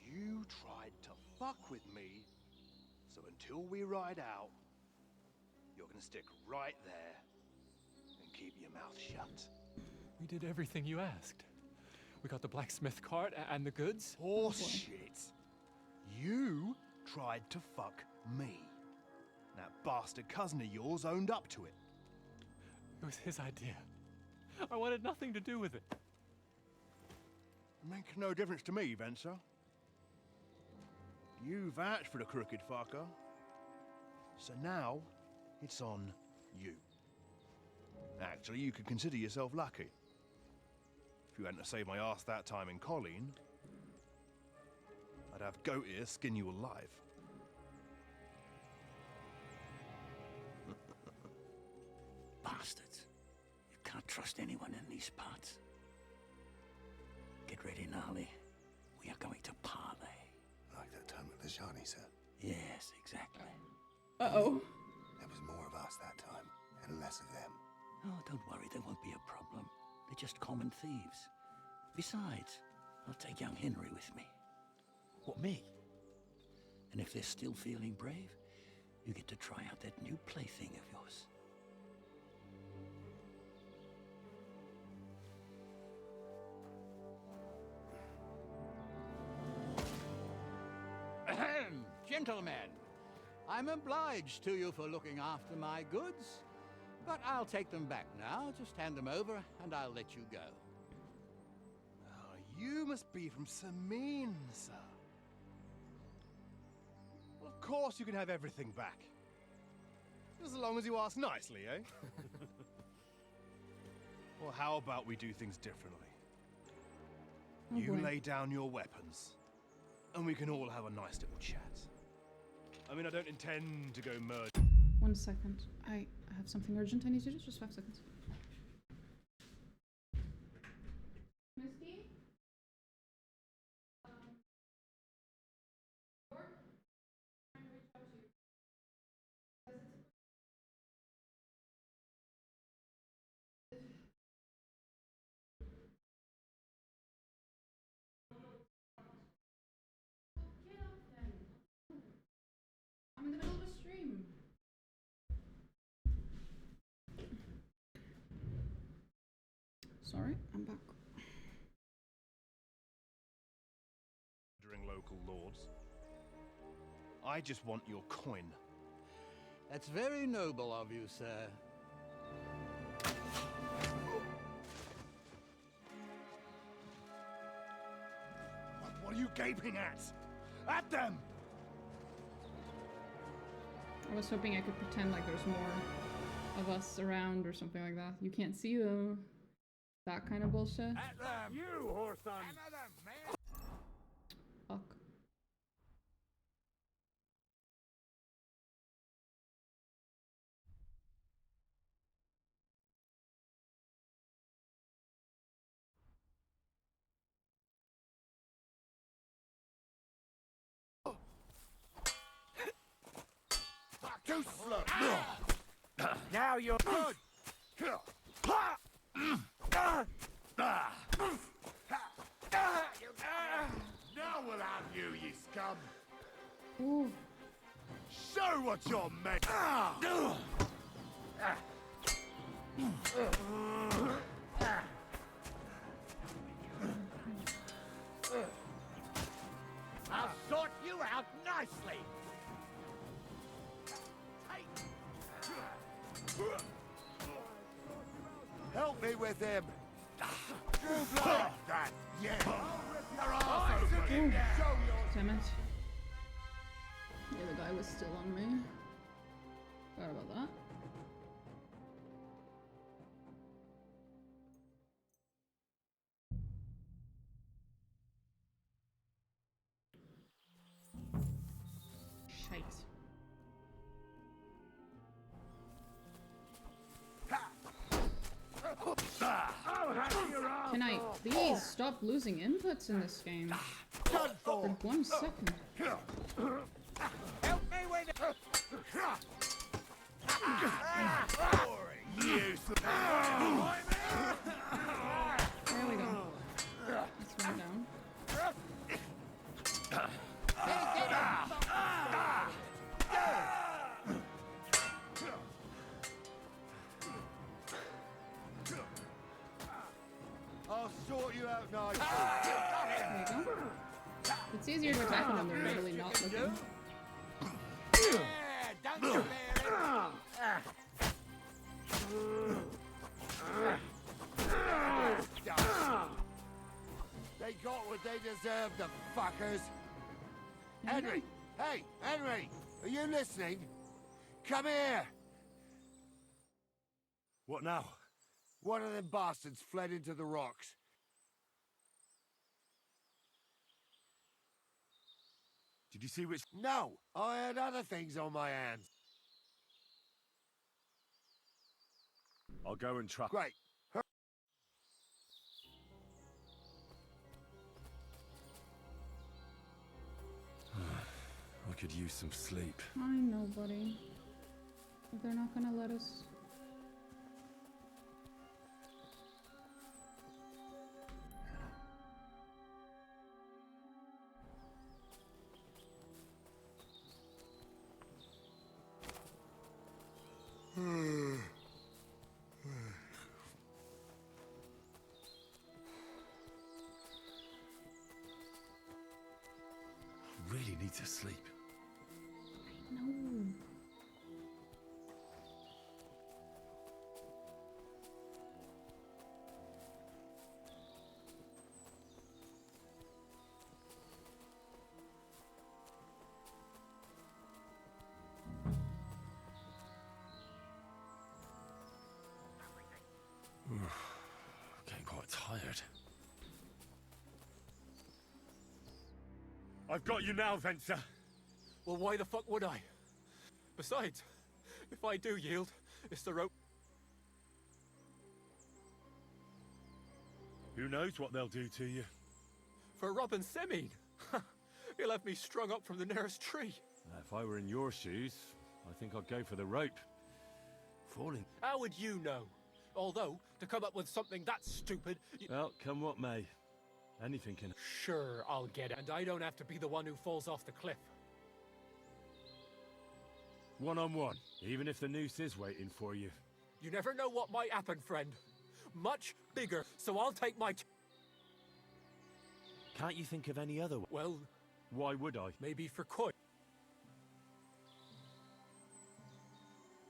You tried to fuck with me, so until we ride out, you're gonna stick right there and keep your mouth shut. We did everything you asked. We got the blacksmith cart and the goods. Horse shit. You tried to fuck me. That bastard cousin of yours owned up to it. It was his idea. I wanted nothing to do with it. Make no difference to me, Venser. You vouched for the crooked fucker. So now, it's on you. Actually, you could consider yourself lucky. If you hadn't saved my ass that time in Colleen, I'd have goat ear skin you alive. Bastards. You can't trust anyone in these parts. Get ready, Gnarly. We are going to parley. Like that time with the Shani, sir? Yes, exactly. Uh-oh. There was more of us that time, and less of them. Oh, don't worry, there won't be a problem. They're just common thieves. Besides, I'll take young Henry with me. What, me? And if they're still feeling brave, you get to try out that new plaything of yours. Ahem, gentlemen, I'm obliged to you for looking after my goods, but I'll take them back now. Just hand them over and I'll let you go. Oh, you must be from Samin, sir. Well, of course you can have everything back. As long as you ask nicely, eh? Well, how about we do things differently? Oh, You boy. lay down your weapons, and we can all have a nice little chat. I mean, I don't intend to go murder. 1 second. I have something urgent I need to do. Just 5 seconds. Misty? I'm in the middle of a stream. Sorry, I'm back. Murdering local lords. I just want your coin. That's very noble of you, sir. What are you gaping at? At them! I was hoping I could pretend like there's more of us around or something like that. You can't see though. That kind of bullshit. You, Horson! Fuck. Too slow. Now you're good. Now we'll have you, you scum. Ooh. Show what you're made. I'll sort you out nicely. Help me with him. You like that, yeah. Your arse open. Show your... Damn it. Yeah, the guy was still on me. Forgot about that. Shite. Can I please stop losing inputs in this game? For 1 second. Help me with it. There we go. Let's run down. I'll I'll sort you out nicely. There you go. It's easier to attack when they're literally not looking. They got what they deserved, the fuckers. Henry! Hey, Henry! Are you listening? Come here! What now? One of them bastards fled into the rocks. Did you see which... No! I had other things on my hands. I'll go and try... Great. I could use some sleep. I know, buddy. But they're not gonna let us. Really need to sleep. No. Getting quite tired. I've got you now, Venser. Well, why the fuck would I? Besides, if I do yield, it's the rope. Who knows what they'll do to you? For robbing Semine. He'll have me strung up from the nearest tree. If I were in your shoes, I think I'd go for the rope. Falling. How would you know? Although, to come up with something that stupid... Well, come what may. Anything can... Sure, I'll get it. And I don't have to be the one who falls off the cliff. One-on-one, even if the noose is waiting for you. You never know what might happen, friend. Much bigger, so I'll take my... Can't you think of any other way? Well... Why would I? Maybe for coin.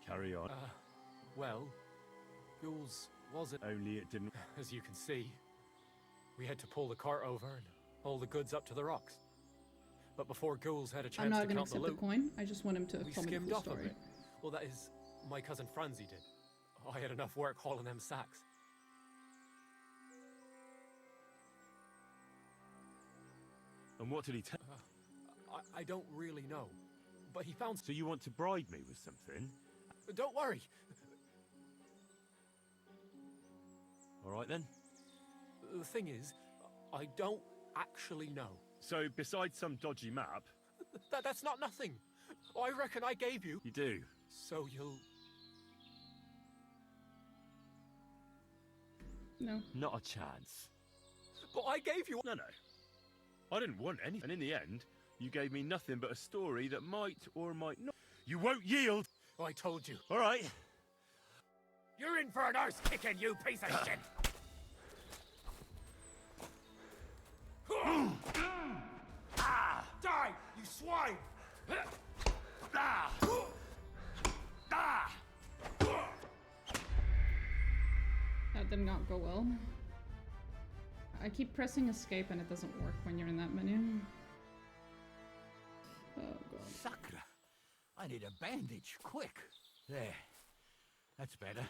Carry on. Well... Ghouls wasn't... Only it didn't... As you can see, we had to pull the cart over and haul the goods up to the rocks. But before Ghouls had a chance I'm not to gonna count the accept the loot... coin. I just want him to we tell me the skimmed full off a story. bit. Well, that is, my cousin Franzi did. I had enough work hauling them sacks. And what did he tell... I don't really know. But he found... So you want to bribe me with something? Don't worry. All right, then. The thing is, I don't actually know. So, besides some dodgy map... That's not nothing. I reckon I gave you... You do? So you'll... No. Not a chance. But I gave you... No. I didn't want anything. And in the end, you gave me nothing but a story that might or might not... You won't yield! I told you. All right. You're in for an arse kicking, you piece of shit! Die, you swine! That did not go well. I keep pressing escape and it doesn't work when you're in that menu. Oh god. Sacre! I need a bandage, quick. There. That's better.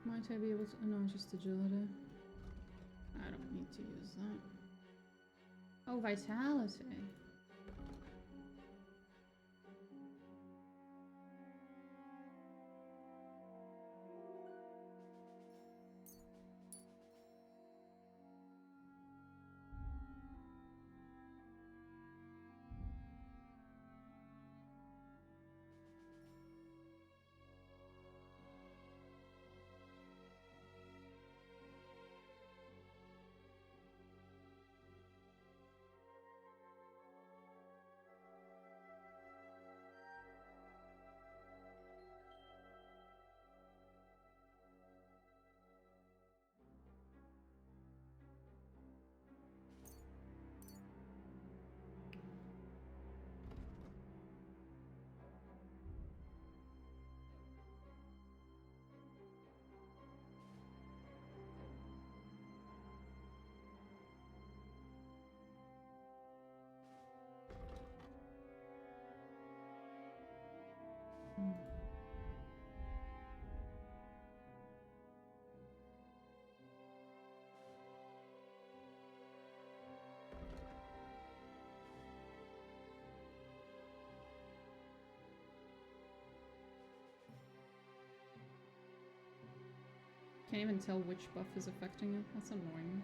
Might I be able to... No, just agility. I don't need to use that. Oh, vitality. Can't even tell which buff is affecting it. That's annoying.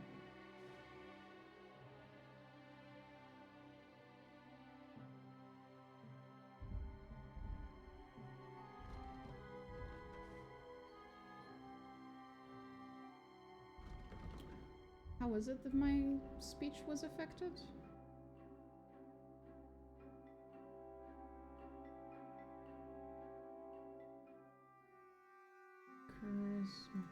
How is it that my speech was affected? Charisma.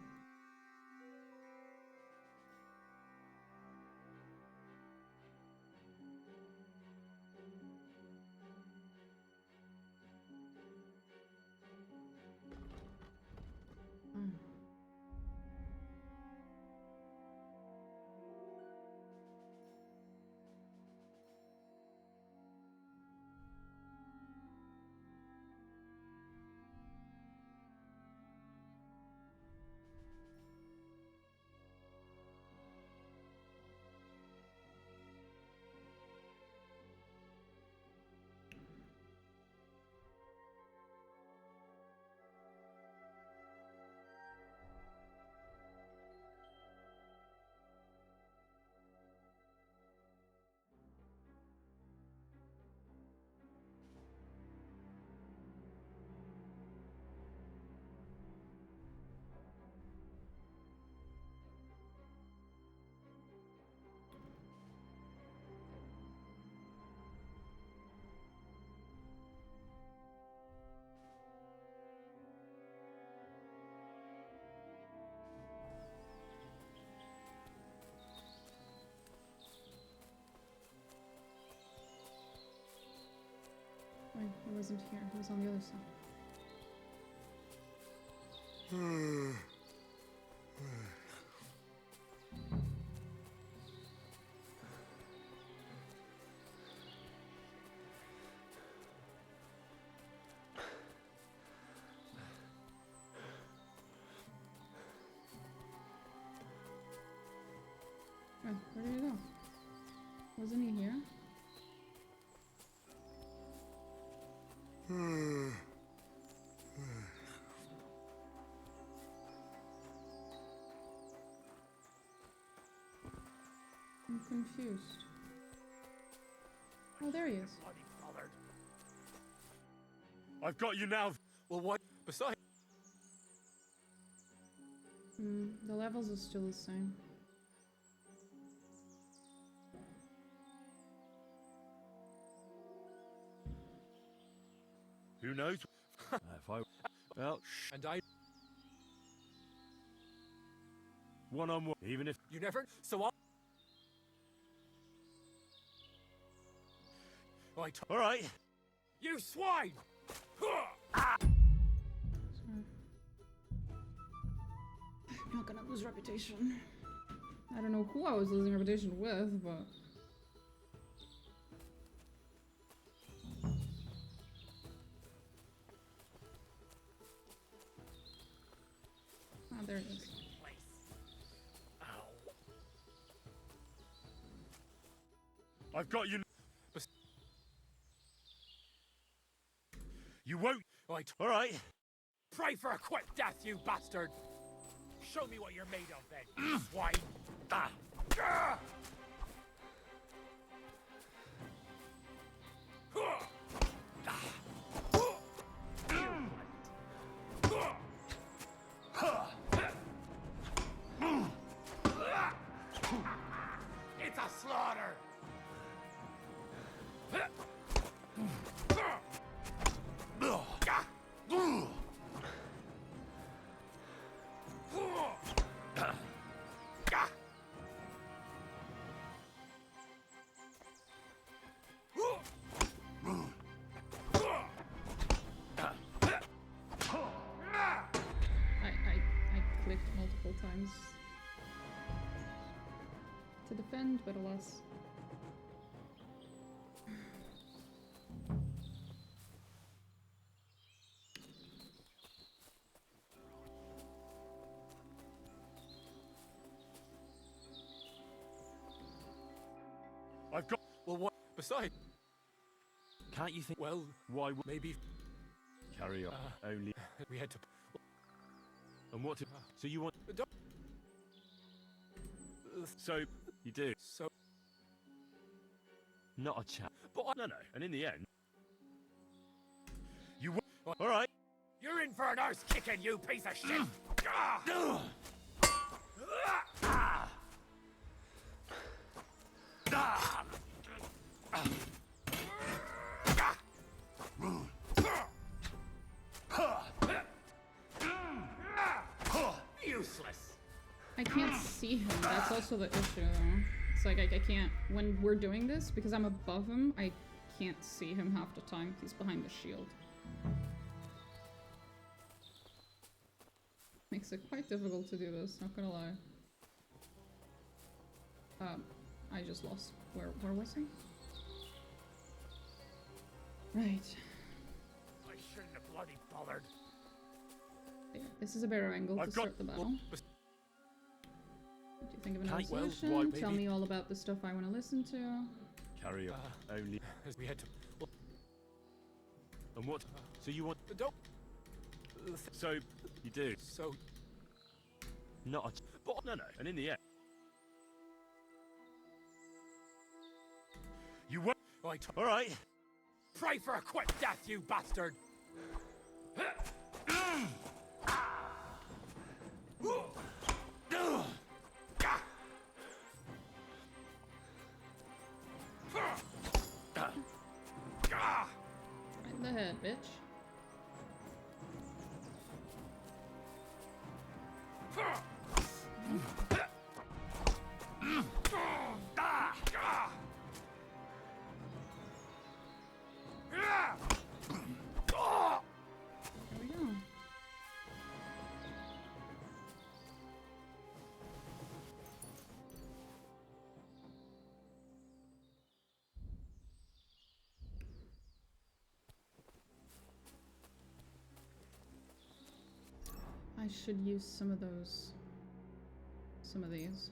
Wait, he wasn't here. He was on the other side. Wait, where did he go? Wasn't he here? I'm confused. Oh, there he is. I've got you now. Well, what? Besides. The levels are still the same. Who knows? If I... Well, and I... One-on-one, even if... You never... So I... All right. You swine! I'm not gonna lose reputation. I don't know who I was losing reputation with, but... Ah, there it is. I've got you. You won't. Right. All right. Pray for a quick death, you bastard! Show me what you're made of, then, you swine! It's a slaughter! I clicked multiple times to defend, but alas. I've got... Well, what? Besides... Can't you think... Well, why would... maybe... Carry on. Only... We had to... And what to... So you want... So, you do? So... Not a chance. But No, and in the end... You will... Alright. You're in for an arse kicking, you piece of shit! Useless. I can't see him. That's also the issue, though. It's like I can't. When we're doing this, because I'm above him, I can't see him half the time. He's behind the shield. Makes it quite difficult to do this, not gonna lie. I just lost. Where was he? Right. I shouldn't have bloody bothered. Yeah, this is a better angle to start the battle. What do you think of another solution? Tell me all about the stuff I want to listen to. Carry on. Only... We had to... And what? So you want... Don't... So, you do? So... Not a... No, and in the end... You won't... Alright. Pray for a quick death, you bastard! Right in the head, bitch. There we go. I should use some of those. Some of these.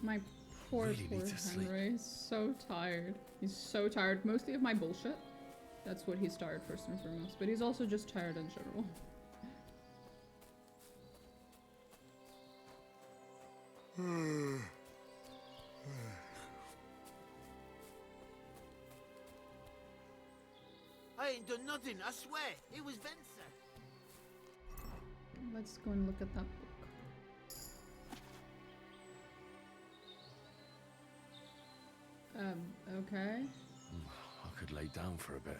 My poor Henry. He's so tired. He's so tired, mostly of my bullshit. That's what he's tired first and foremost. But he's also just tired in general. I ain't done nothing, I swear. It was Venser. Let's go and look at that book. Okay. I could lay down for a bit.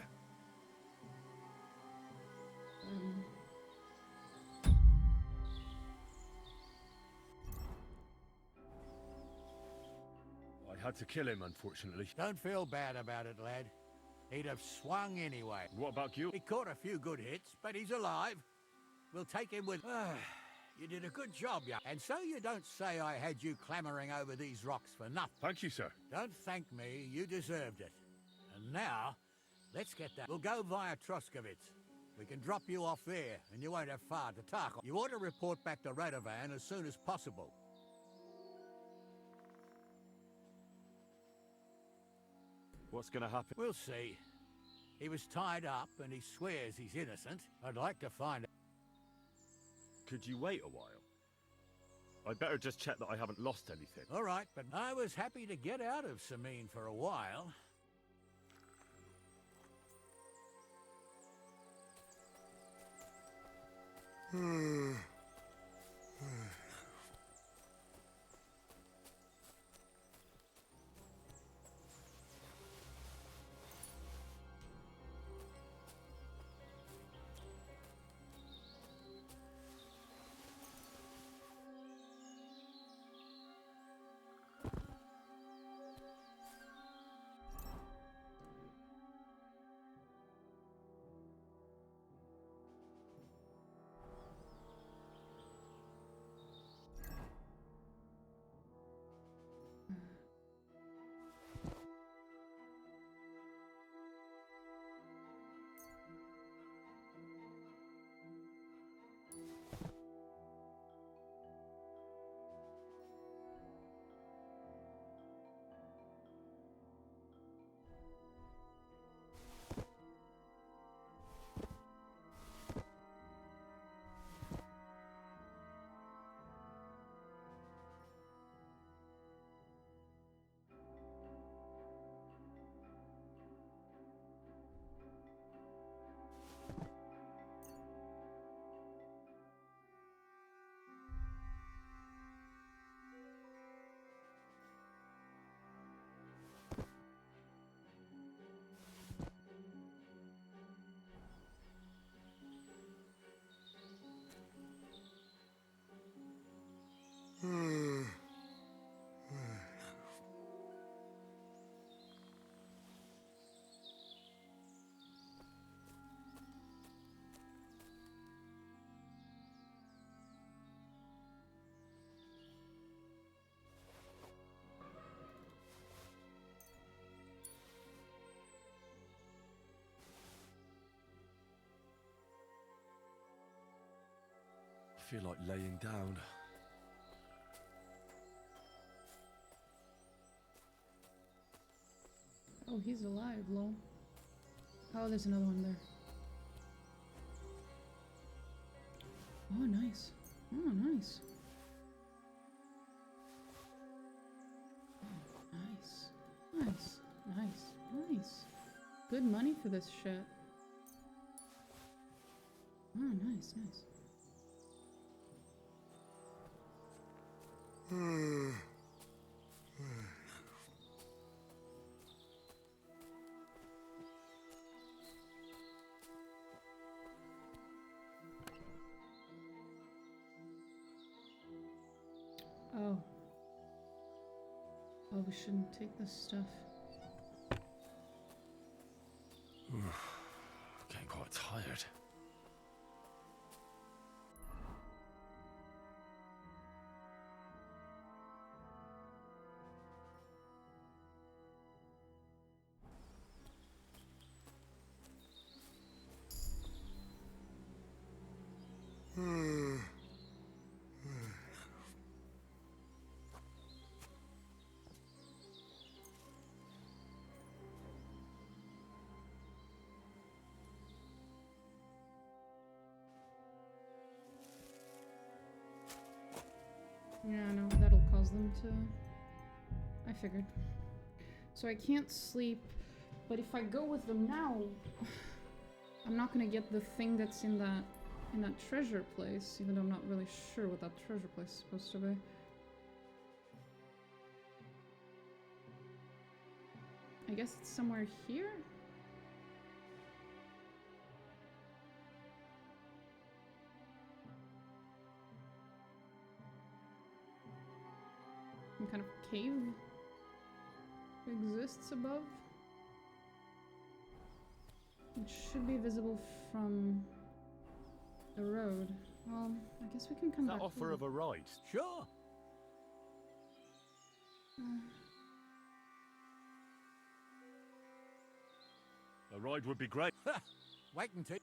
I had to kill him, unfortunately. Don't feel bad about it, lad. He'd have swung anyway. What about you? He caught a few good hits, but he's alive. We'll take him with... You did a good job, yeah. And so you don't say I had you clambering over these rocks for nothing. Thank you, sir. Don't thank me. You deserved it. And now, let's get that. We'll go via Troskovitz. We can drop you off there, and you won't have far to Tarkov. You ought to report back to Radovan as soon as possible. What's gonna happen? We'll see. He was tied up, and he swears he's innocent. I'd like to find out. Could you wait a while? I'd better just check that I haven't lost anything. All right, but I was happy to get out of Sameen for a while. feel like laying down. Oh, he's alive, lol. Oh, there's another one there. Oh, nice. Oh, nice. Oh, nice. Nice. Nice. Nice. Good money for this shit. Oh, nice, nice. Oh. Oh, we shouldn't take this stuff. Getting quite tired. Yeah, no, that'll cause them to... I figured. So I can't sleep, but if I go with them now, I'm not gonna get the thing that's in that treasure place, even though I'm not really sure what that treasure place is supposed to be. I guess it's somewhere here? Some kind of cave exists above. It should be visible from the road. Well, I guess we can come back. That offer of a ride? Sure. A ride would be great. Wait until...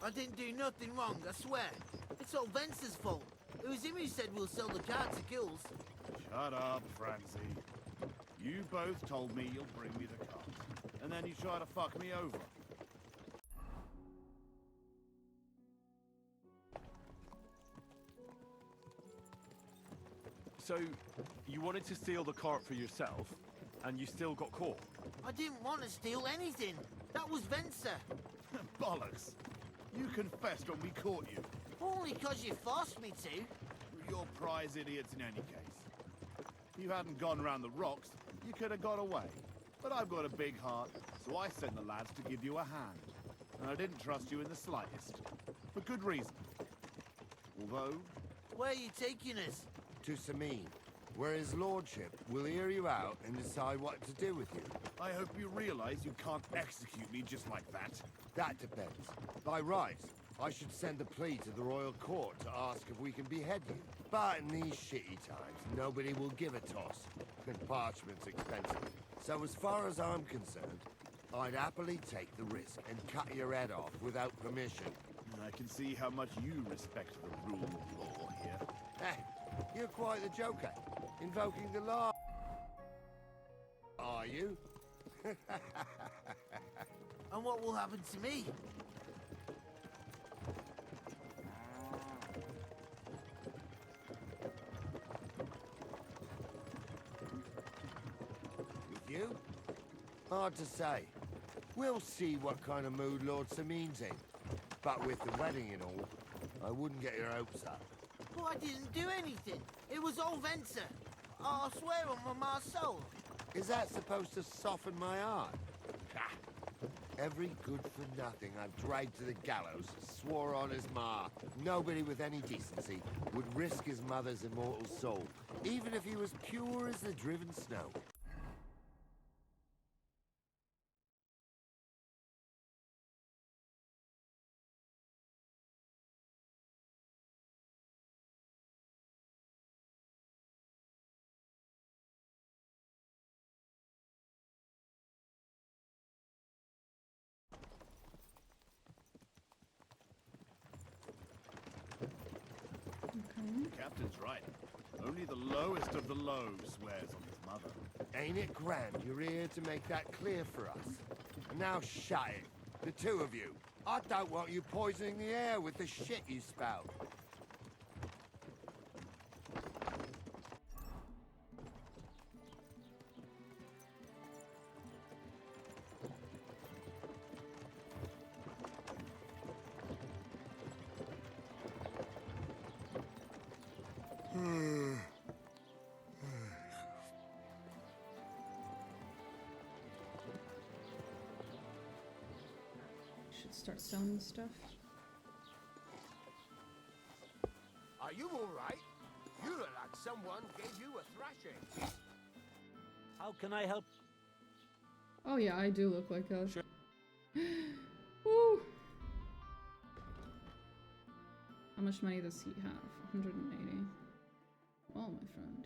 I didn't do nothing wrong, I swear. It's all Vence's fault. It was him who said we'll sell the car to Gills. Shut up, Francie. You both told me you'll bring me the cart, and then you try to fuck me over. So, you wanted to steal the cart for yourself, and you still got caught? I didn't want to steal anything. That was Vencer. Bollocks. You confessed when we caught you. Only because you forced me to. You're prize idiots in any case. If you hadn't gone round the rocks, you could have got away. But I've got a big heart, so I sent the lads to give you a hand. And I didn't trust you in the slightest. For good reason. Although... Where are you taking us? To Samin, where his lordship will hear you out and decide what to do with you. I hope you realize you can't execute me just like that. That depends. By rights, I should send a plea to the royal court to ask if we can behead you. But in these shitty times, nobody will give a toss. And parchment's expensive. So as far as I'm concerned, I'd happily take the risk and cut your head off without permission. I can see how much you respect the rule of law here. Hey, you're quite the joker, invoking the law. Are you? And what will happen to me? With you? Hard to say. We'll see what kind of mood Lord Samin's in. But with the wedding and all, I wouldn't get your hopes up. But I didn't do anything. It was all Vencer. I swear on my soul. Is that supposed to soften my heart? Ha! Every good-for-nothing I've dragged to the gallows swore on his ma. Nobody with any decency would risk his mother's immortal soul, even if he was pure as the driven snow. right. Only the lowest of the low swears on his mother. Ain't it grand you're here to make that clear for us? And now shut it, the two of you. I don't want you poisoning the air with the shit you spout. Should start selling stuff. Are you all right? You look like someone gave you a thrashing. How can I help? Oh yeah, I do look like a... Woo! How much money does he have? 180. Well, my friend.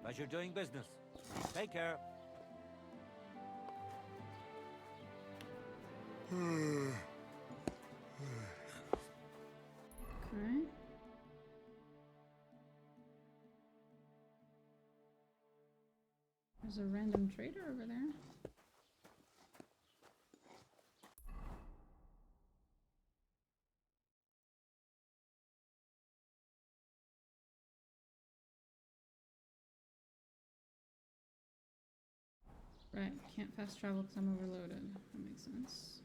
Pleasure doing business. Take care. Okay. There's a random trader over there. Right, can't fast travel because I'm overloaded. That makes sense.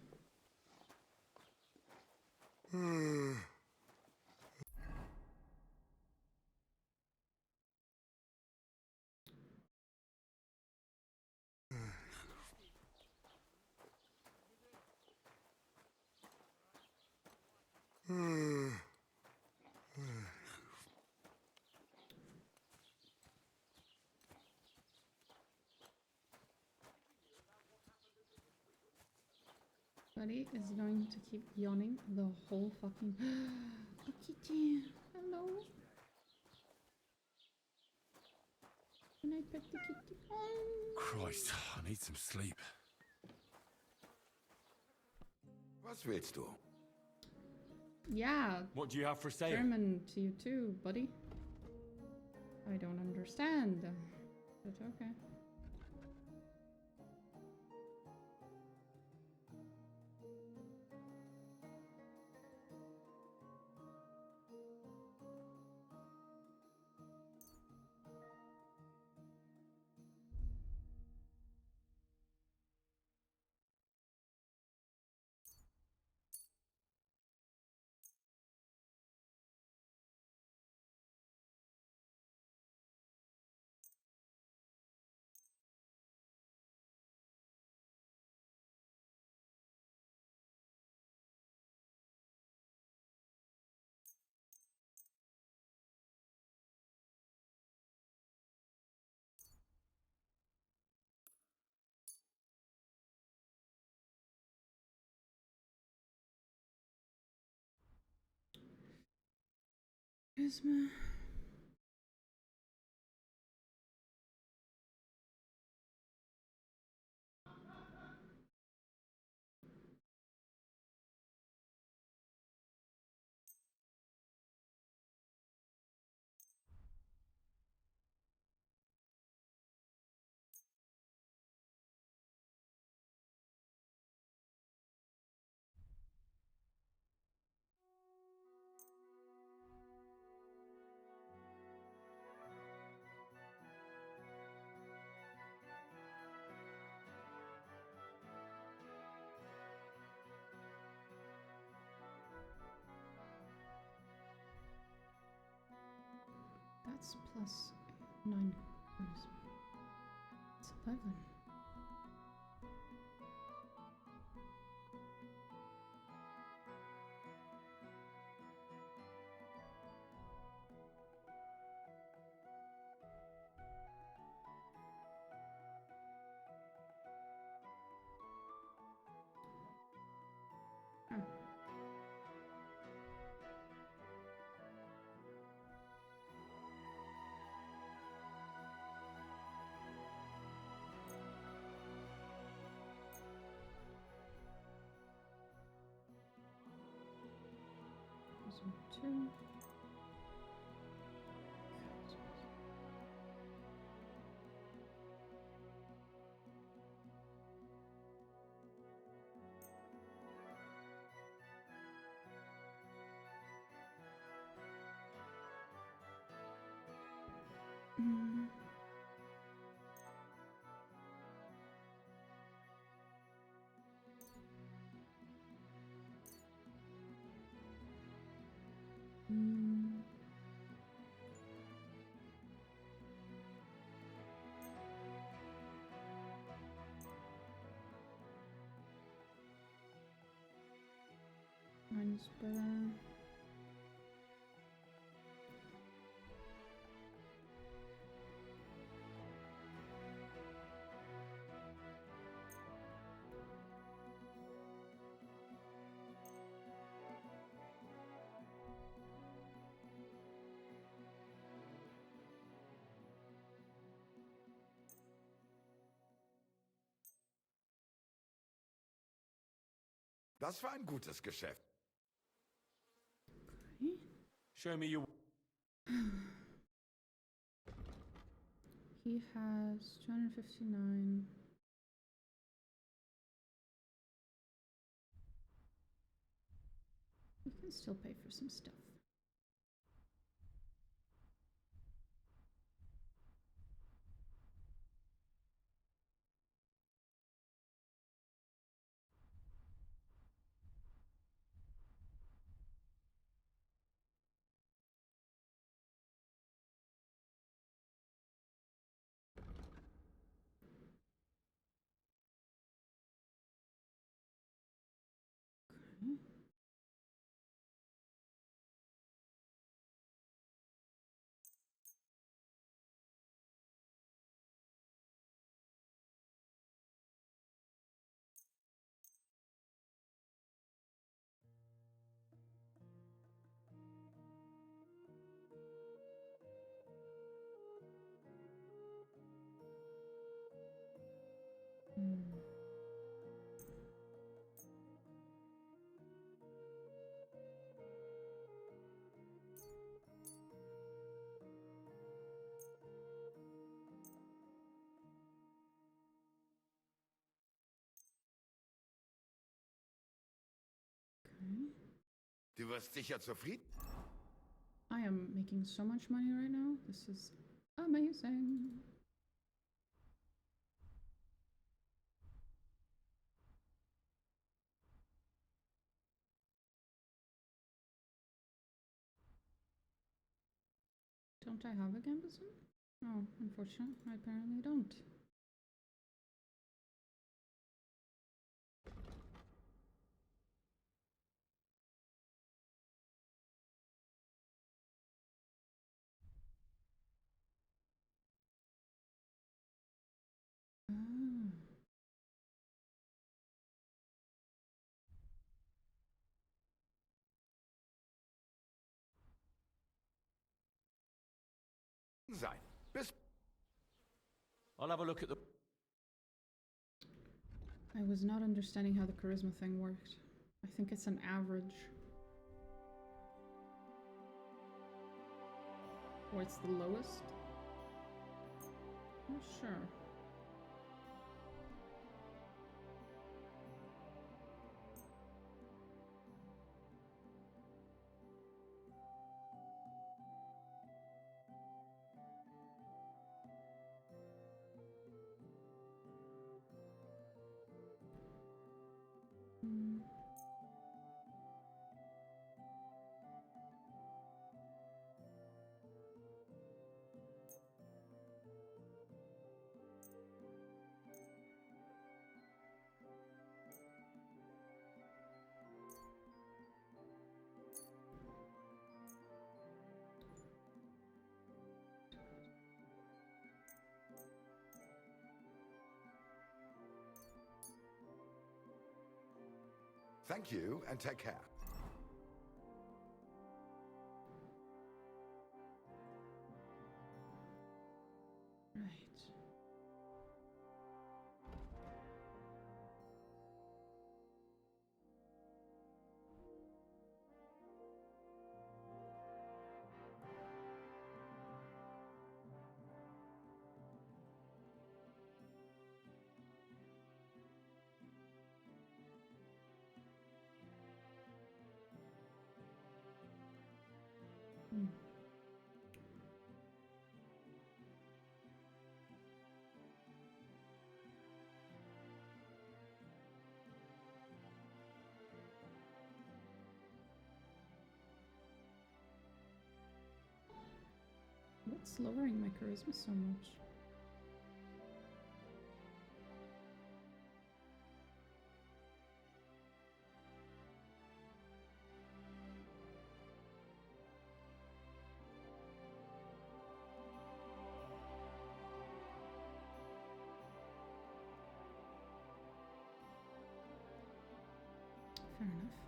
Buddy is going to keep yawning the whole fucking... Oh, kitty. Hello. Can I pet the kitty? Oh. Christ, I need some sleep. Was willst du? Yeah. What do you have for sale? German to you too, buddy. I don't understand. But okay. Charisma. That's plus 9. It's 11. Two. Mine's better. Das war ein gutes Geschäft. Show me your. He has 259. We can still pay for some stuff. Du wirst sicher zufrieden. I am making so much money right now. This is amazing. Don't I have a Gambison? Oh, unfortunately, I apparently don't. Sein. Bis. I'll have a look at the. I was not understanding how the charisma thing worked. I think it's an average. Or it's the lowest? Not sure. Thank you, and take care. Right. Hmm. What's lowering my charisma so much? Fair enough.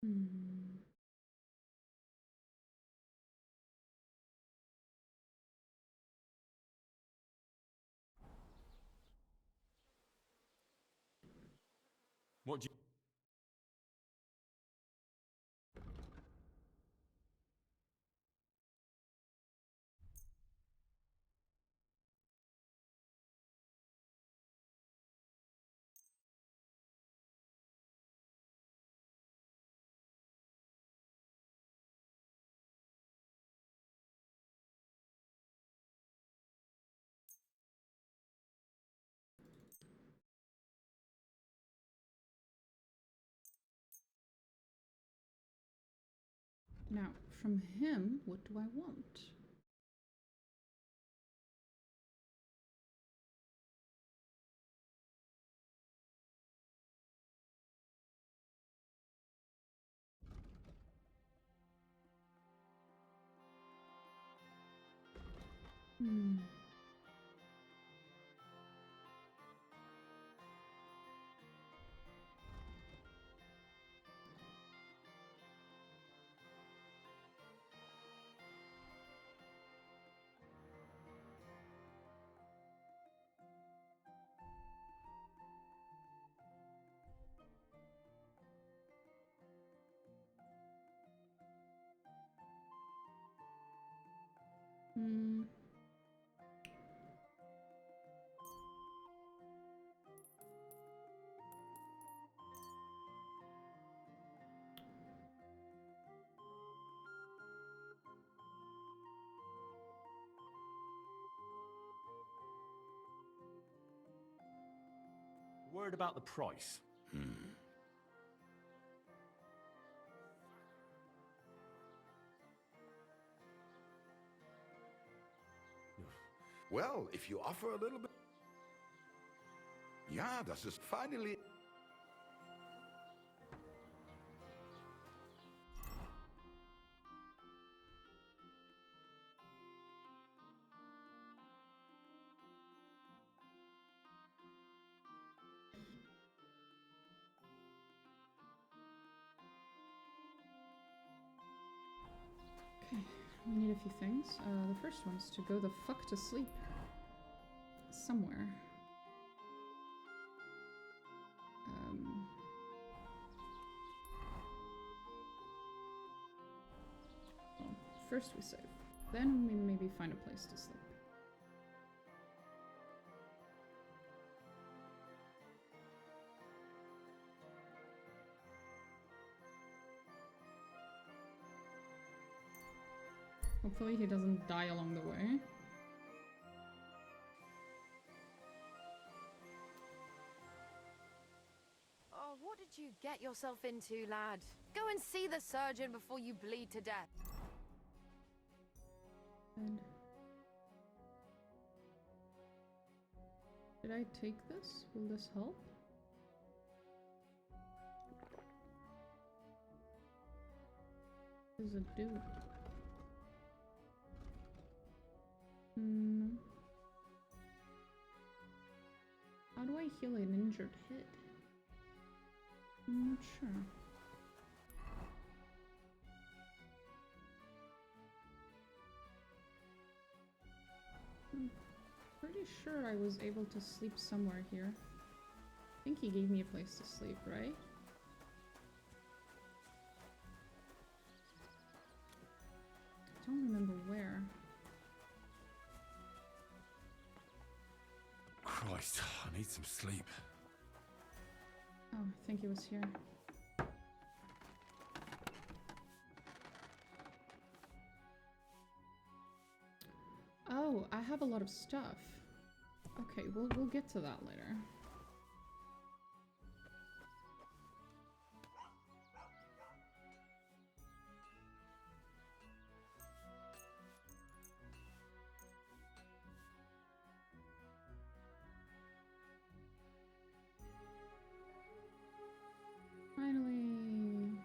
Hmm. What do you... Now, from him, what do I want? Hmm. Hmm. Word about the price. Well, if you offer a little bit... Ja, das ist finally... Okay, we need a few things. The first one's to go the fuck to sleep. Somewhere. Well, first we save. Then we maybe find a place to sleep. Hopefully he doesn't die along the way. Oh, what did you get yourself into, lad? Go and see the surgeon before you bleed to death. And did I take this? Will this help? What does it do? Hmm. How do I heal an injured head? I'm not sure. I'm pretty sure I was able to sleep somewhere here. I think he gave me a place to sleep, right? I don't remember where. Christ, I need some sleep. Oh, I think he was here. Oh, I have a lot of stuff. Okay, we'll get to that later. Finally.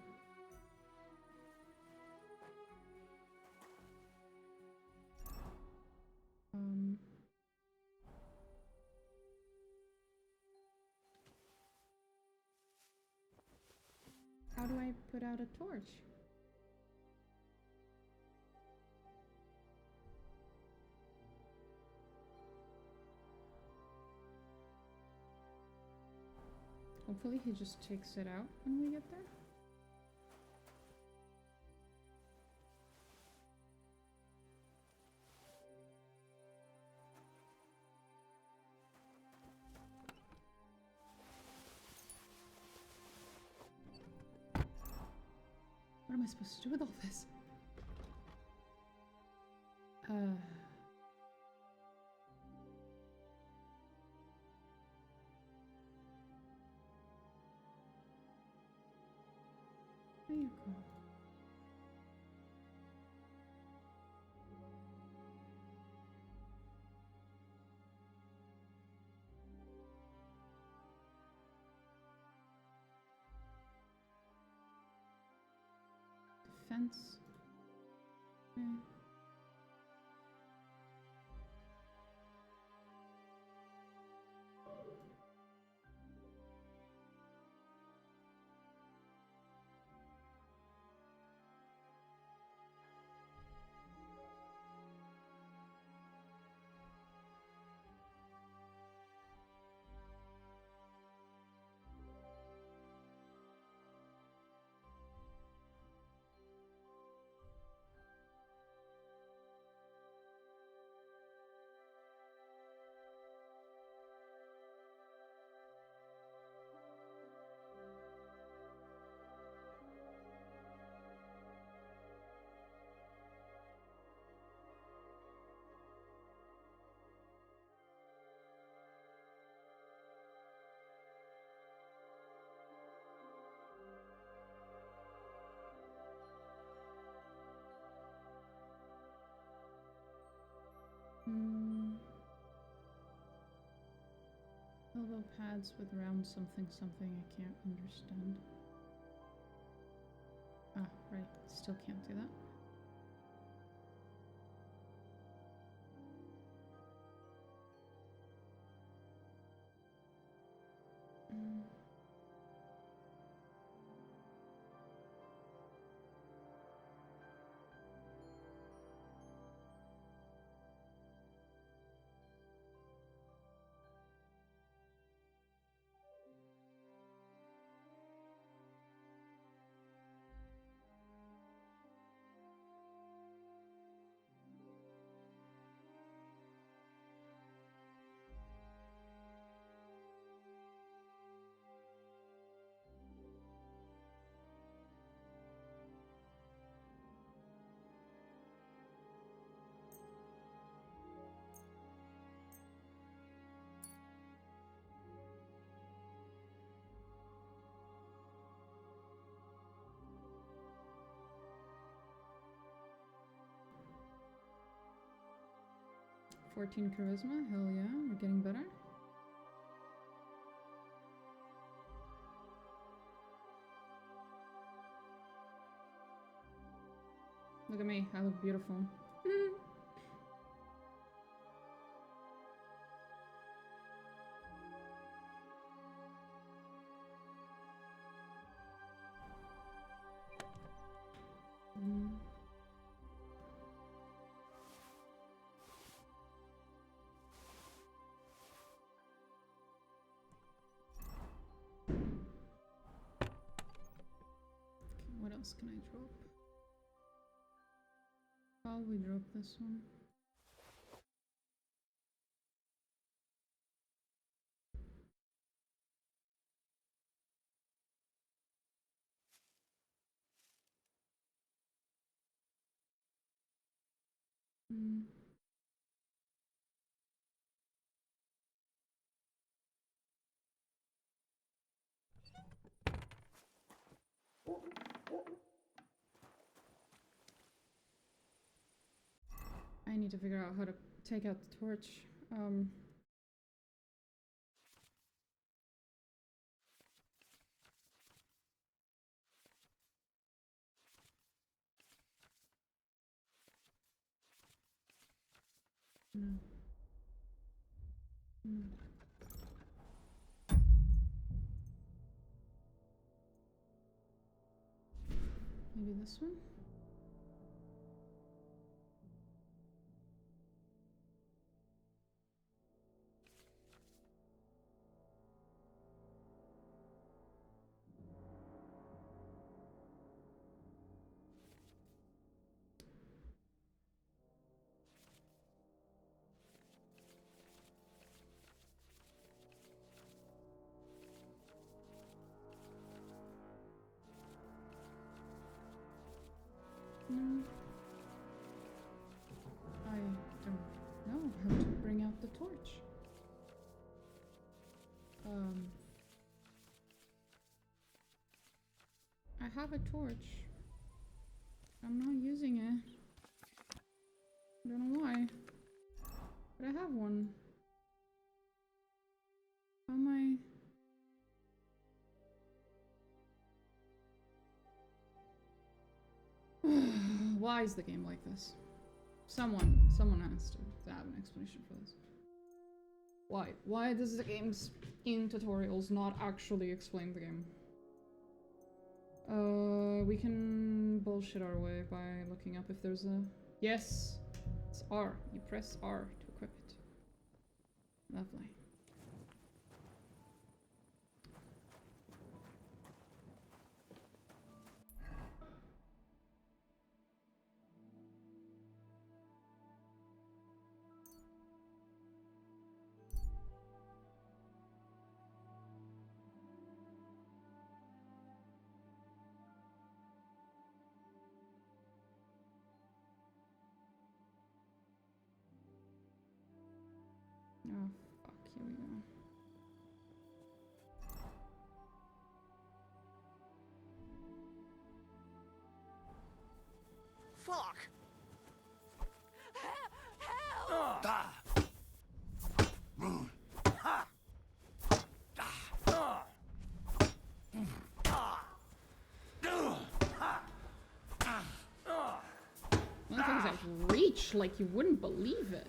How do I put out a torch? Hopefully he just takes it out when we get there. What am I supposed to do with all this? There you go. Defense. Okay. Elbow pads with round something something I can't understand. Ah, right. Still can't do that. $14 charisma, hell yeah, we're getting better. Look at me, I look beautiful. What else can I drop? Probably drop this one. I need to figure out how to take out the torch. No. No. Maybe this one? No. I don't know how to bring out the torch. I have a torch. I'm not using it. I don't know why. But I have one. How am I... Why is the game like this? Someone has to have an explanation for this. Why? Why does the game's in tutorials not actually explain the game? We can bullshit our way by looking up if there's a... Yes! It's R. You press R to equip it. Lovely. Oh, fuck, here we go. Fuck! Help! Motherfuckers have reach like you wouldn't believe it.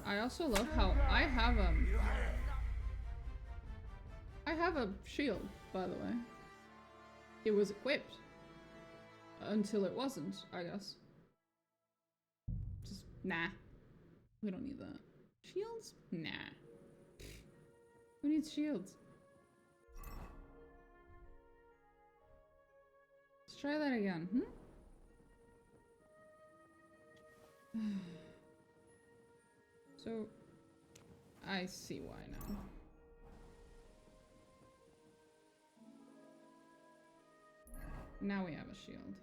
I also love how I have a shield, by the way. It was equipped. Until it wasn't, I guess. Just, nah. We don't need that. Shields? Nah. Who needs shields? Let's try that again, So, I see why now. Now we have a shield.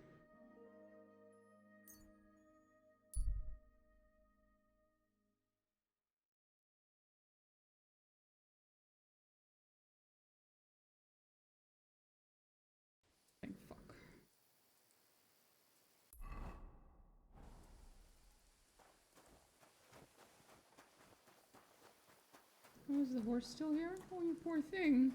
Thank fuck. the horse still here? Oh, you poor thing.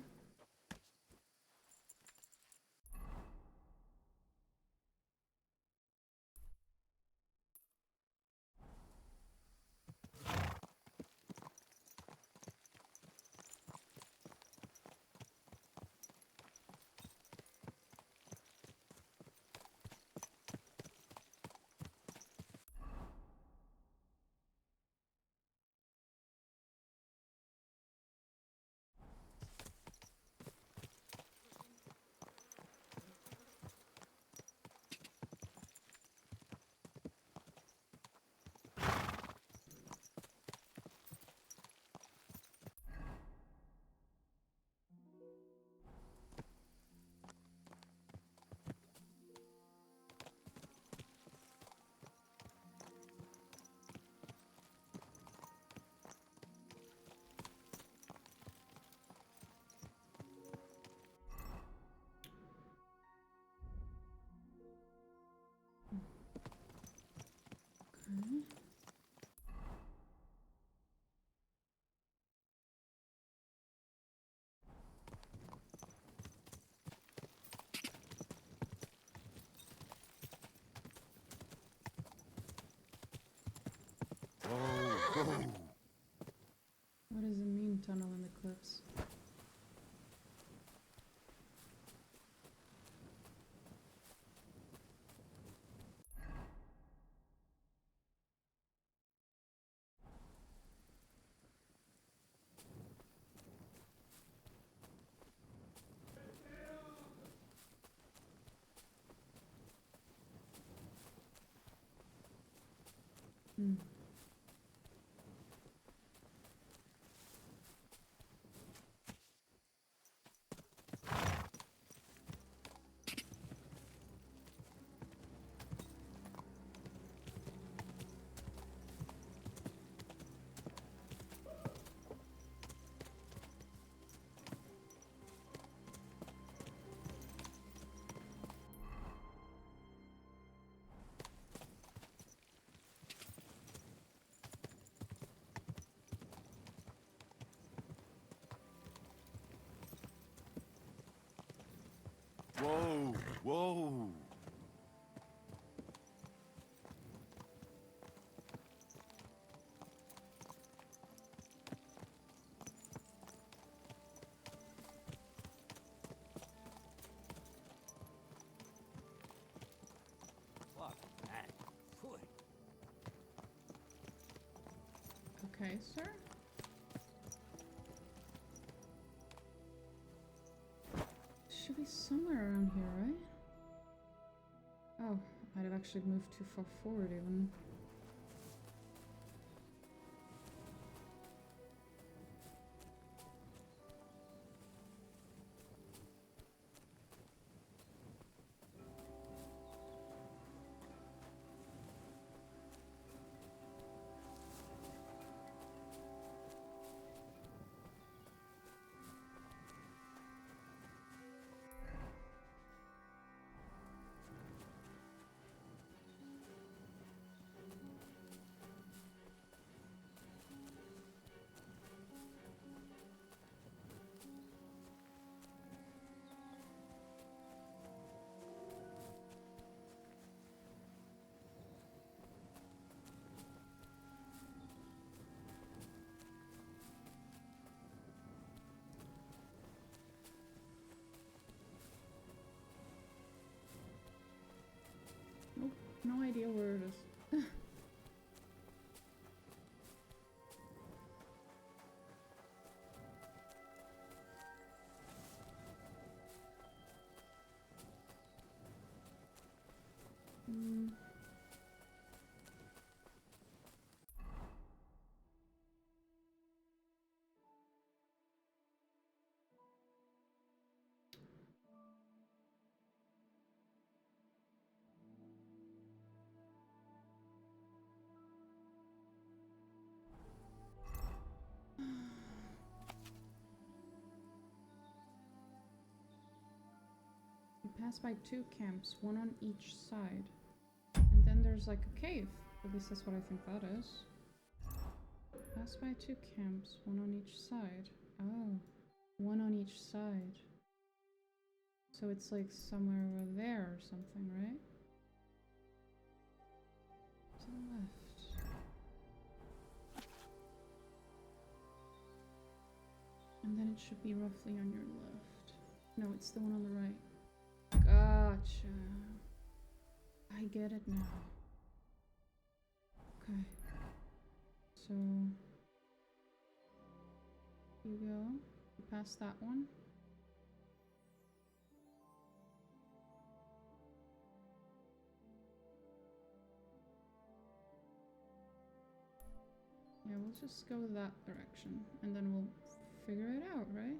Okay. What does it mean, tunnel in the cliffs? Hmm. Whoa, whoa. Fuck that. Foot. Okay, sir. Should be somewhere around here, right? Oh, might have actually moved too far forward even. Nope, no idea where it is. Hmm. You pass by 2 camps, one on each side. And then there's like a cave. At least that's what I think that is. Pass by 2 camps, 1 on each side. Oh, 1 on each side. So it's like somewhere over there or something, right? To the left. And then it should be roughly on your left. No, it's the one on the right. Gotcha. I get it now. Okay. So you go. You pass that one. Yeah, we'll just go that direction, and then we'll figure it out, right?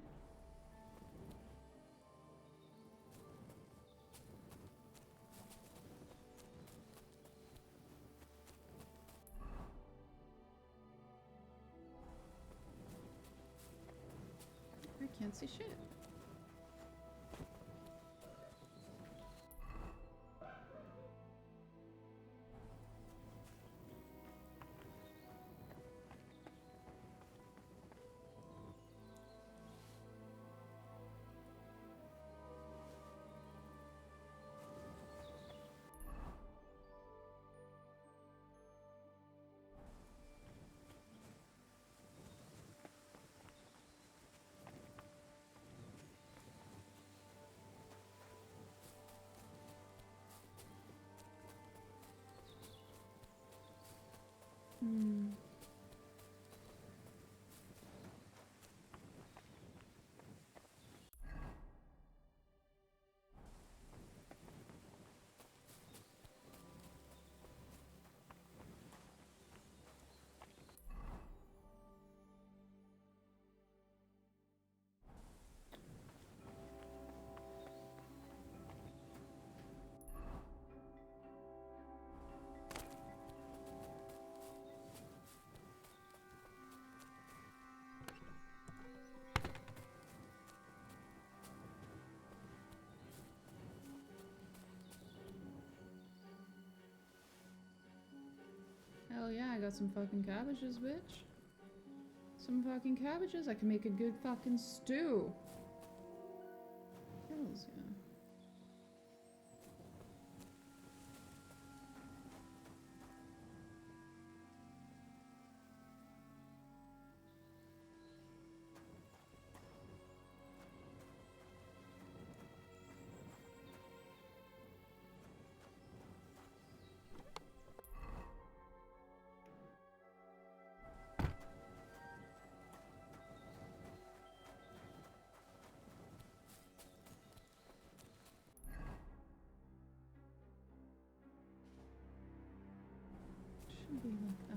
I can't see shit. Hmm. Hell yeah, I got some fucking cabbages, bitch. Some fucking cabbages. I can make a good fucking stew. Hells yeah. Should be like that.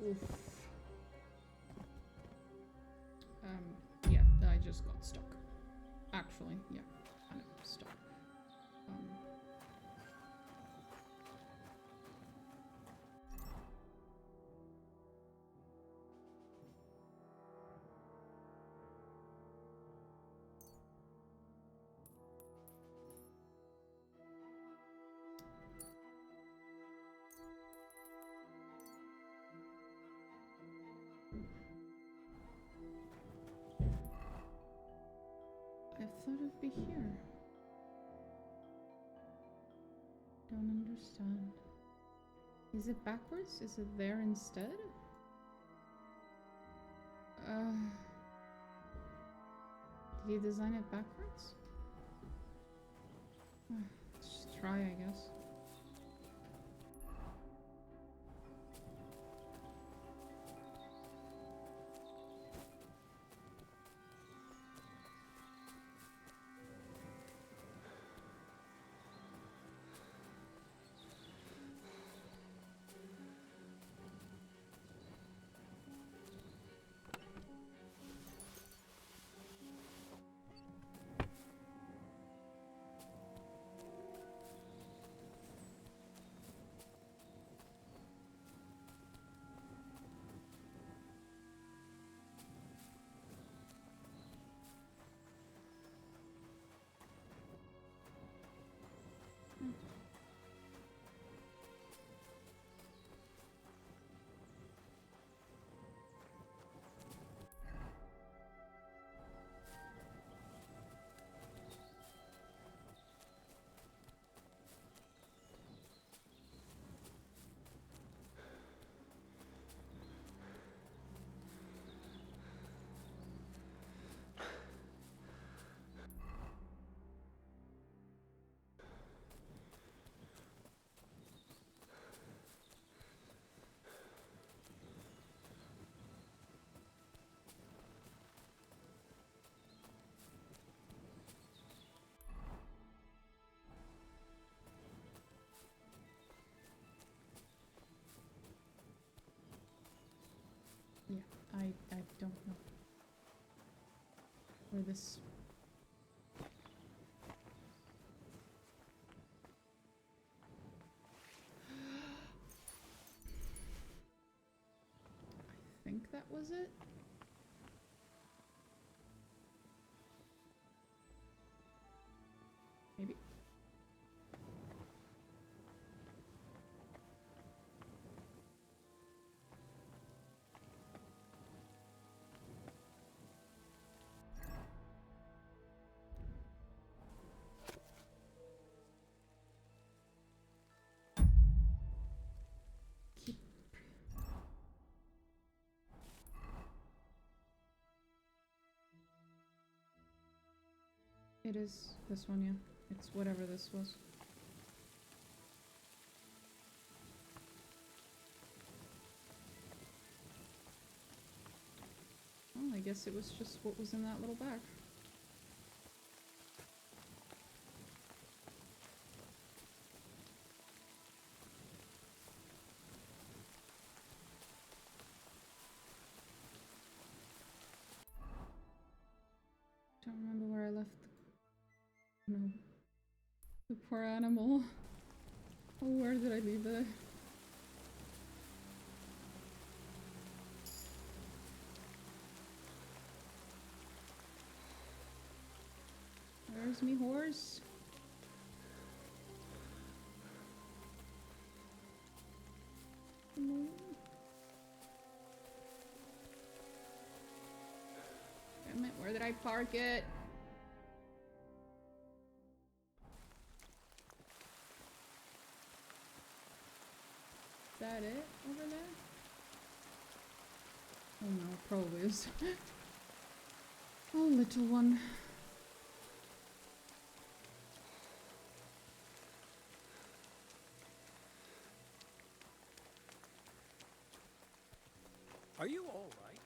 Oof. Yeah, I just got stuck. Actually, yeah, kind of stuck. I thought it'd be here. Don't understand. Is it backwards? Is it there instead? Did he design it backwards? Let's just try, I guess. Yeah, I don't know where this... I think that was it. Maybe. It is this one, yeah. It's whatever this was. Well, I guess it was just what was in that little bag. Don't remember where I left the... No. The poor animal. Oh, where did I leave it? Where's me horse? No. Damn it, where did I park it? Is that it over there? Oh no, it probably is. Oh, little one. Are you all right?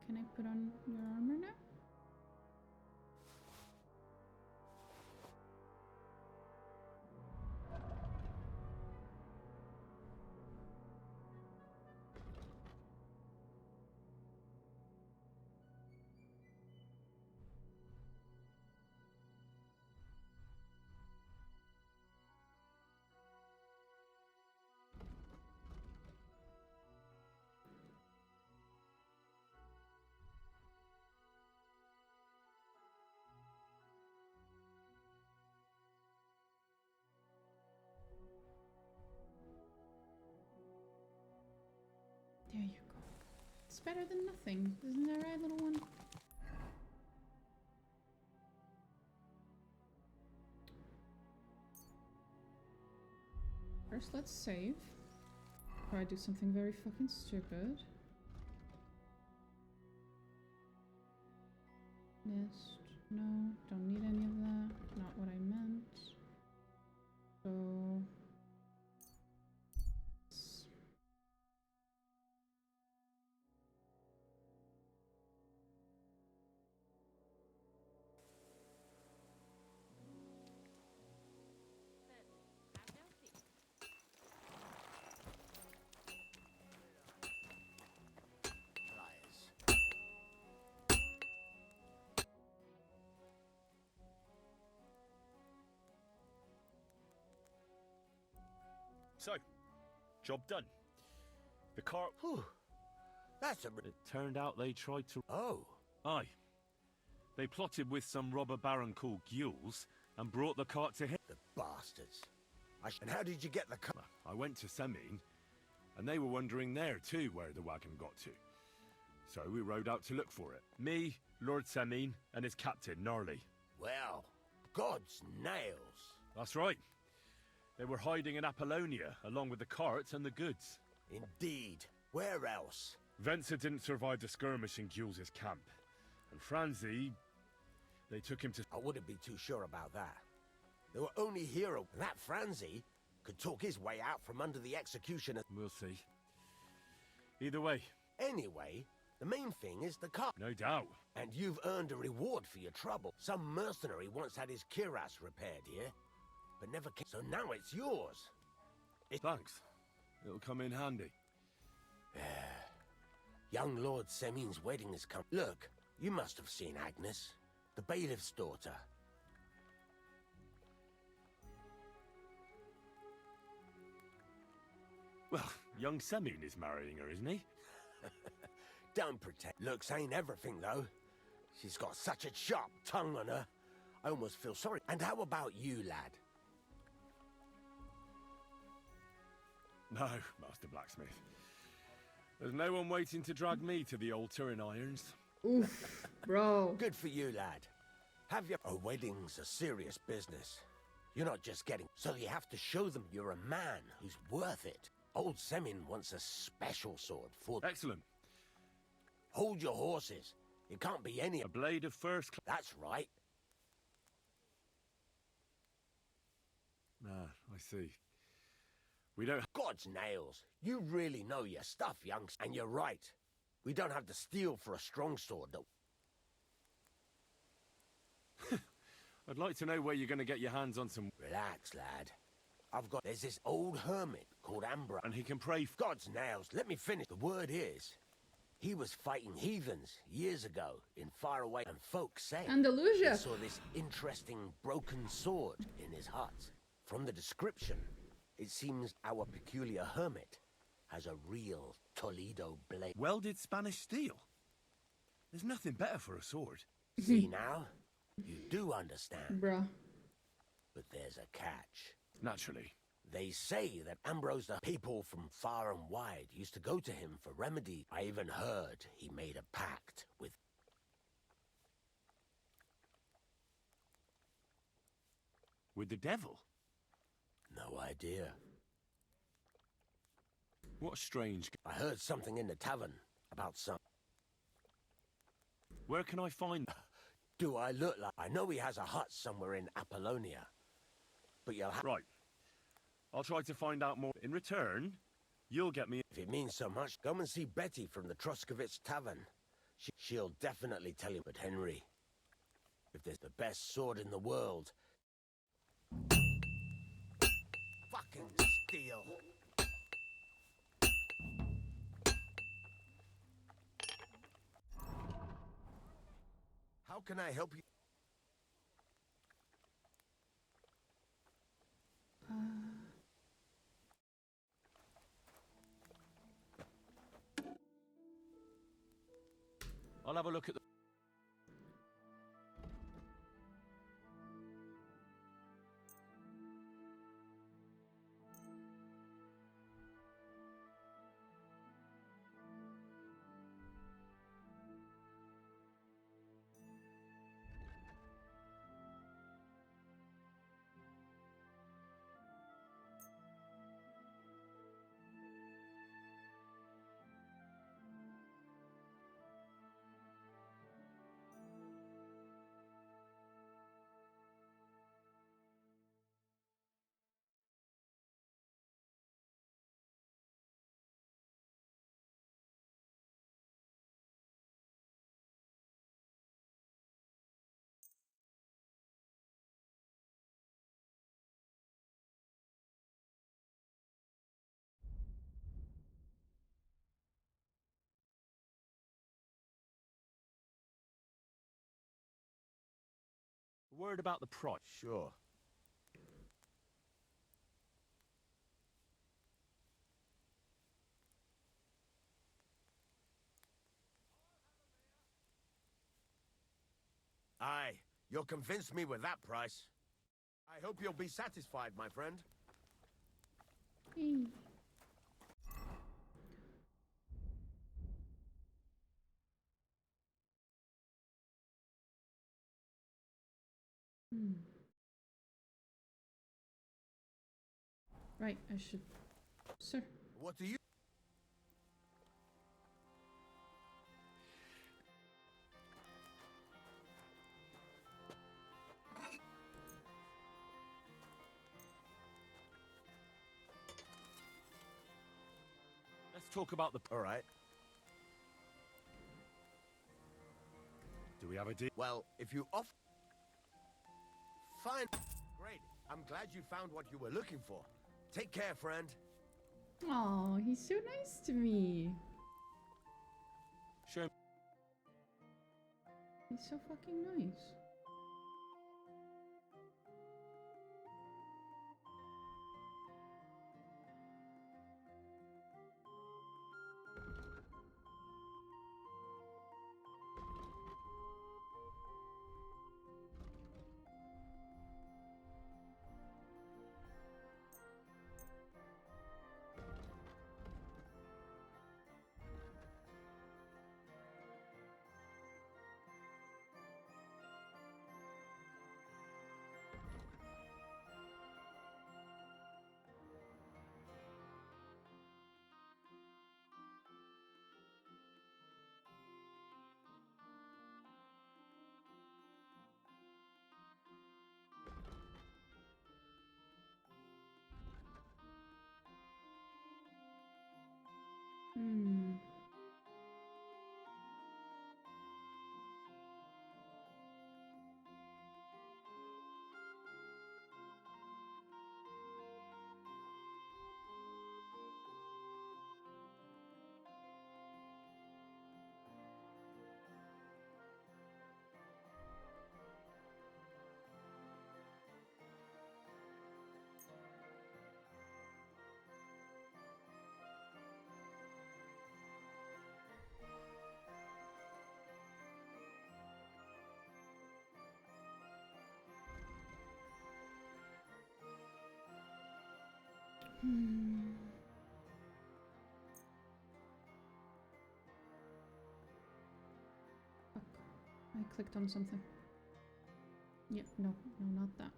Can I put on your armor now? There you go. It's better than nothing. Isn't that right, little one? First, let's save. Before I do something very fucking stupid. Nest. No, don't need any of that. Not what I meant. So... So, job done. The cart... Whew. That's a... It turned out they tried to... Oh. Aye. They plotted with some robber baron called Gules and brought the cart to him. The bastards. And how did you get the cart? I went to Semine, and they were wondering there too where the wagon got to. So we rode out to look for it. Me, Lord Semine, and his captain, Gnarly. Well, God's nails. That's right. They were hiding in Apollonia, along with the carts and the goods. Indeed. Where else? Venser didn't survive the skirmish in Gules' camp. And Franzi... They took him to... I wouldn't be too sure about that. They were only hero. That Franzi could talk his way out from under the executioner. We'll see. Either way. Anyway, the main thing is the car. No doubt. And you've earned a reward for your trouble. Some mercenary once had his cuirass repaired here, but never came. So now it's yours. Thanks. It'll come in handy. Young Lord Semine's wedding has come. Look, you must have seen Agnes, the bailiff's daughter. Well, young Semine is marrying her, isn't he? Don't pretend. Looks ain't everything, though. She's got such a sharp tongue on her. I almost feel sorry. And how about you, lad? No, Master Blacksmith. There's no one waiting to drag me to the altar in irons. Oof, bro. Good for you, lad. Have your... A wedding's a serious business. You're not just getting... So you have to show them you're a man who's worth it. Old Semine wants a special sword for... Excellent. Hold your horses. It can't be any... A blade of first class. That's right. Ah, I see. We don't... God's nails. You really know your stuff, young... And you're right. We don't have to steal for a strong sword, though. I'd like to know where you're going to get your hands on some... Relax, lad. There's this old hermit called Ambra. And he can pray... God's nails. Let me finish. The word is... He was fighting heathens years ago in faraway... And folks say... Andalusia. They saw this interesting broken sword in his hut. From the description, it seems our peculiar hermit has a real Toledo blade. Welded Spanish steel? There's nothing better for a sword. See now? You do understand. Bruh. But there's a catch. Naturally. They say that Ambrose, the people from far and wide, used to go to him for remedy. I even heard he made a pact with... With the devil? No idea. What strange... I heard something in the tavern about some... Where can I find... Do I look like... I know he has a hut somewhere in Apollonia. But you'll have... Right. I'll try to find out more. In return, you'll get me... If it means so much, come and see Betty from the Truscovitz Tavern. She'll definitely tell you. But Henry, if there's the best sword in the world... Fucking steel. How can I help you? I'll have a look at the... Word about the price. Sure. Aye, you'll convince me with that price. I hope you'll be satisfied, my friend. Hey. Right, I should... Sir. What do you... Let's talk about the... All right. Do we have a deal? Well, if you off... Fine. Great. I'm glad you found what you were looking for. Take care, friend. Oh, he's so nice to me. Show. He's so fucking nice. Hmm. Fuck. I clicked on something. Yeah, no, not that.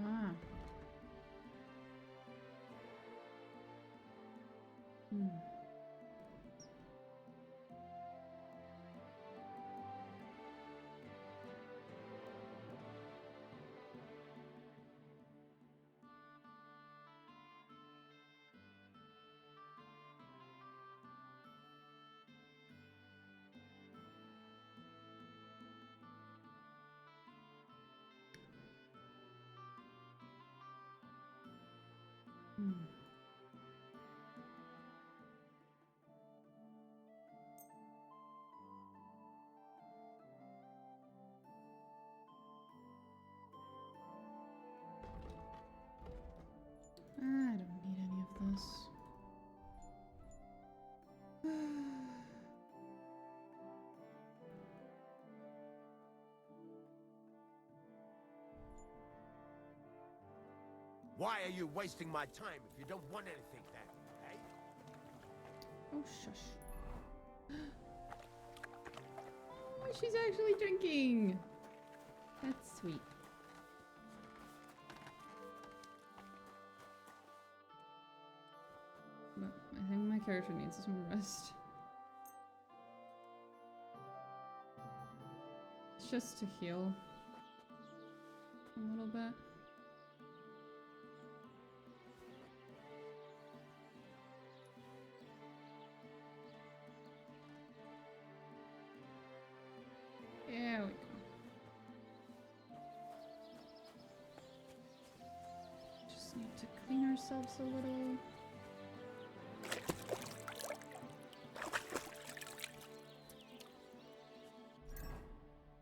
Ah. Hmm. Why are you wasting my time if you don't want anything then, eh? Oh, shush. Oh, she's actually drinking. That's sweet. But I think my character needs some rest. It's just to heal a little bit. There we go. Just need to clean ourselves a little.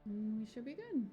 And we should be good.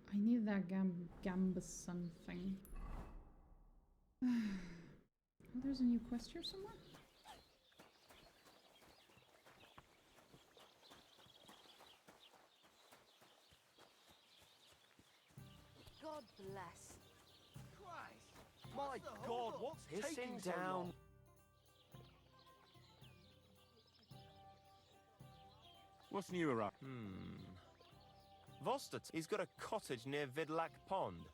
I need that Gambason thing. Oh, there's a new quest here somewhere? God bless. Christ! My God, what's taking so long? What's new around? Vostert, he's got a cottage near Vidlac Pond.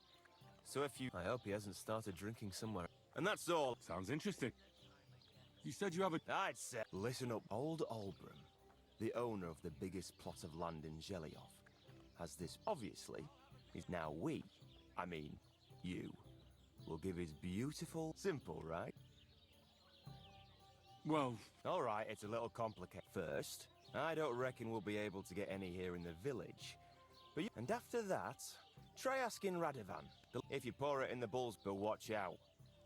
So if you... I hope he hasn't started drinking somewhere. And that's all. Sounds interesting. You said you have a... I'd say... Listen up. Old Olbram, the owner of the biggest plot of land in Gelioff, has this... Obviously, is now we, I mean, you, will give his beautiful... Simple, right? Well... Alright, it's a little complicated. First, I don't reckon we'll be able to get any here in the village. But and after that, try asking Radovan. If you pour it in the bulls, but watch out.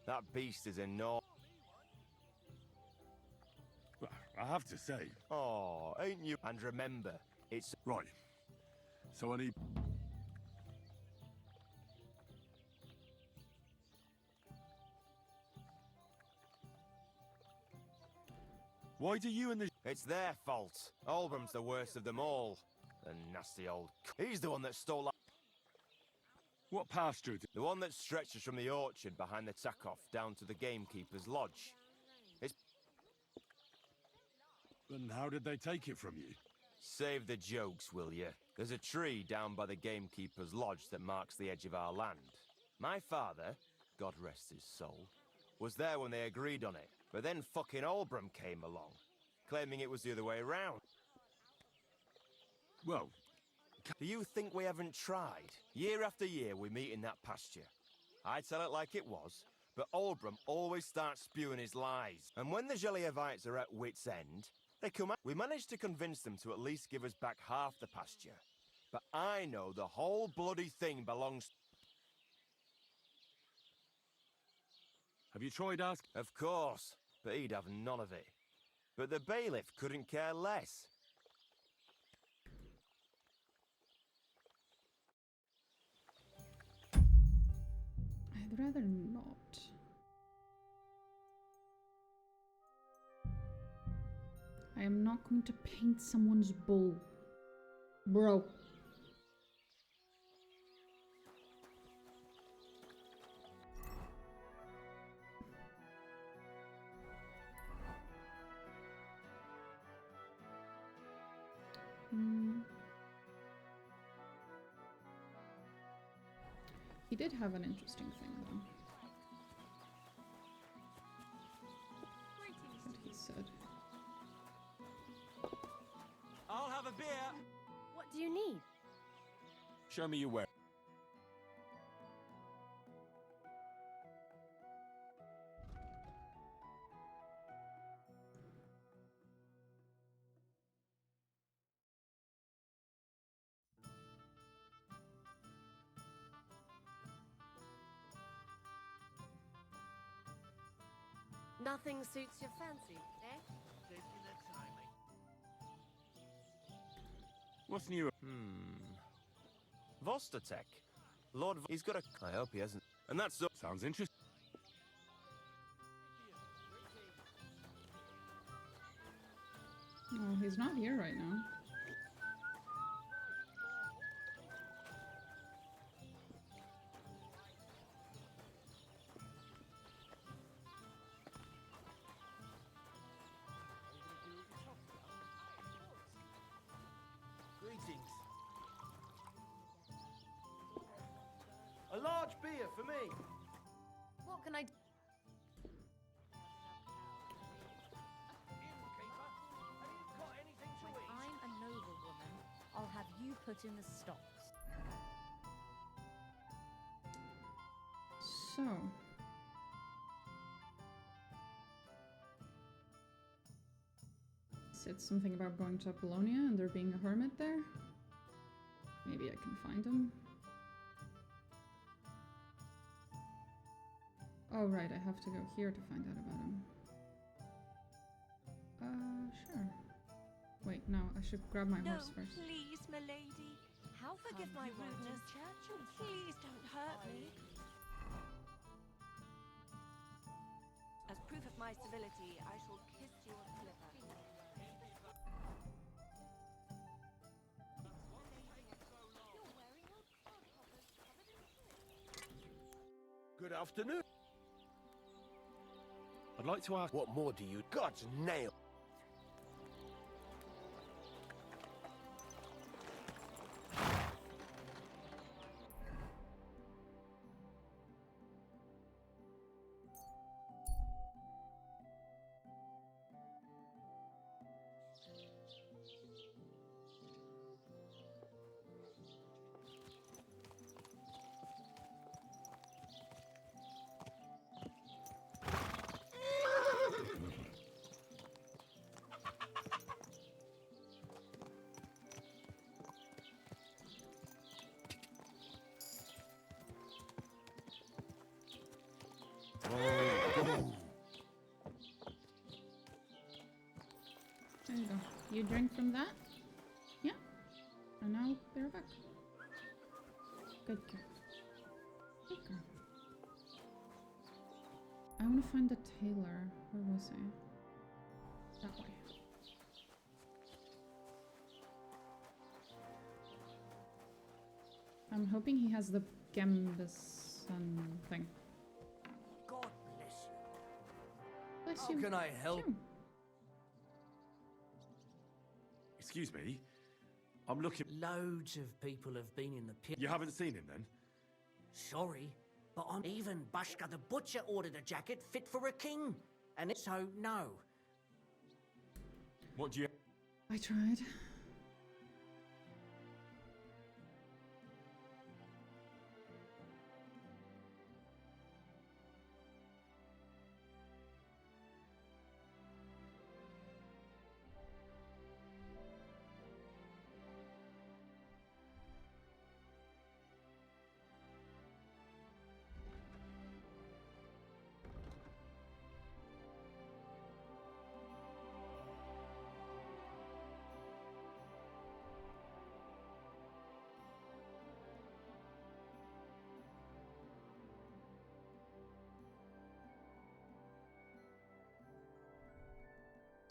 That beast is enormous. I have to say... Oh, ain't you? And remember, it's... Right. So I need... Why do you and the... It's their fault. Olbram's the worst of them all. The nasty old... He's the one that stole that... What pasture? The one that stretches from the orchard behind the Takoff down to the gamekeeper's lodge. It's... And how did they take it from you? Save the jokes, will you? There's a tree down by the gamekeeper's lodge that marks the edge of our land. My father, God rest his soul, was there when they agreed on it. But then fucking Olbram came along, claiming it was the other way around. Well... Do you think we haven't tried? Year after year we meet in that pasture. I tell it like it was, but Olbram always starts spewing his lies. And when the Geliovites are at wit's end, they come out. We managed to convince them to at least give us back half the pasture. But I know the whole bloody thing belongs... Have you tried asking? Of course, but he'd have none of it. But the bailiff couldn't care less. I'd rather not. I am not going to paint someone's bull. Bro. He did have an interesting thing, though. What he said. I'll have a beer. What do you need? Show me your weapon. Nothing suits your fancy, eh? What's new? Vostatek. Lord, he's got a. I hope he hasn't. And that's so. Sounds interesting. Oh, he's not here right now. Greetings. A large beer for me. What can I do? I'm a noblewoman. I'll have you put in the stocks. So. Said something about going to Apollonia and there being a hermit there. Maybe I can find him. Oh right, I have to go here to find out about him. Sure. Wait, no, I should grab my horse first. Please, milady. How forgive my rudeness. Please don't hurt me. As proof of my civility, I shall kiss your slipper. Good afternoon. I'd like to ask. What more do you? God's nail. There you go. You drink from that? Yeah. And now they're back. Good girl. Good girl. I want to find the tailor. Where was he? That way. I'm hoping he has the Gambeson thing. God bless you. Bless How you. can I help? Sure. Excuse me. I'm looking. Loads of people have been in the pit. You haven't seen him then? Sorry, but even Bashka the Butcher ordered a jacket fit for a king. And so, no. What do you... I tried.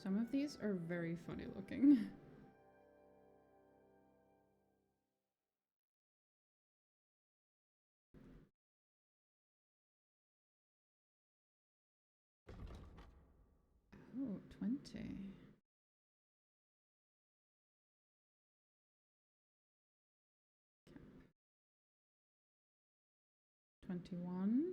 Some of these are very funny looking. Oh, 20. Okay. 21.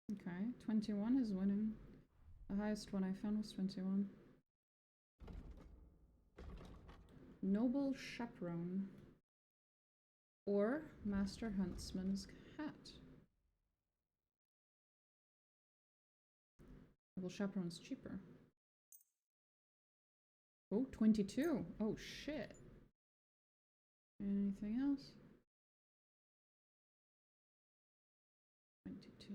Okay, 21 is winning. The highest one I found was 21. Noble Chaperone. Or Master Huntsman's Hat. Noble Chaperone's cheaper. Oh, 22. Oh, shit. Anything else? 22.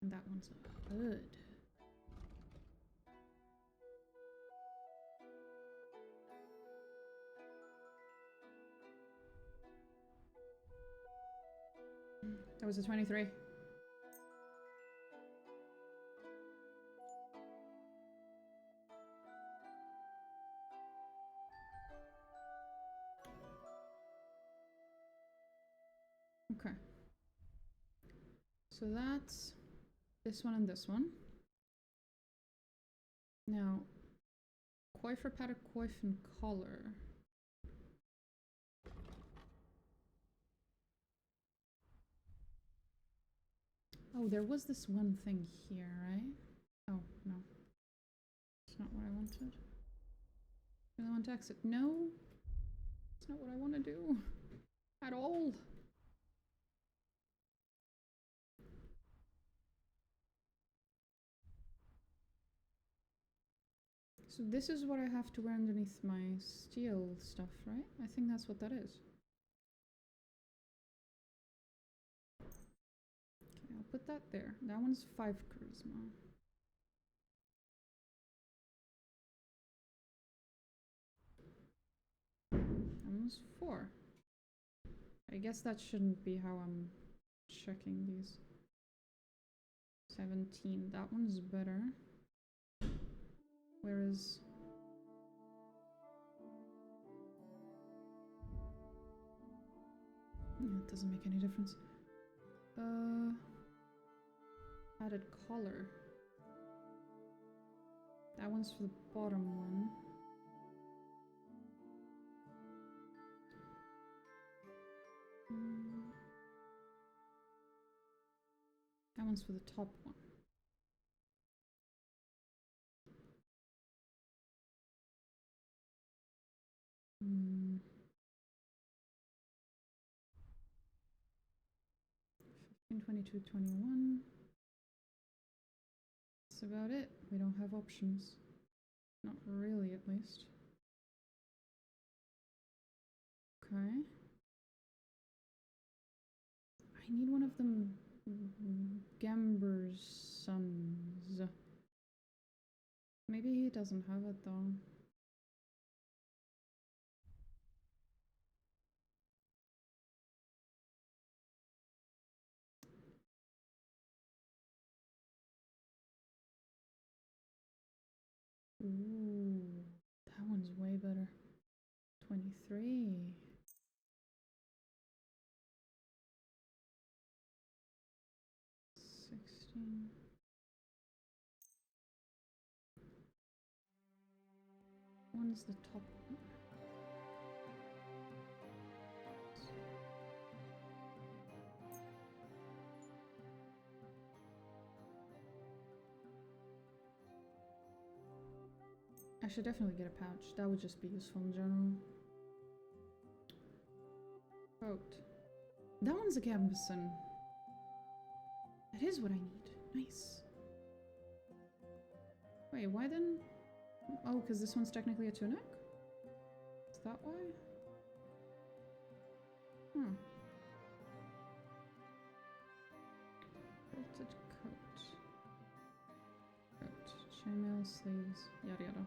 And that one's good. That was a 23. Okay. So that's this one and this one. Now, koi for pattern, koi and collar. Oh, there was this one thing here, right? Oh, no. It's not what I wanted. I want to exit. No! It's not what I want to do. At all. So this is what I have to wear underneath my steel stuff, right? I think that's what that is. Okay, I'll put that there. That one's 5 charisma. That one's 4. I guess that shouldn't be how I'm checking these. 17. That one's better. Whereas... yeah, it doesn't make any difference. Added collar. That one's for the bottom one. That one's for the top one. Hmm. 15, 22, 21. That's about it. We don't have options. Not really, at least. Okay. I need one of them Gamber's sons. Maybe he doesn't have it though. Ooh, that one's way better. 23. One's the top one. I should definitely get a pouch. That would just be useful in general. Coat. That one's a gambeson. That is what I need. Nice. Wait, why then? Oh, because this one's technically a tunic? Is that why? Hmm. Quilted coat. Coat. Chainmail, sleeves, yada yada.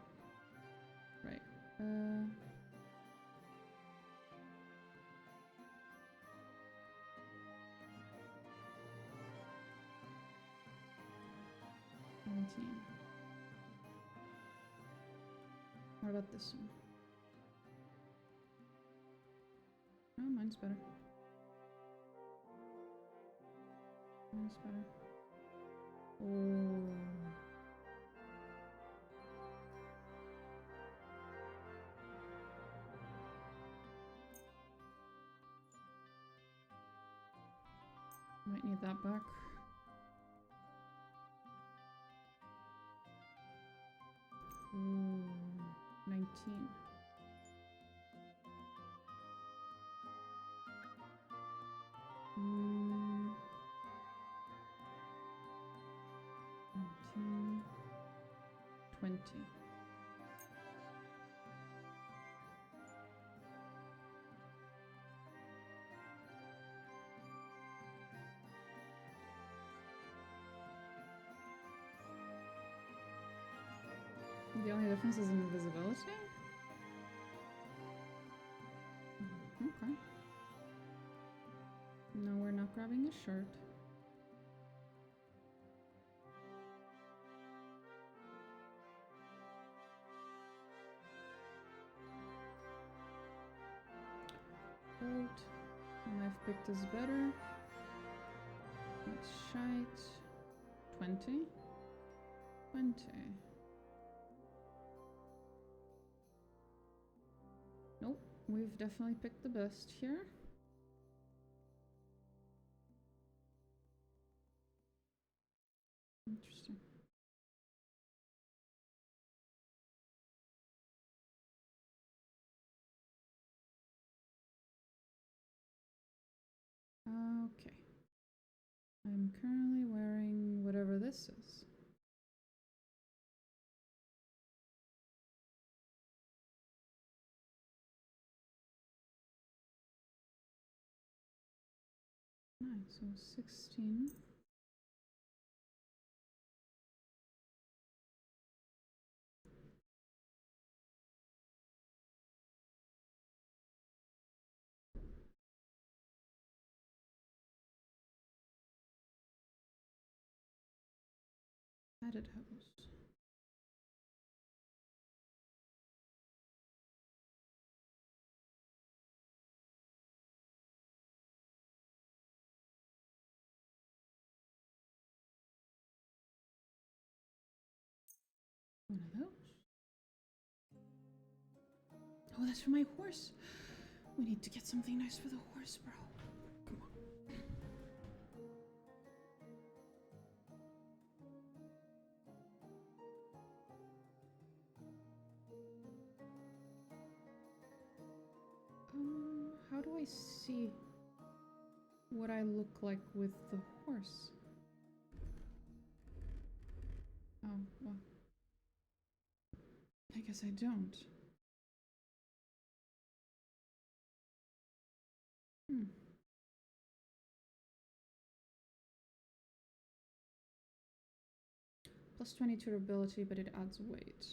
Right. 17. What about this one? Oh, mine's better. Mine's better. Oh. Might need that back. Ooh, 19. Mm. 19. 20. The only difference is invisibility? Okay. No, we're not grabbing a shirt. Bolt. Knife picked is better. That's shite. 20. 20. Nope, we've definitely picked the best here. Interesting. Okay. I'm currently wearing whatever this is. Nice, so 16. Added house. One of those. Oh, that's for my horse. We need to get something nice for the horse, bro. Come on. How do I see what I look like with the horse? Oh, well. I guess I don't. Plus 22 ability, but it adds weight.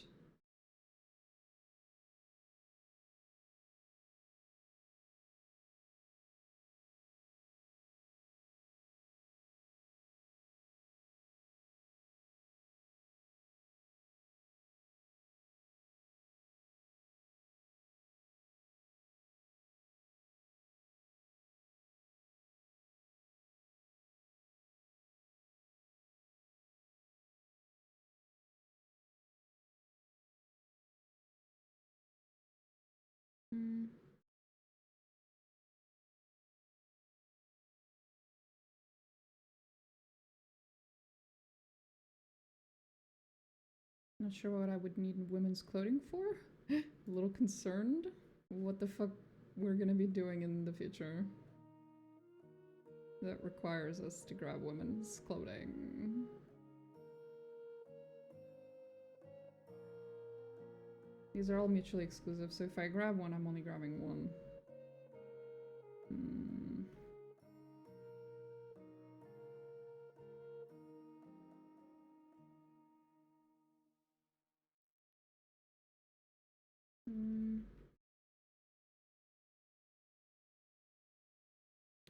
Not sure what I would need women's clothing for. A little concerned. What the fuck we're gonna be doing in the future that requires us to grab women's clothing. These are all mutually exclusive, so if I grab one, I'm only grabbing one.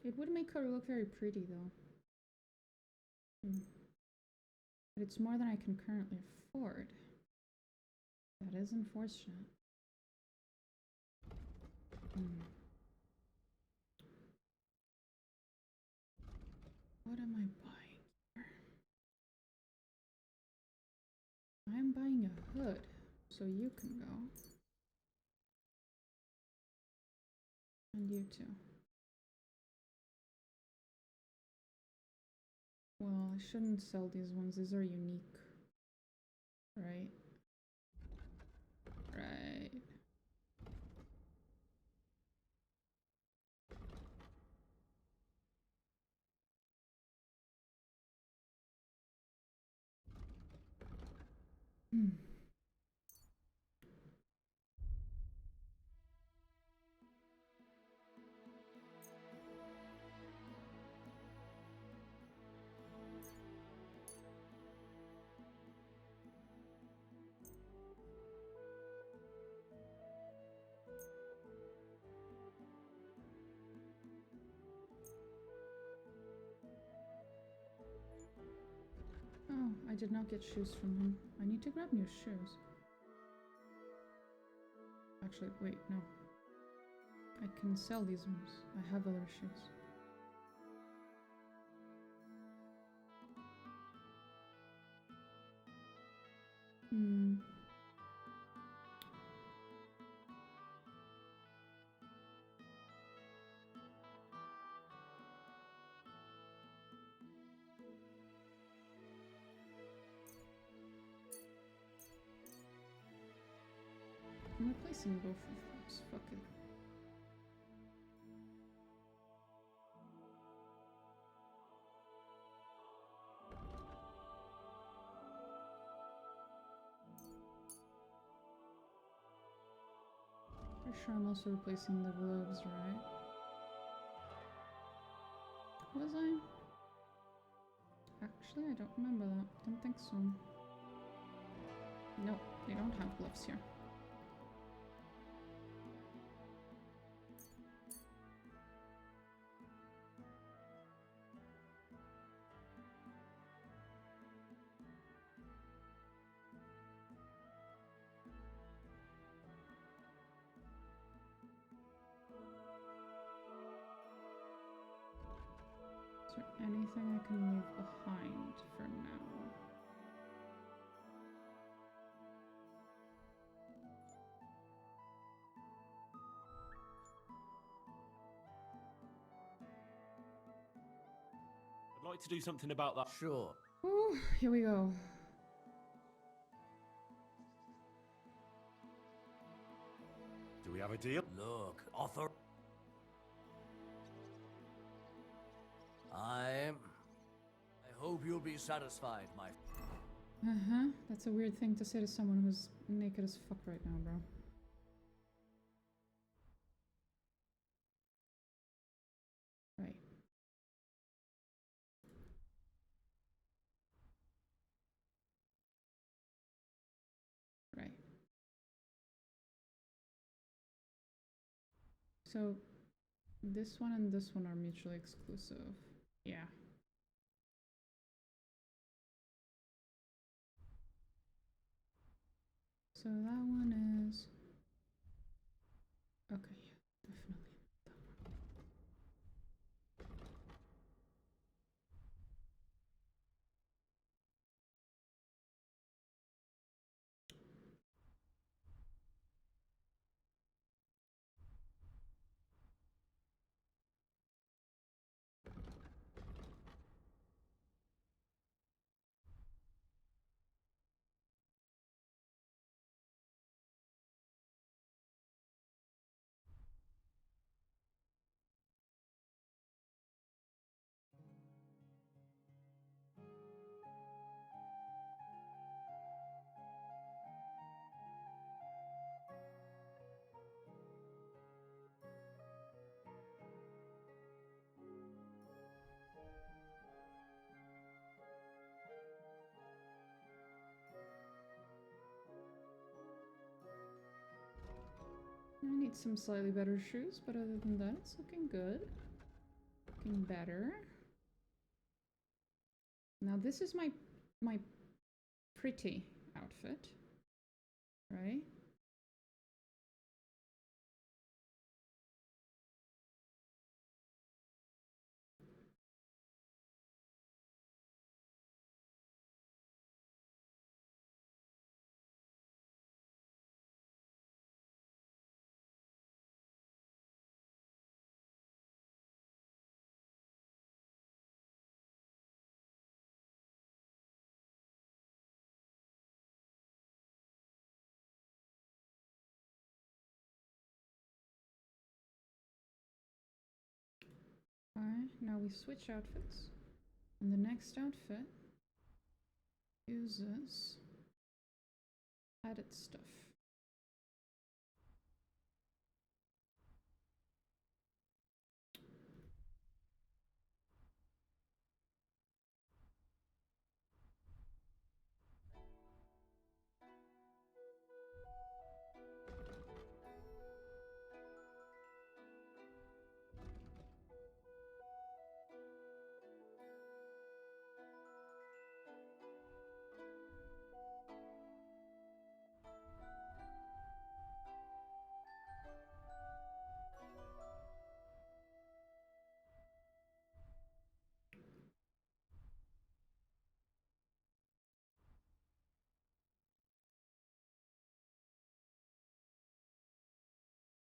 It would make her look very pretty, though. But it's more than I can currently afford. That is unfortunate. What am I buying here? I'm buying a hood, so you can go. And you too. Well, I shouldn't sell these ones. These are unique. Right? Right. I did not get shoes from him. I need to grab new shoes. Actually, wait, no. I can sell these ones. I have other shoes. Hmm. I'm replacing both of those. Fuck it. Pretty sure I'm also replacing the gloves, right? Was I? Actually, I don't remember that. Don't think so. No, they don't have gloves here. Is there anything I can leave behind for now? I'd like to do something about that. Sure. Ooh, here we go. Do we have a deal? Look, author. I hope you'll be satisfied, my. Uh-huh. That's a weird thing to say to someone who's naked as fuck right now, bro. Right. Right. So, this one and this one are mutually exclusive. Yeah. So that one is... Okay, yeah, definitely that one. I need some slightly better shoes, but other than that, it's looking good. Looking better. Now this is my pretty outfit, right? Alright, now we switch outfits. And the next outfit uses added stuff.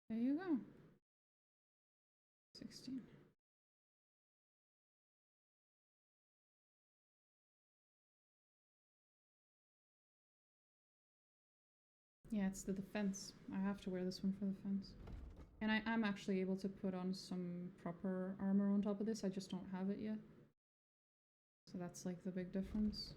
There you go. 16. Yeah, it's the defense. I have to wear this one for the fence. And I'm actually able to put on some proper armor on top of this, I just don't have it yet. So that's like the big difference.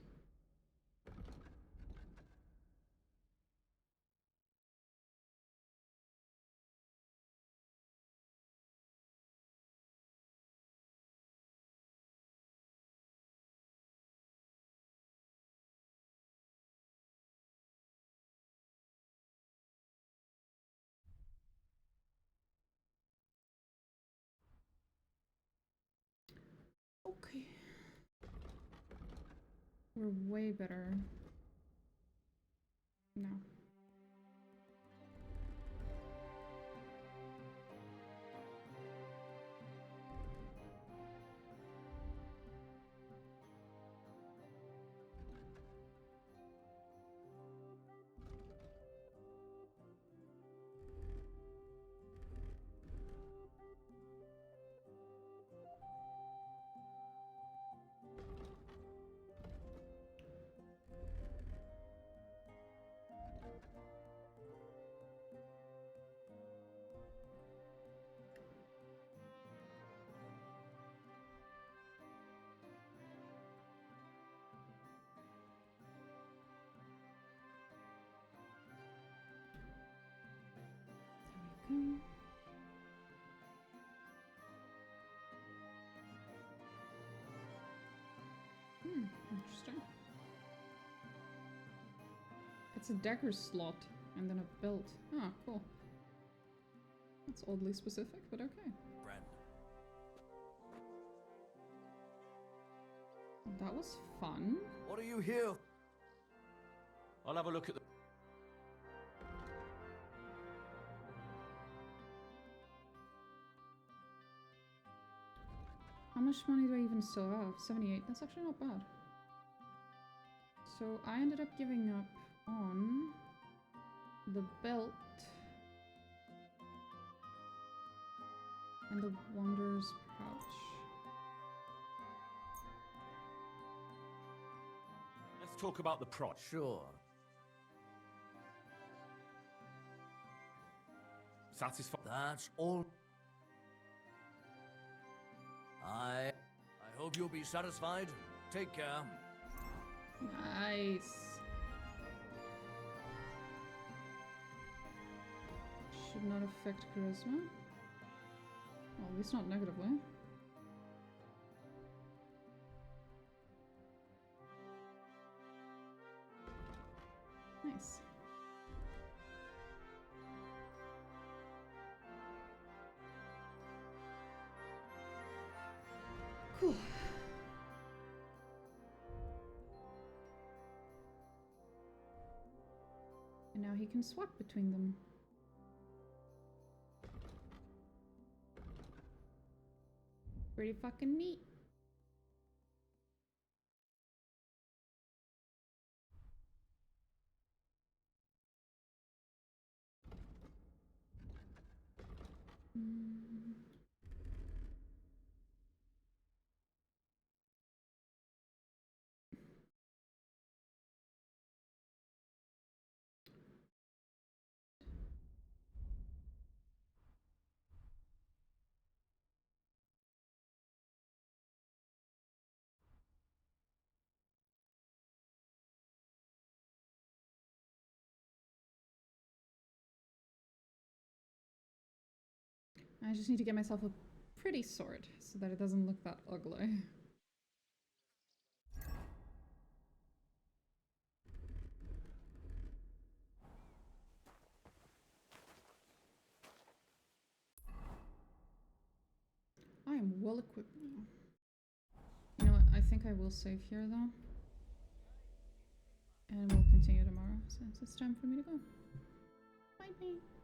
Okay. We're way better now. Interesting. It's a dagger slot and then a belt. Ah, cool. That's oddly specific, but okay. That was fun. What are you here? I'll have a look at the... How much money do I even still have? 78. That's actually not bad. So I ended up giving up on the belt and the Wanderer's pouch. Let's talk about the price. Sure. Satisfied? That's all. I hope you'll be satisfied. Take care. Nice. Should not affect charisma. Well, at least not negatively. Nice. Cool. And now he can swap between them. Pretty fucking neat. I just need to get myself a pretty sword so that it doesn't look that ugly. I am well equipped now. You know what? I think I will save here though. And we'll continue tomorrow since it's time for me to go. Bye bye.